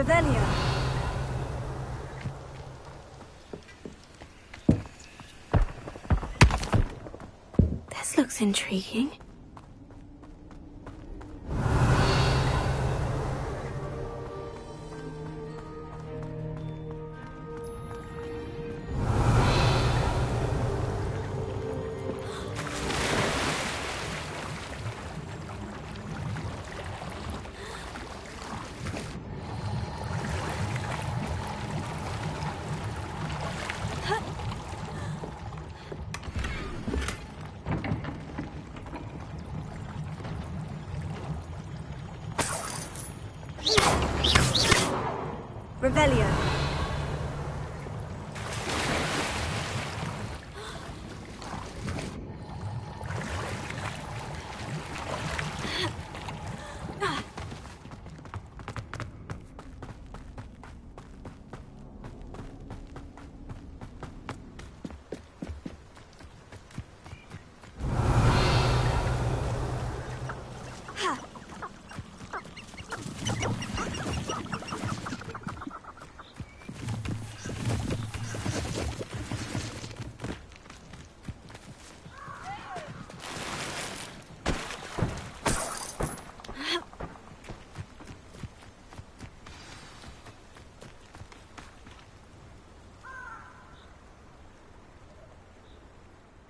Revelio. This looks intriguing. Revelio.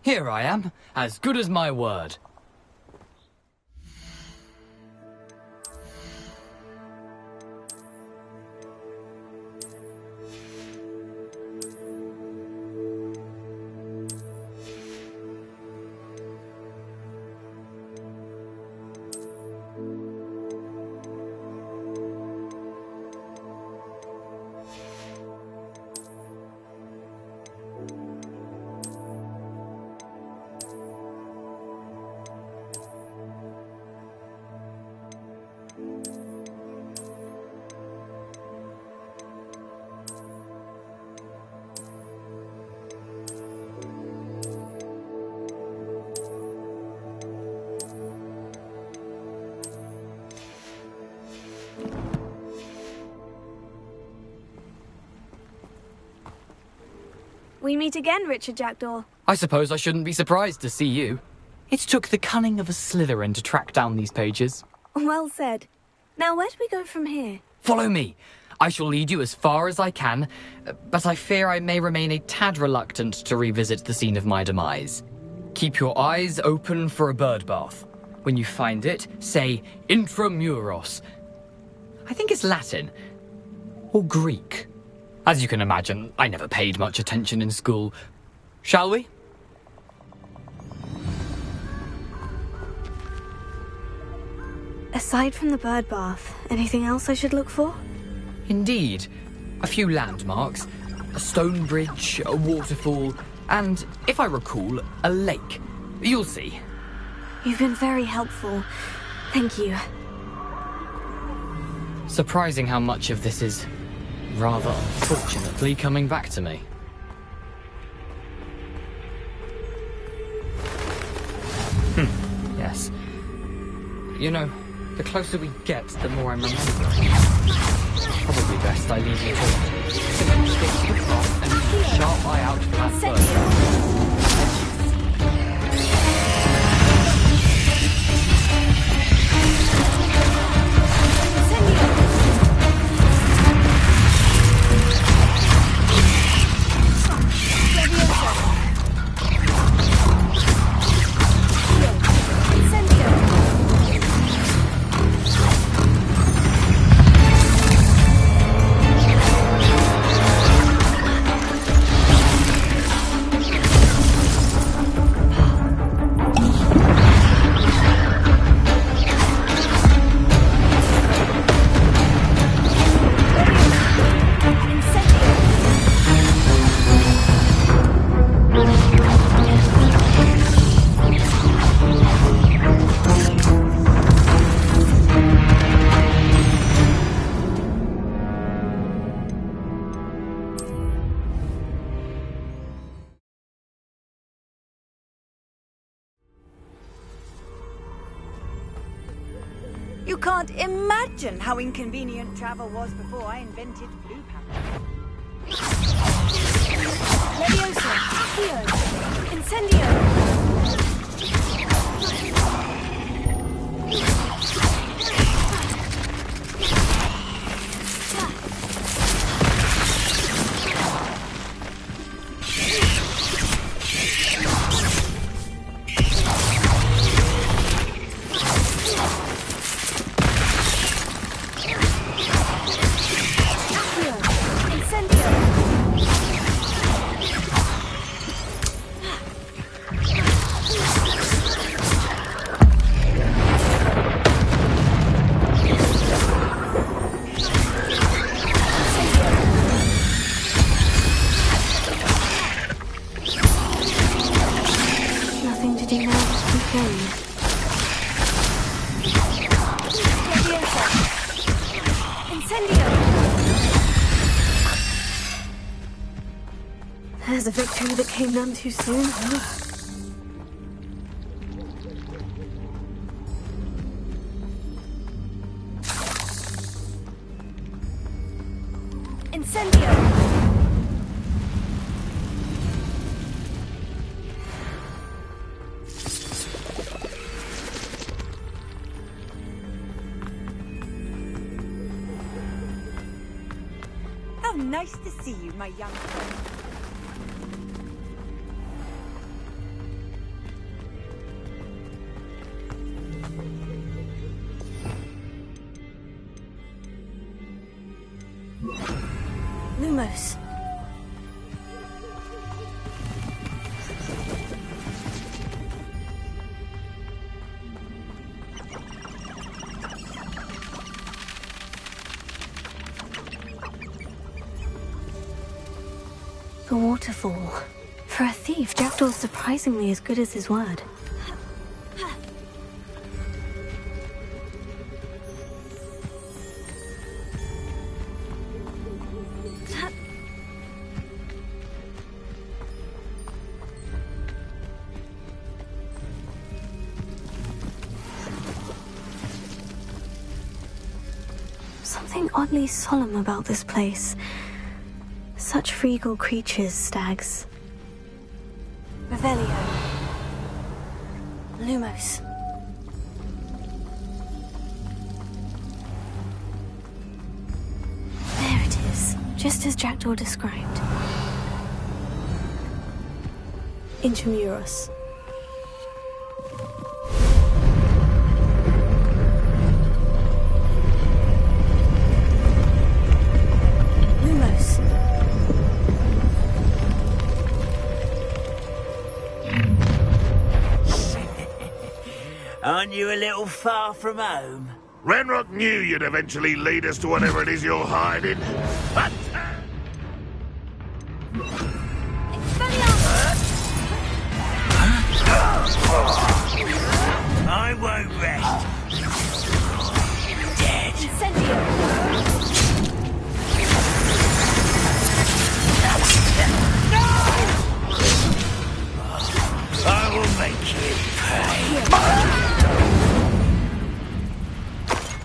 Here I am, as good as my word. We meet again, Richard Jackdaw. I suppose I shouldn't be surprised to see you. It took the cunning of a Slytherin to track down these pages. Well said. Now, where do we go from here? Follow me. I shall lead you as far as I can, but I fear I may remain a tad reluctant to revisit the scene of my demise. Keep your eyes open for a bird bath. When you find it, say intramuros. I think it's Latin. Or Greek. As you can imagine, I never paid much attention in school. Shall we? Aside from the bird bath, anything else I should look for? Indeed. A few landmarks, a stone bridge, a waterfall, and, if I recall, a lake. You'll see. You've been very helpful. Thank you. Surprising how much of this is, rather unfortunately, coming back to me. Yes. You know, the closer we get, the more I'm remembering. Probably best I leave you to it. Stick to the cloth and keep a sharp eye out for that bird. You can't imagine how inconvenient travel was before I invented blue powder. Leviosa! Accio! Incendio! Nothing to do now, just keep going. Leviosa! Incendio! There's a victory that came none too soon, huh? Incendio! How nice to see you, my young friend. Lumos. The waterfall. For a thief, Jackdaw's surprisingly as good as his word. Something oddly solemn about this place. Such regal creatures, stags. Revelio. Lumos. There it is, just as Jackdaw described. Intramuros. Aren't you a little far from home? Ranrock knew you'd eventually lead us to whatever it is you're hiding. But... I won't rest. Dead. I will make you pay.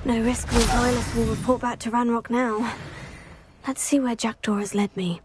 No risk the Loyalists will report back to Ranrock now. Let's see where Jackdaw has led me.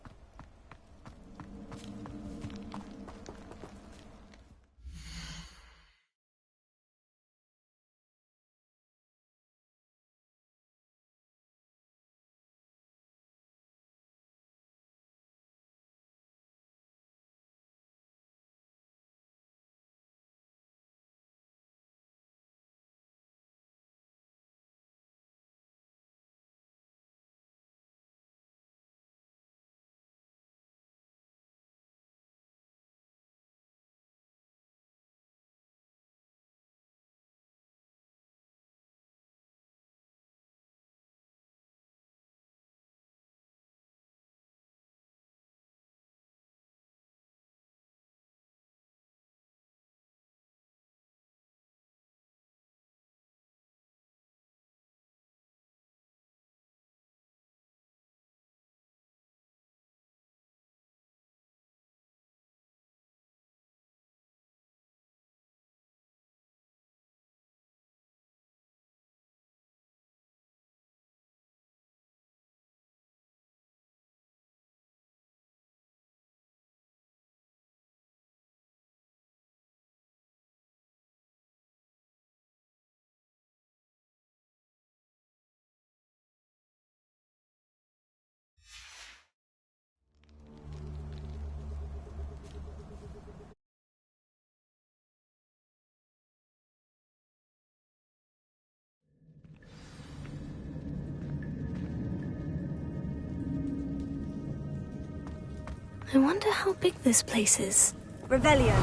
I wonder how big this place is. Revelio.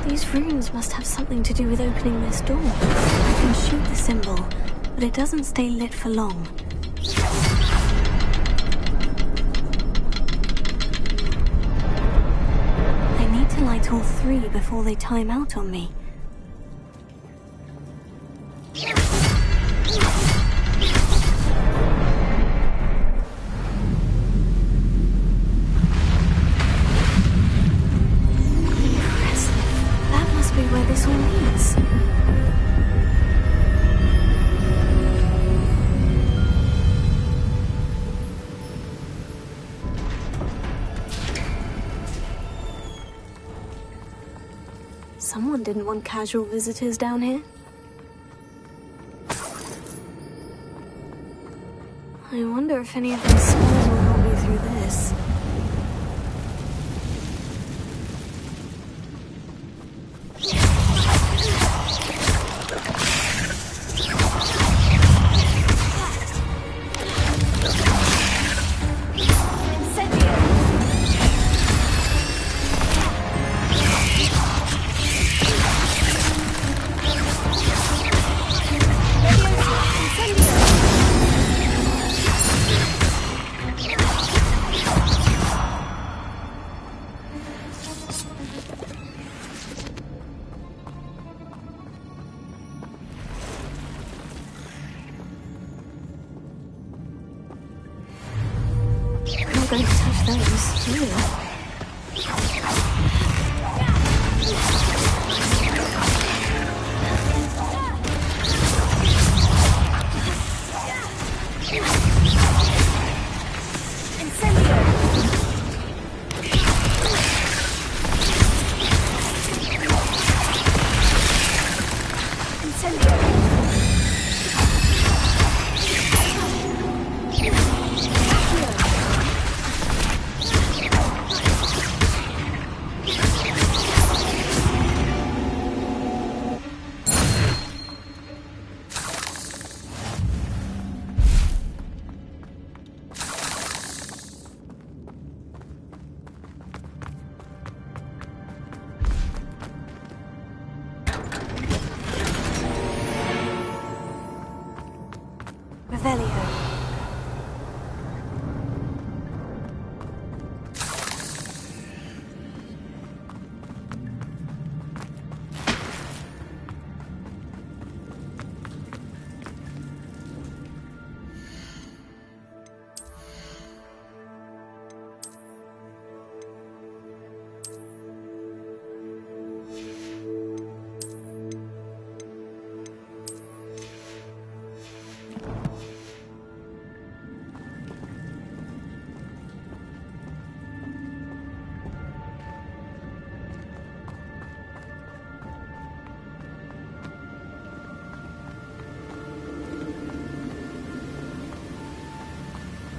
These runes must have something to do with opening this door. I can shoot the symbol, but it doesn't stay lit for long. I need to light all three before they time out on me. Someone didn't want casual visitors down here. I wonder if any of these spells will help me through this. I'm going to touch those, really.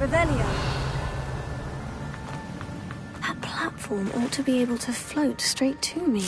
Revelio. That platform ought to be able to float straight to me.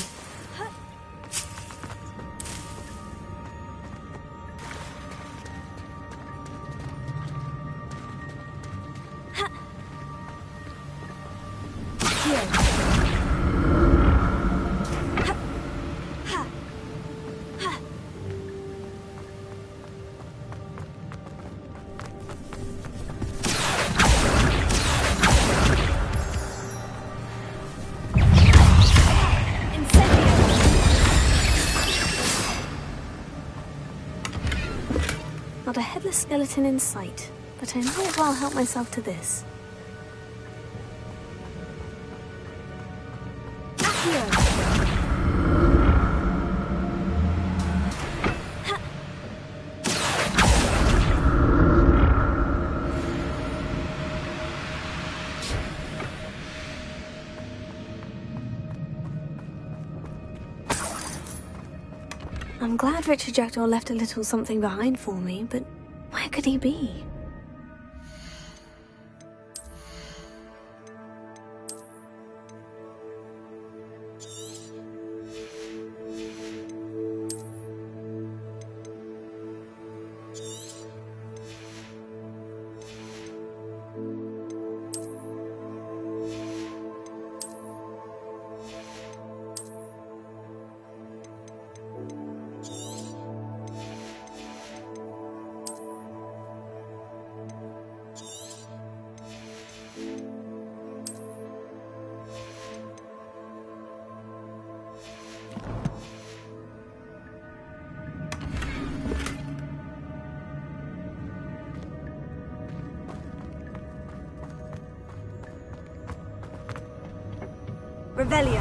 Not a headless skeleton in sight, but I might as well help myself to this. glad Richard Jackdaw left a little something behind for me, but where could he be? Revelio.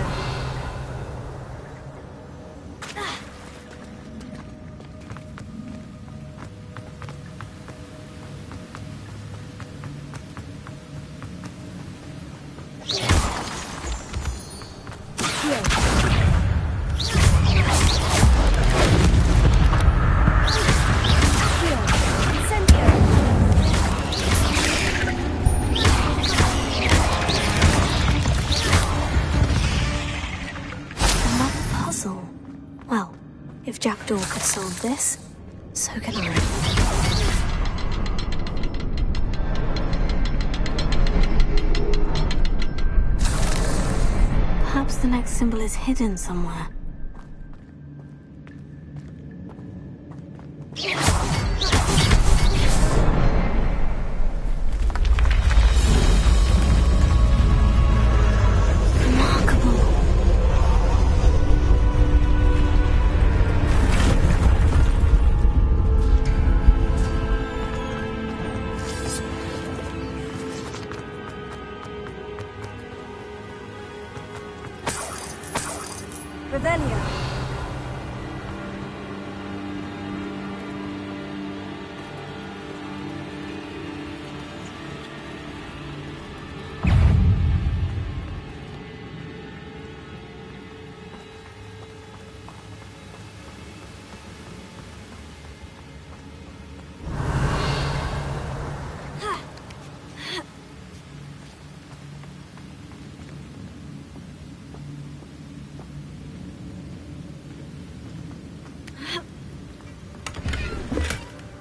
If Jackdaw could solve this, so can I. Perhaps the next symbol is hidden somewhere.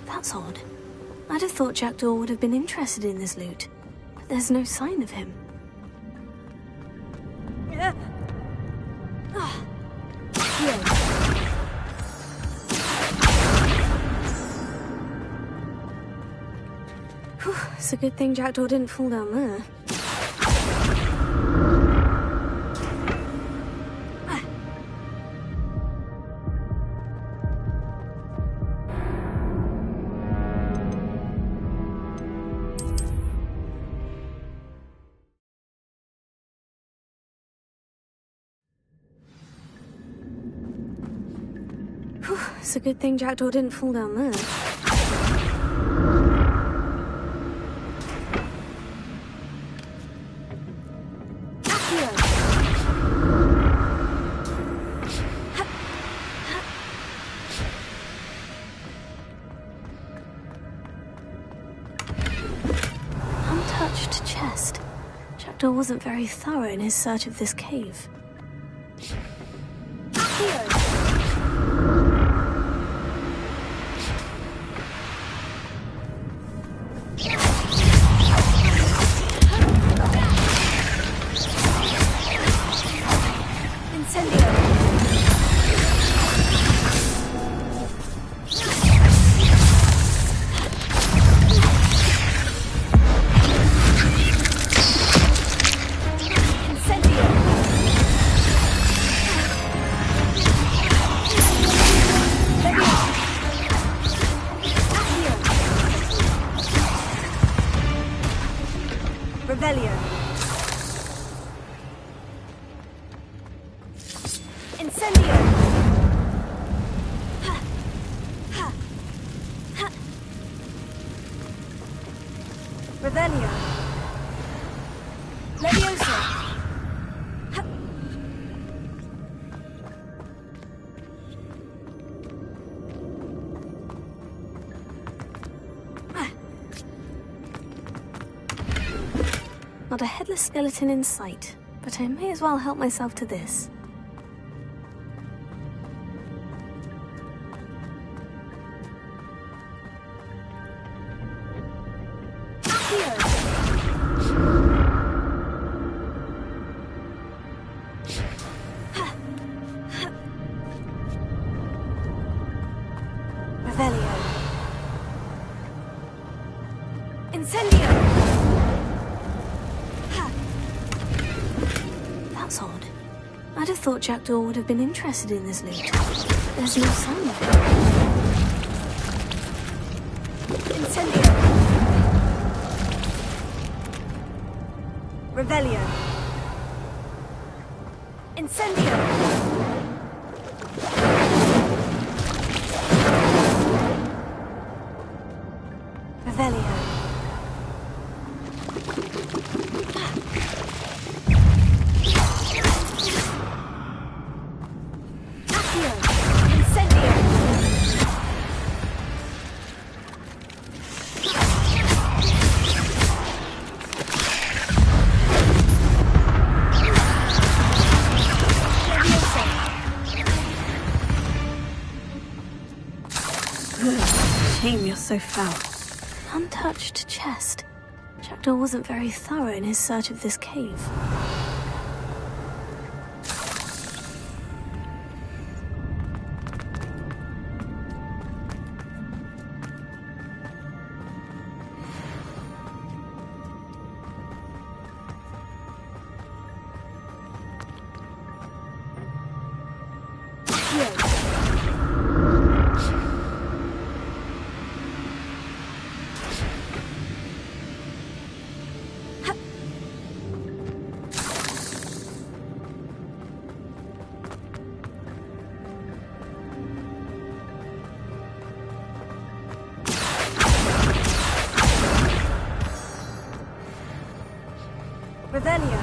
That's odd. I'd have thought Jackdaw would have been interested in this loot, but there's no sign of him. Whew, it's a good thing Jackdaw didn't fall down there. It's a good thing Jackdaw didn't fall down there. Untouched chest. Jackdaw wasn't very thorough in his search of this cave. Not a headless skeleton in sight, but I may as well help myself to this. That's odd. I'd have thought Jackdaw would have been interested in this loot. There's no sign of it. Incendio! Revelio! Incendio! Revelio! Shame you're so foul. Untouched chest. Jackdaw wasn't very thorough in his search of this cave. Revelio.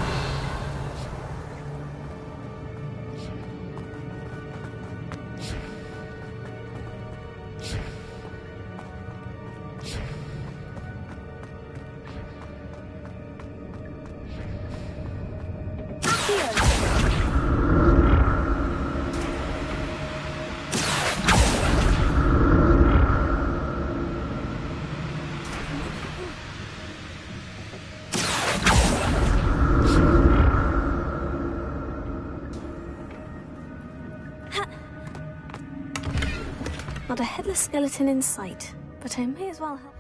Not a headless skeleton in sight, but I may as well help.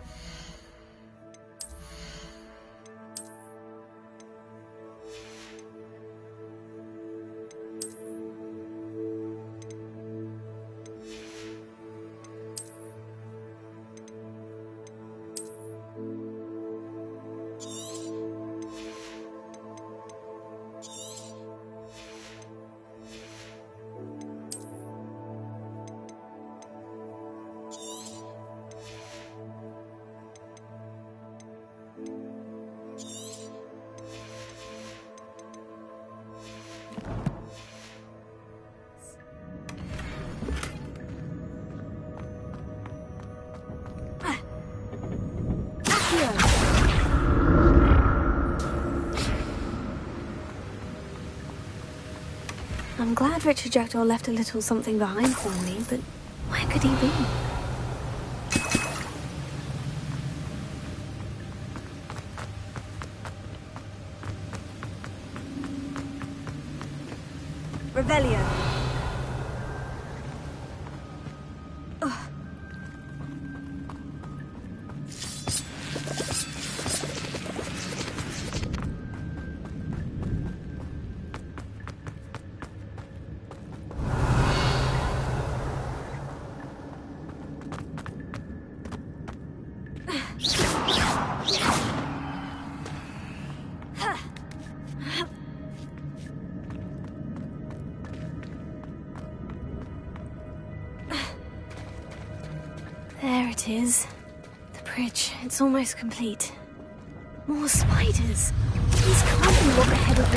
I'm glad Richard Jackdaw left a little something behind for me, but where could he be? Revelio. There it is. The bridge. It's almost complete. More spiders. These can't be what the head of the...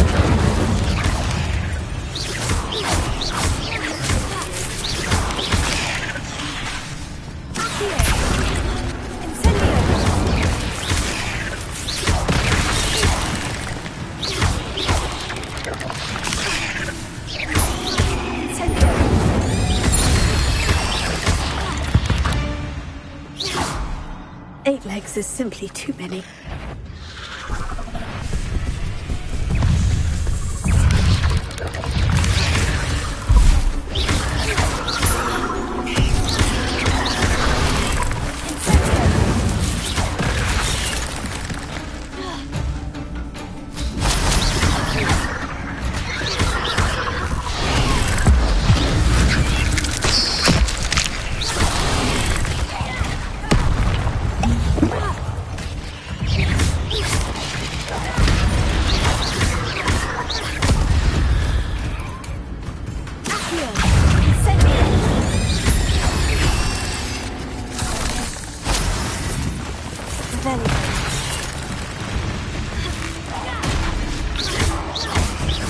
8 legs is simply too many.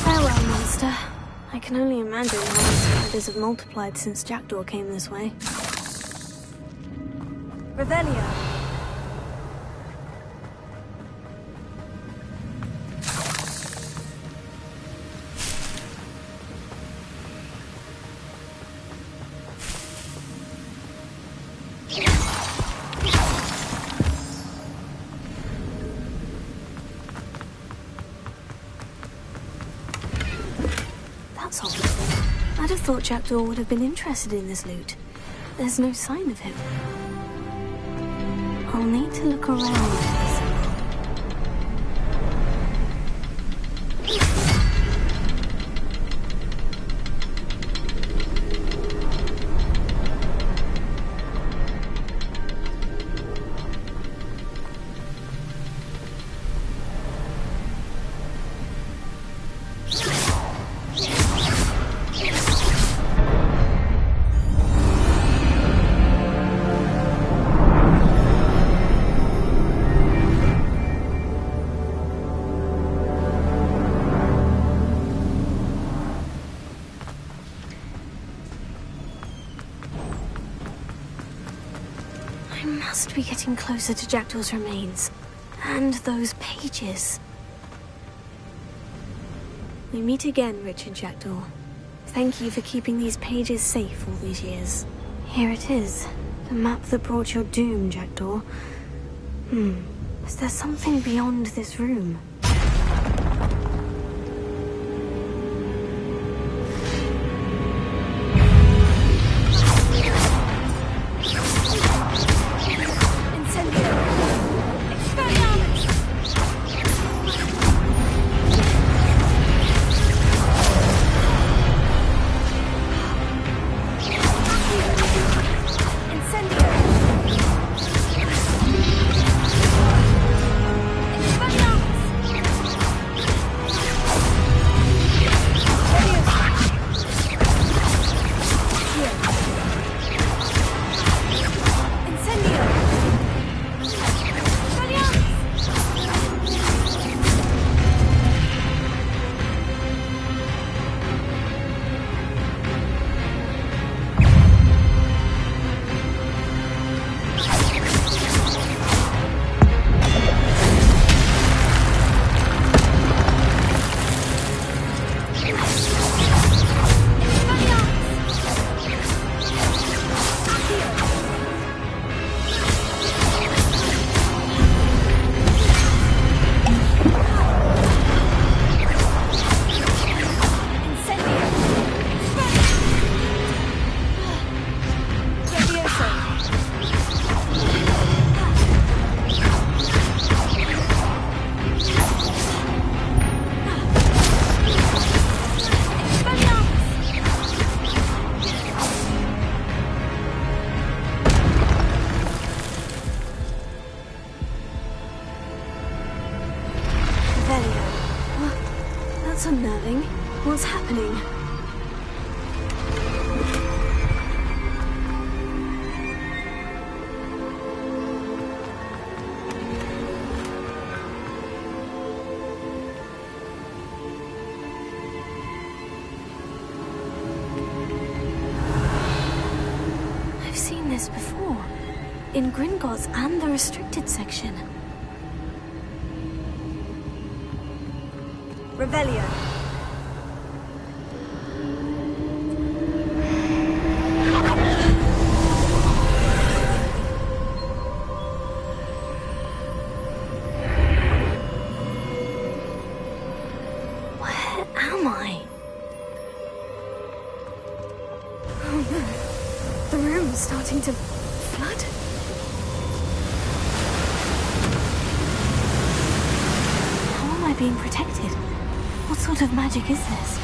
Farewell, monster. I can only imagine how my spiders have multiplied since Jackdaw came this way. Revelio. That's odd. I'd have thought Jackdaw would have been interested in this loot. There's no sign of him. I'll need to look around. I must be getting closer to Jackdaw's remains. And those pages. We meet again, Richard Jackdaw. Thank you for keeping these pages safe all these years. Here it is. The map that brought your doom, Jackdaw. Is there something beyond this room? That's unnerving. What's happening? I've seen this before. In Gringotts and the restricted section. Revelio. going to flood? How am I being protected? What sort of magic is this?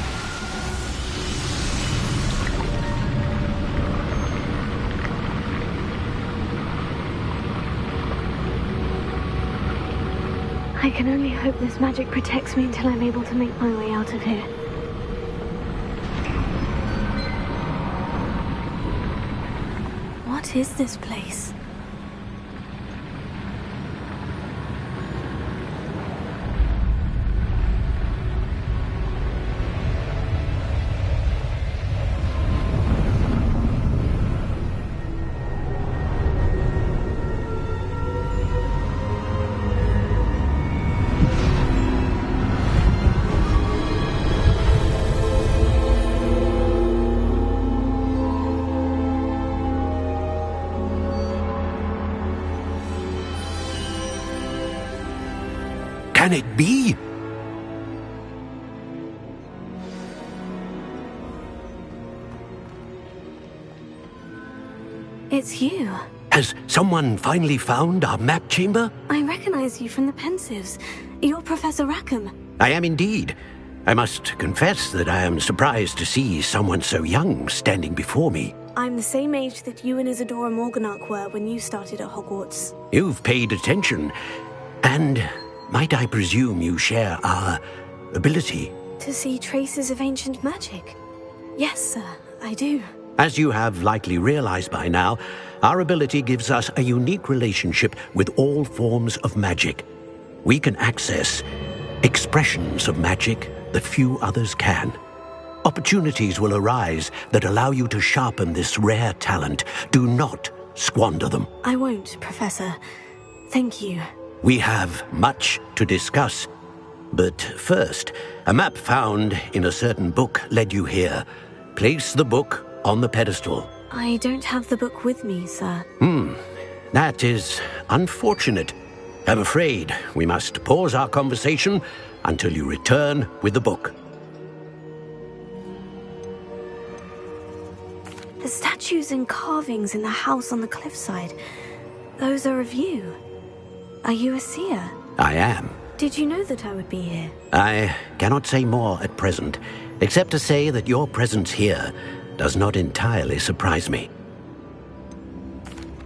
I can only hope this magic protects me until I'm able to make my way out of here. What is this place? Can it be? It's you. Has someone finally found our map chamber? I recognize you from the Pensives. You're Professor Rackham. I am indeed. I must confess that I am surprised to see someone so young standing before me. I'm the same age that you and Isadora Morganach were when you started at Hogwarts. You've paid attention, and might I presume you share our ability? To see traces of ancient magic? Yes, sir, I do. As you have likely realized by now, our ability gives us a unique relationship with all forms of magic. We can access expressions of magic that few others can. Opportunities will arise that allow you to sharpen this rare talent. Do not squander them. I won't, Professor. Thank you. We have much to discuss. But first, a map found in a certain book led you here. Place the book on the pedestal. I don't have the book with me, sir. That is unfortunate. I'm afraid we must pause our conversation until you return with the book. The statues and carvings in the house on the cliffside, those are of you. Are you a seer? I am. Did you know that I would be here? I cannot say more at present, except to say that your presence here does not entirely surprise me.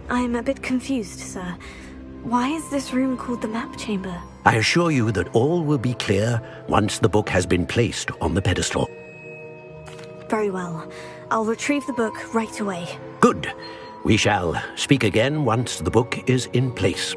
I'm a bit confused, sir. Why is this room called the map chamber? I assure you that all will be clear once the book has been placed on the pedestal. Very well. I'll retrieve the book right away. Good. We shall speak again once the book is in place.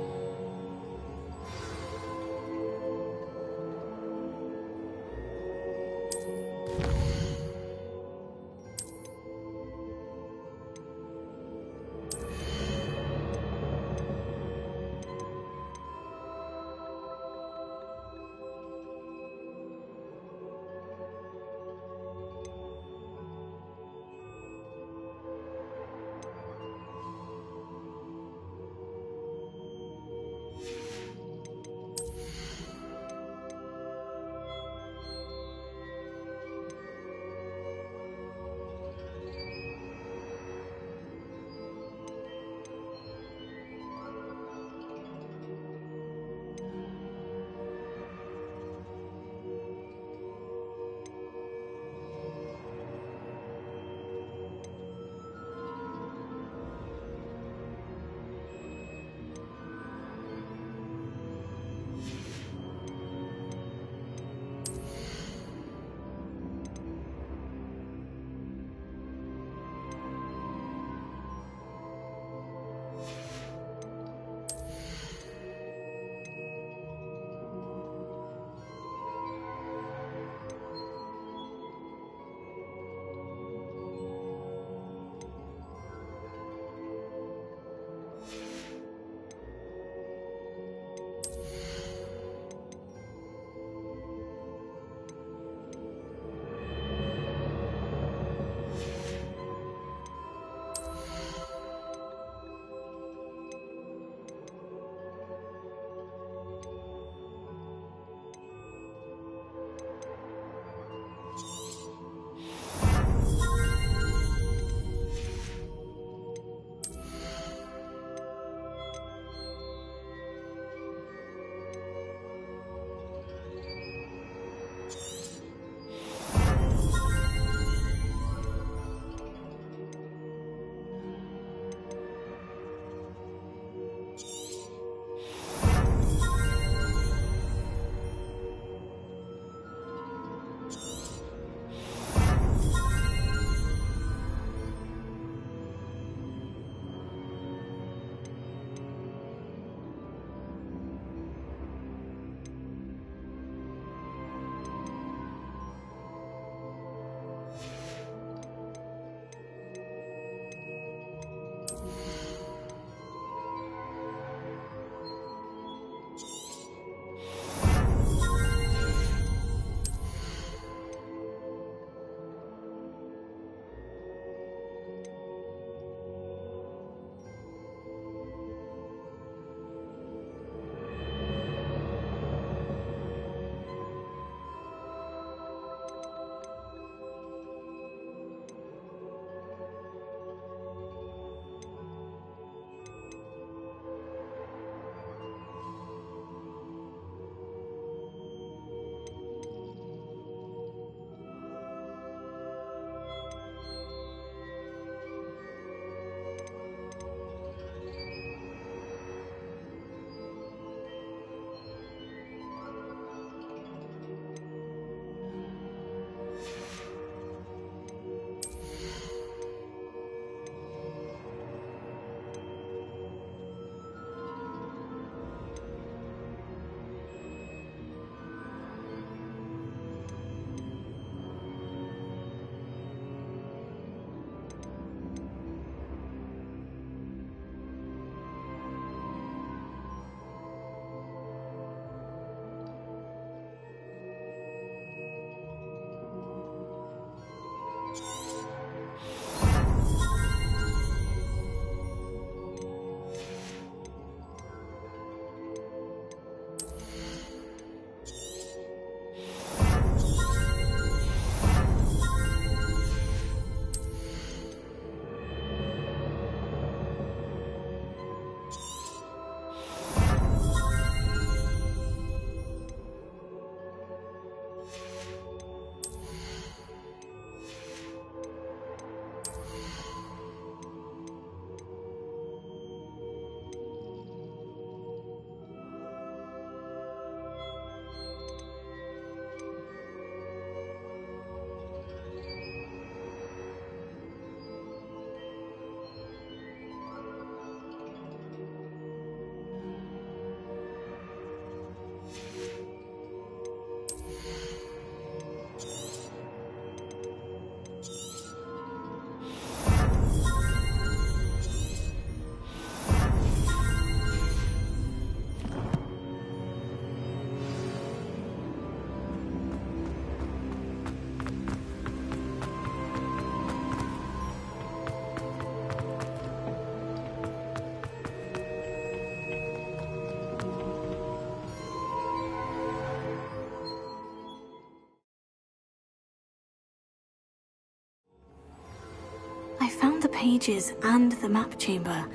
found the pages and the map chamber.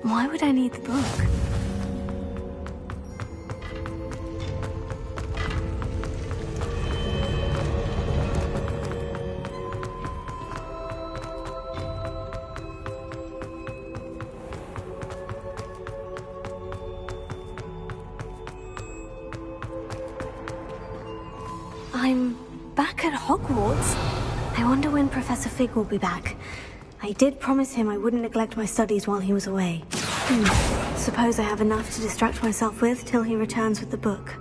Why would I need the book? I'm back at Hogwarts. I wonder when Professor Fig will be back. I did promise him I wouldn't neglect my studies while he was away. Suppose I have enough to distract myself with till he returns with the book.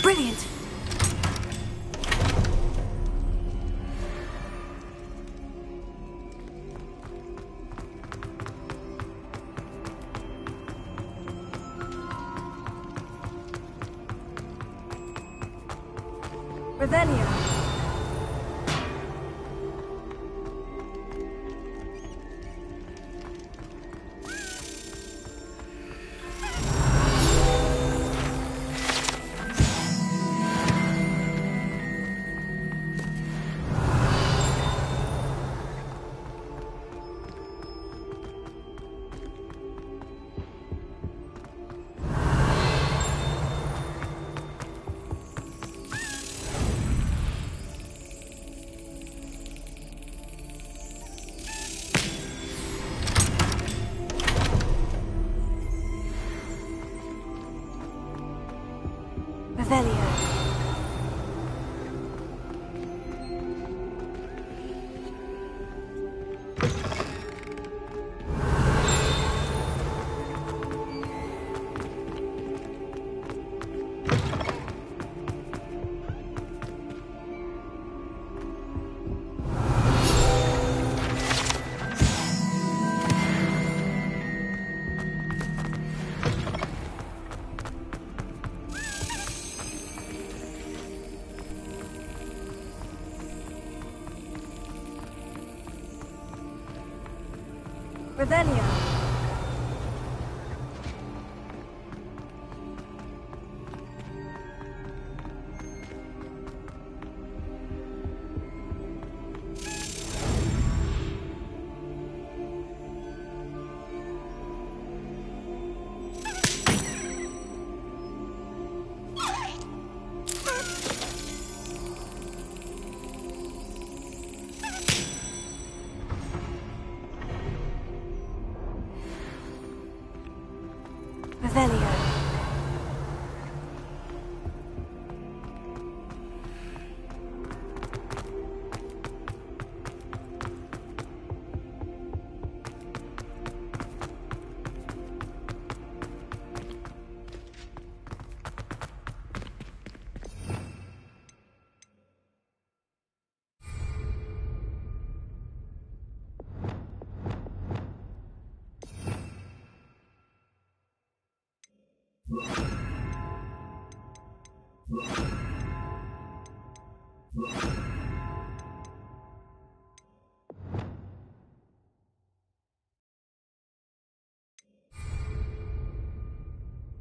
Brilliant! Revelio. Revelio. Revelio.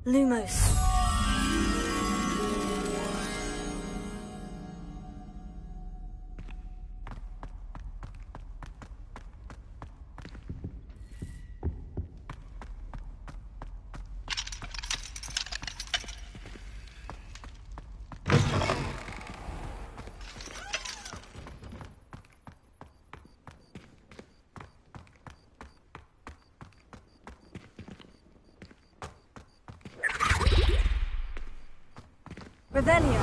Lumos. Revelio.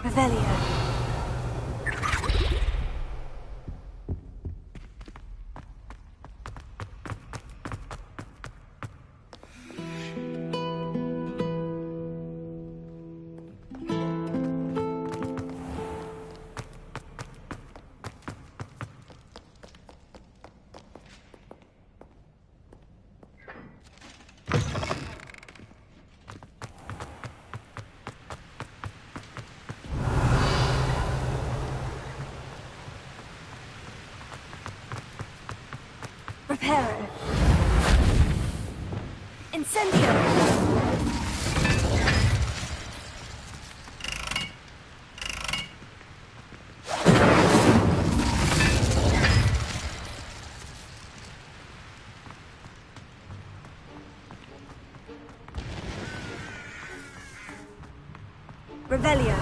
Revelio. Reparo. Incendio. Revelio.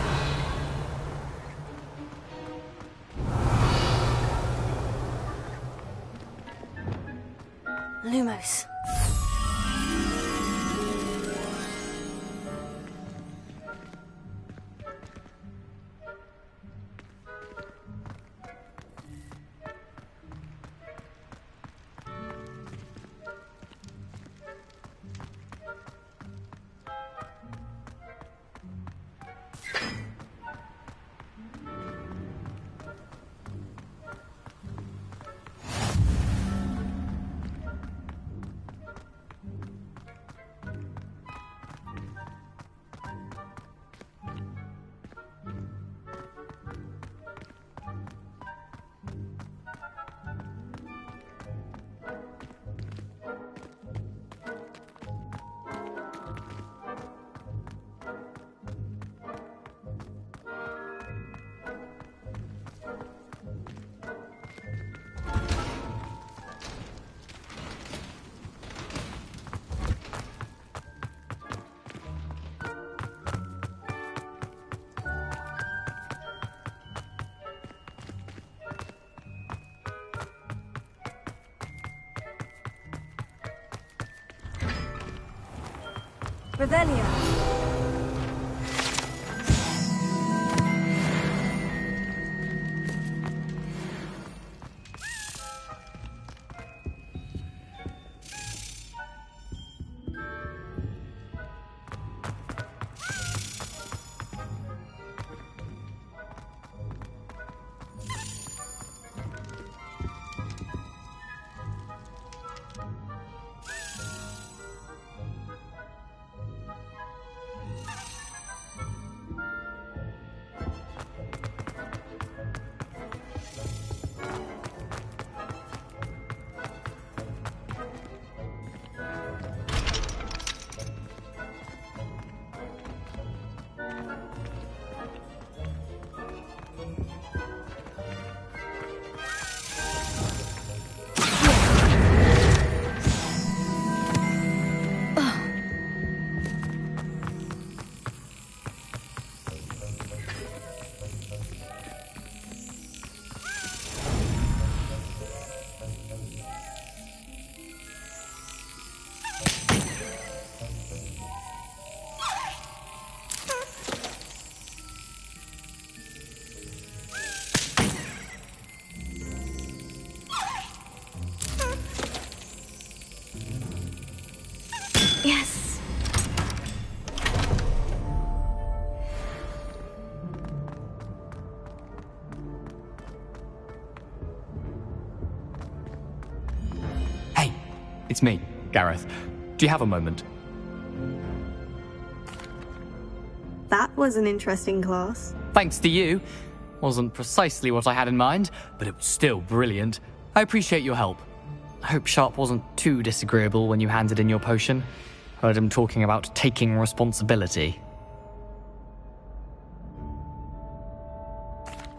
Lumos. Revelio. Yes. Hey, it's me, Gareth. Do you have a moment? That was an interesting class. Thanks to you. Wasn't precisely what I had in mind, but it was still brilliant. I appreciate your help. I hope Sharp wasn't too disagreeable when you handed in your potion. Heard him talking about taking responsibility.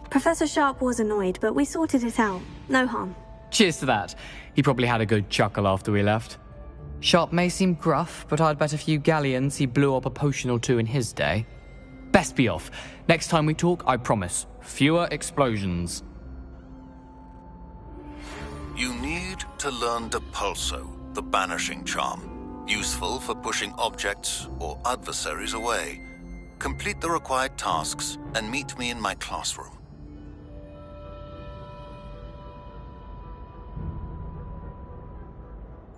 Professor Sharp was annoyed, but we sorted it out. No harm. Cheers to that. He probably had a good chuckle after we left. Sharp may seem gruff, but I'd bet a few galleons he blew up a potion or two in his day. Best be off. Next time we talk, I promise, fewer explosions. You need to learn Depulso, the banishing charm. Useful for pushing objects or adversaries away. Complete the required tasks and meet me in my classroom.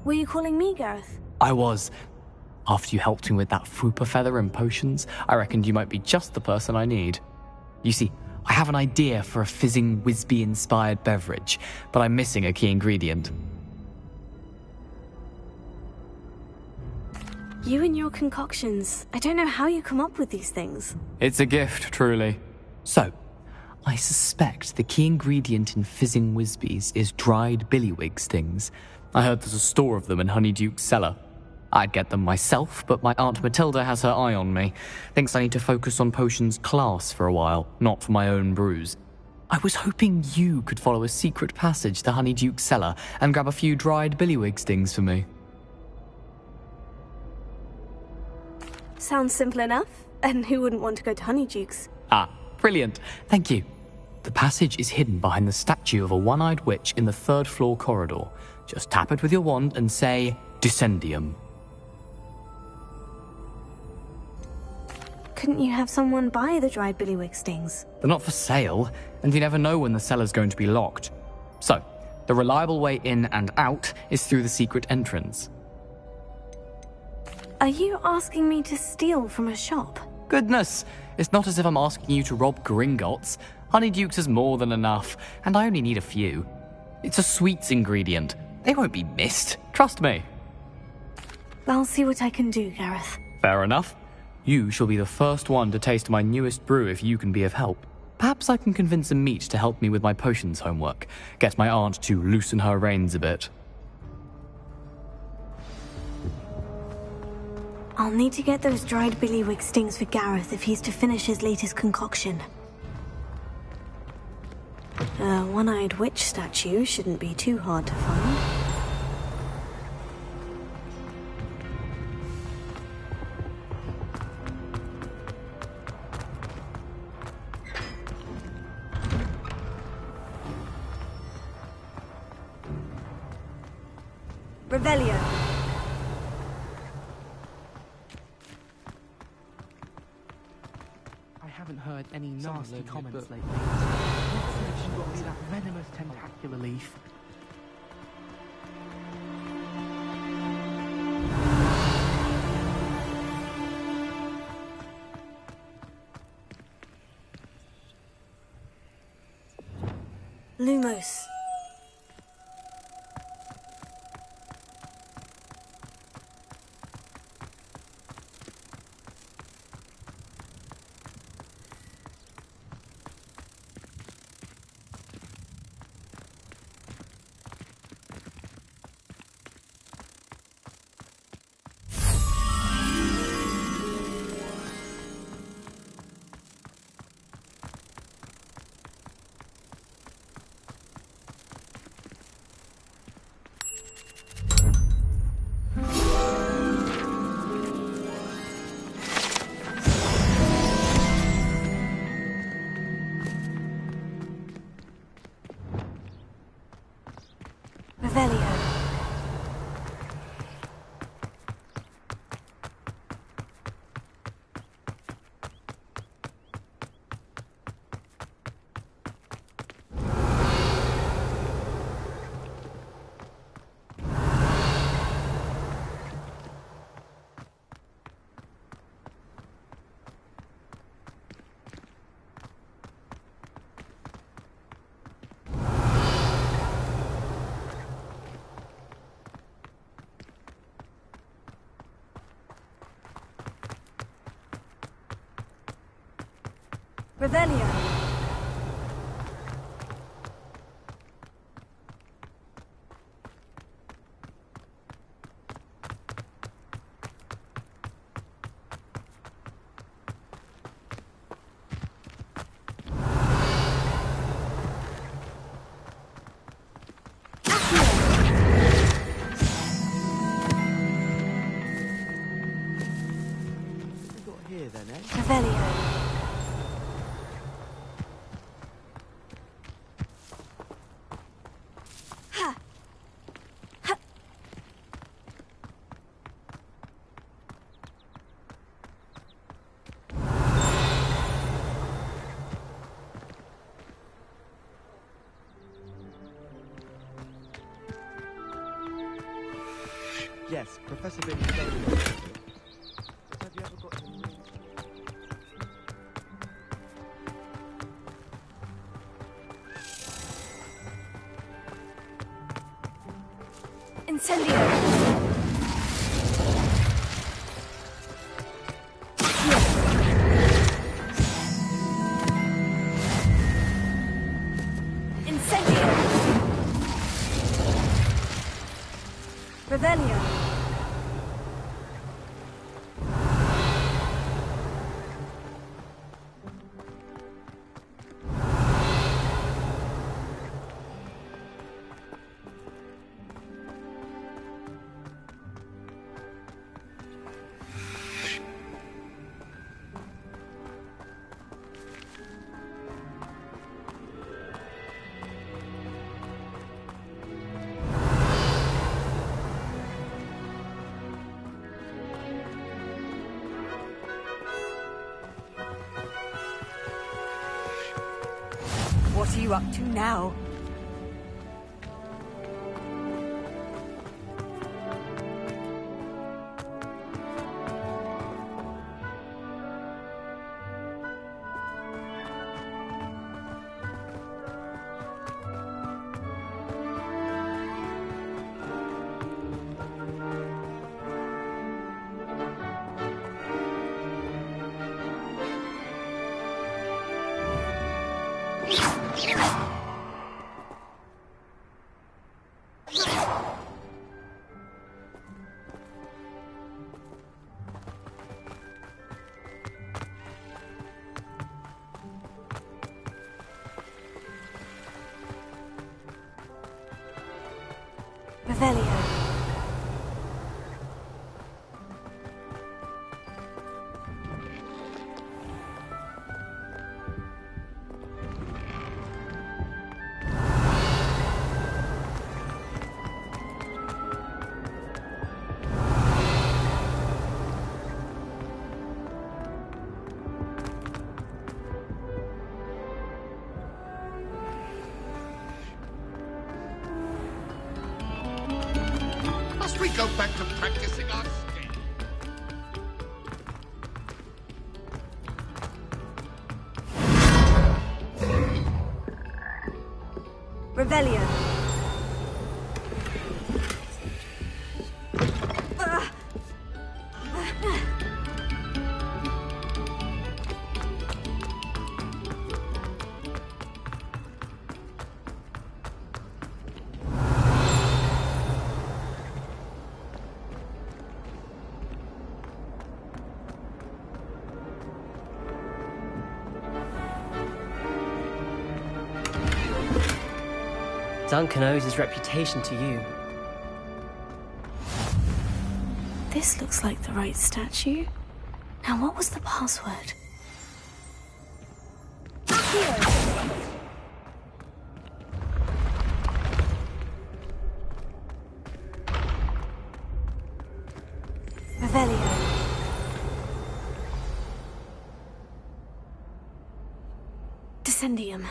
Were you calling me, Gareth? I was. After you helped me with that Fupa feather and potions, I reckoned you might be just the person I need. You see, I have an idea for a fizzing Whizbee-inspired beverage, but I'm missing a key ingredient. You and your concoctions. I don't know how you come up with these things. It's a gift, truly. So, I suspect the key ingredient in fizzing Whizbees is dried billywig stings. I heard there's a store of them in Honeyduke's cellar. I'd get them myself, but my Aunt Matilda has her eye on me. Thinks I need to focus on potions class for a while, not for my own brews. I was hoping you could follow a secret passage to Honeyduke's cellar and grab a few dried billywig stings for me. Sounds simple enough. And who wouldn't want to go to Honeyduke's? Ah, brilliant. Thank you. The passage is hidden behind the statue of a one-eyed witch in the third-floor corridor. Just tap it with your wand and say, Descendium. Couldn't you have someone buy the dried billywig stings? They're not for sale, and you never know when the cellar's going to be locked. So, the reliable way in and out is through the secret entrance. Are you asking me to steal from a shop? Goodness, it's not as if I'm asking you to rob Gringotts. Honeyduke's is more than enough, and I only need a few. It's a sweets ingredient. They won't be missed, trust me. I'll see what I can do, Gareth. Fair enough. You shall be the first one to taste my newest brew if you can be of help. Perhaps I can convince a meat to help me with my potions homework. Get my aunt to loosen her reins a bit. I'll need to get those dried billywig stings for Gareth if he's to finish his latest concoction. A one-eyed witch statue shouldn't be too hard to find. Revelio. I haven't heard any nasty comments lately. Not since you got me that venomous tentacular leaf. Lumos. Revelio. Here then, eh? Revelio. Yes, Professor Binns told me. But have you ever got to read? Incendio. Incendio. Revelio. What are you up to now? Revelio. Must we go back to practicing our skill? Revelio. Duncan owes his reputation to you. This looks like the right statue. Now, what was the password? Revelio. Descendium.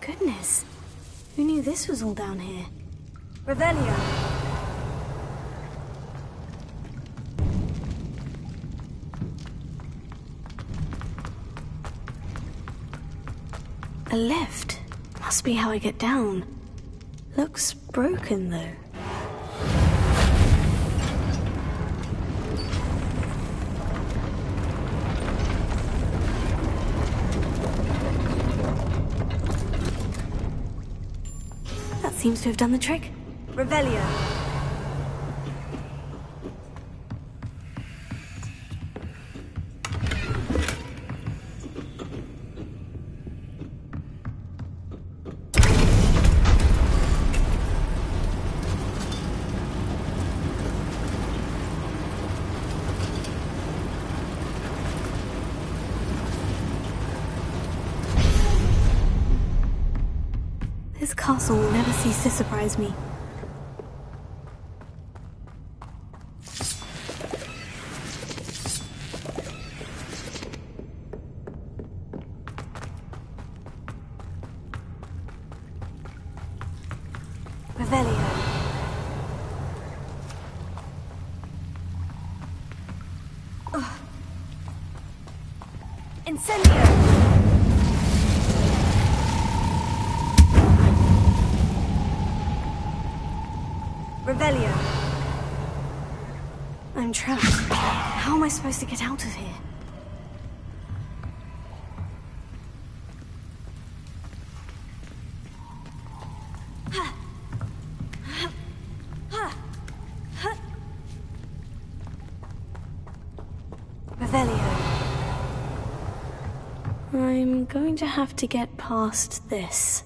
Goodness. Who knew this was all down here? Revelio. A lift. Must be how I get down. Looks broken, though. seems to have done the trick. Revelio. This castle will never cease to surprise me. Revelio. Incendio! Revelio. I'm trapped. How am I supposed to get out of here? Revelio. I'm going to have to get past this.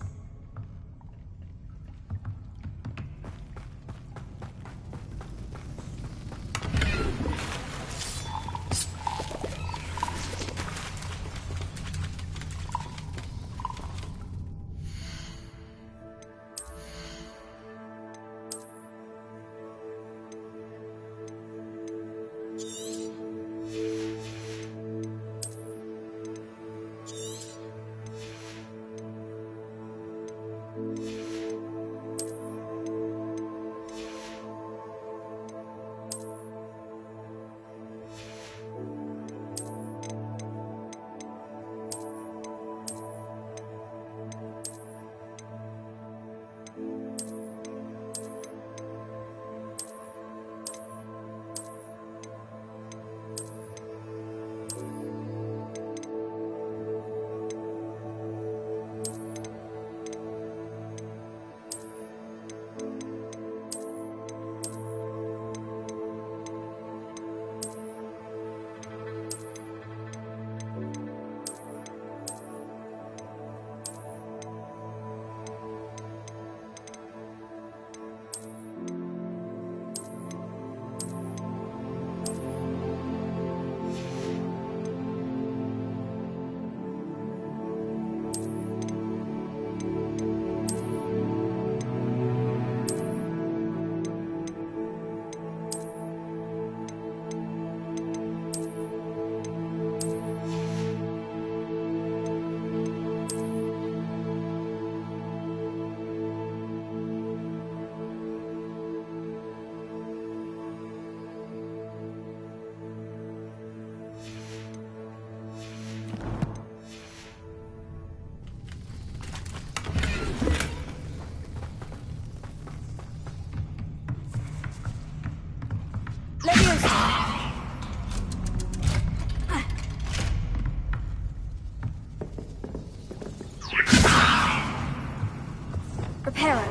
Reparo.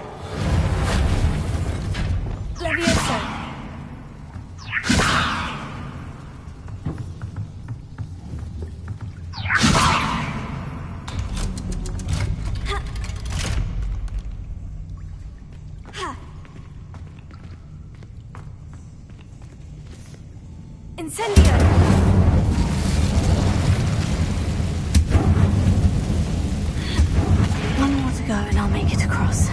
Levioso. Incendio! One more to go and I'll make it across.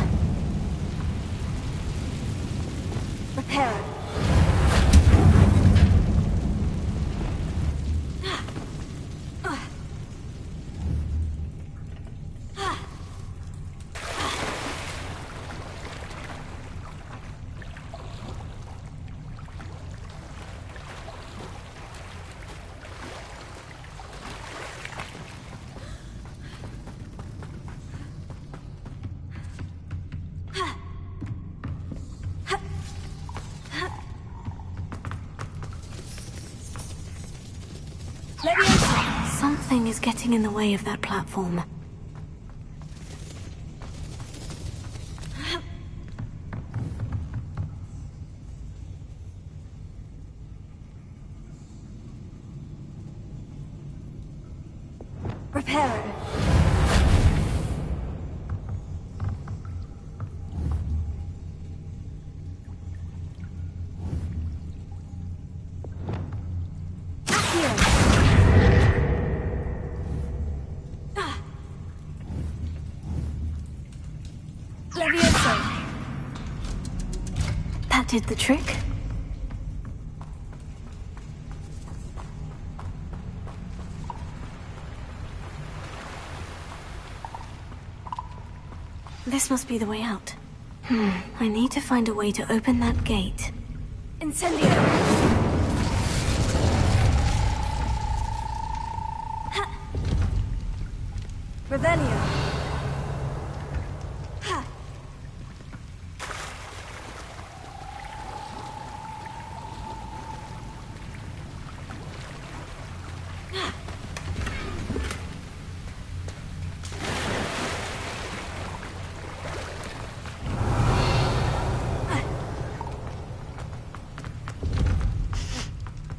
Reparo. Something is getting in the way of that platform. Reparo. Levioso. That did the trick. This must be the way out. I need to find a way to open that gate. Incendio! Ha! Revelio! Ha!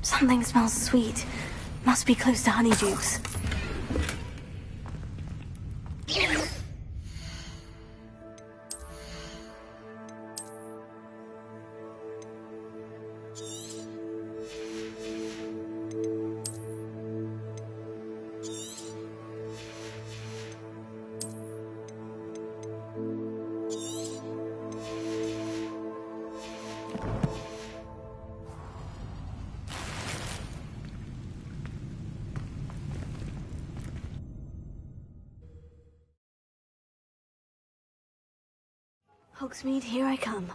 Something smells sweet. Must be close to Honeydukes. Hogsmeade, here I come.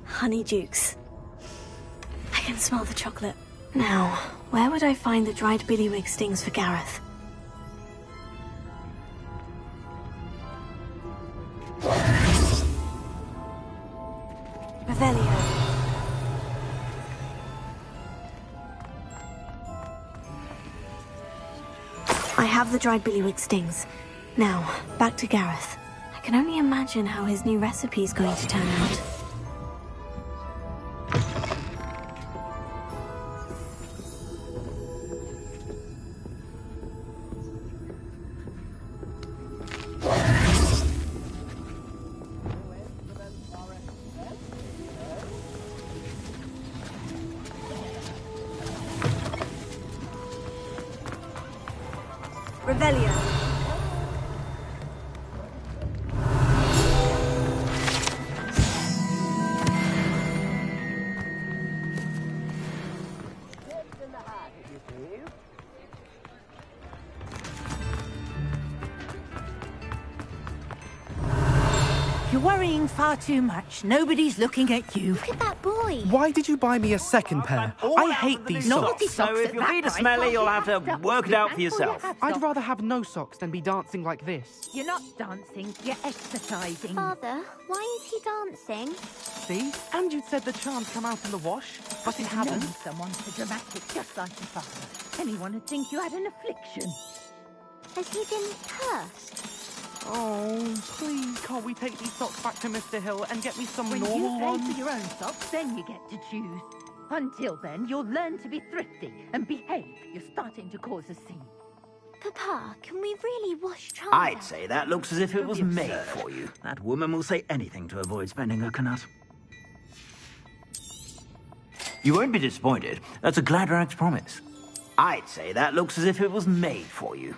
Honeydukes. I can smell the chocolate. Now, where would I find the dried billywig stings for Gareth? Revelio. I have the dried billywig stings. Now, back to Gareth. I can only imagine how his new recipe is going to turn out. Revelio. You're worrying far too much. Nobody's looking at you. Look at that boy. Why did you buy me a second pair? I hate these socks. So if your feet are smelly, you'll have to work it out for yourself. I'd rather have no socks than be dancing like this. You're not dancing, you're exercising. Father, why is he dancing? See? And you said the charms come out in the wash, but it I've hasn't. known someone so dramatic just like your father. Anyone would think you had an affliction. Has he been cursed? Oh, please, can't we take these socks back to Mr. Hill and get me some When normal you pay ones? for your own socks, then you get to choose. Until then, you'll learn to be thrifty and behave. You're starting to cause a scene. Papa, can we really wash charms? I'd say that looks as if it was made for you. That woman will say anything to avoid spending her canut. You won't be disappointed. That's a Gladrag's promise. I'd say that looks as if it was made for you.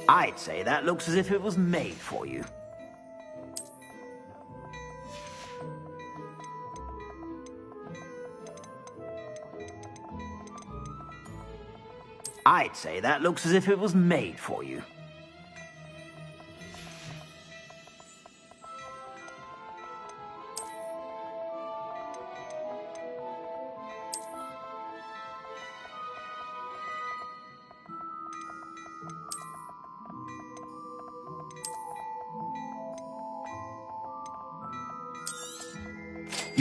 I'd say that looks as if it was made for you. I'd say that looks as if it was made for you.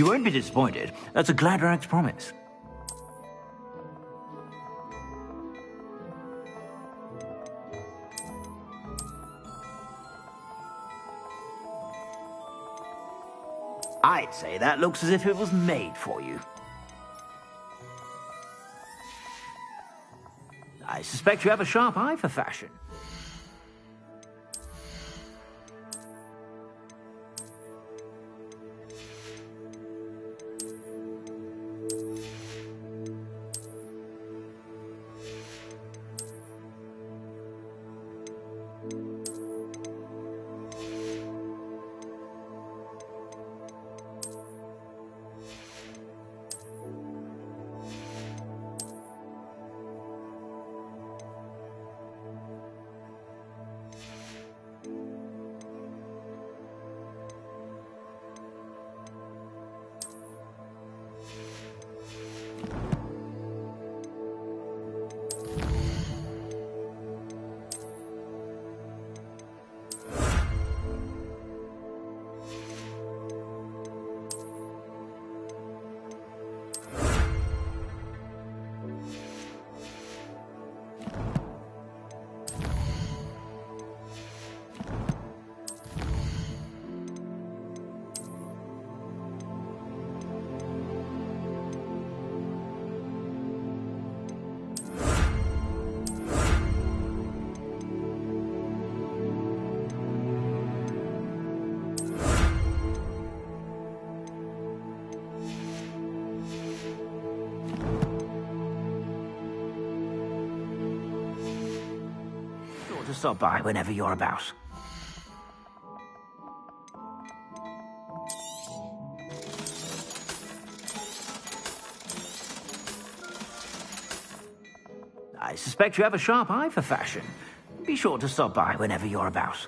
You won't be disappointed. That's a Gladrax promise. I'd say that looks as if it was made for you. I suspect you have a sharp eye for fashion. To stop by whenever you're about. I suspect you have a sharp eye for fashion. Be sure to stop by whenever you're about.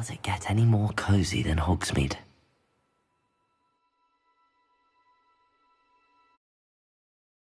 Does it get any more cozy than Hogsmeade?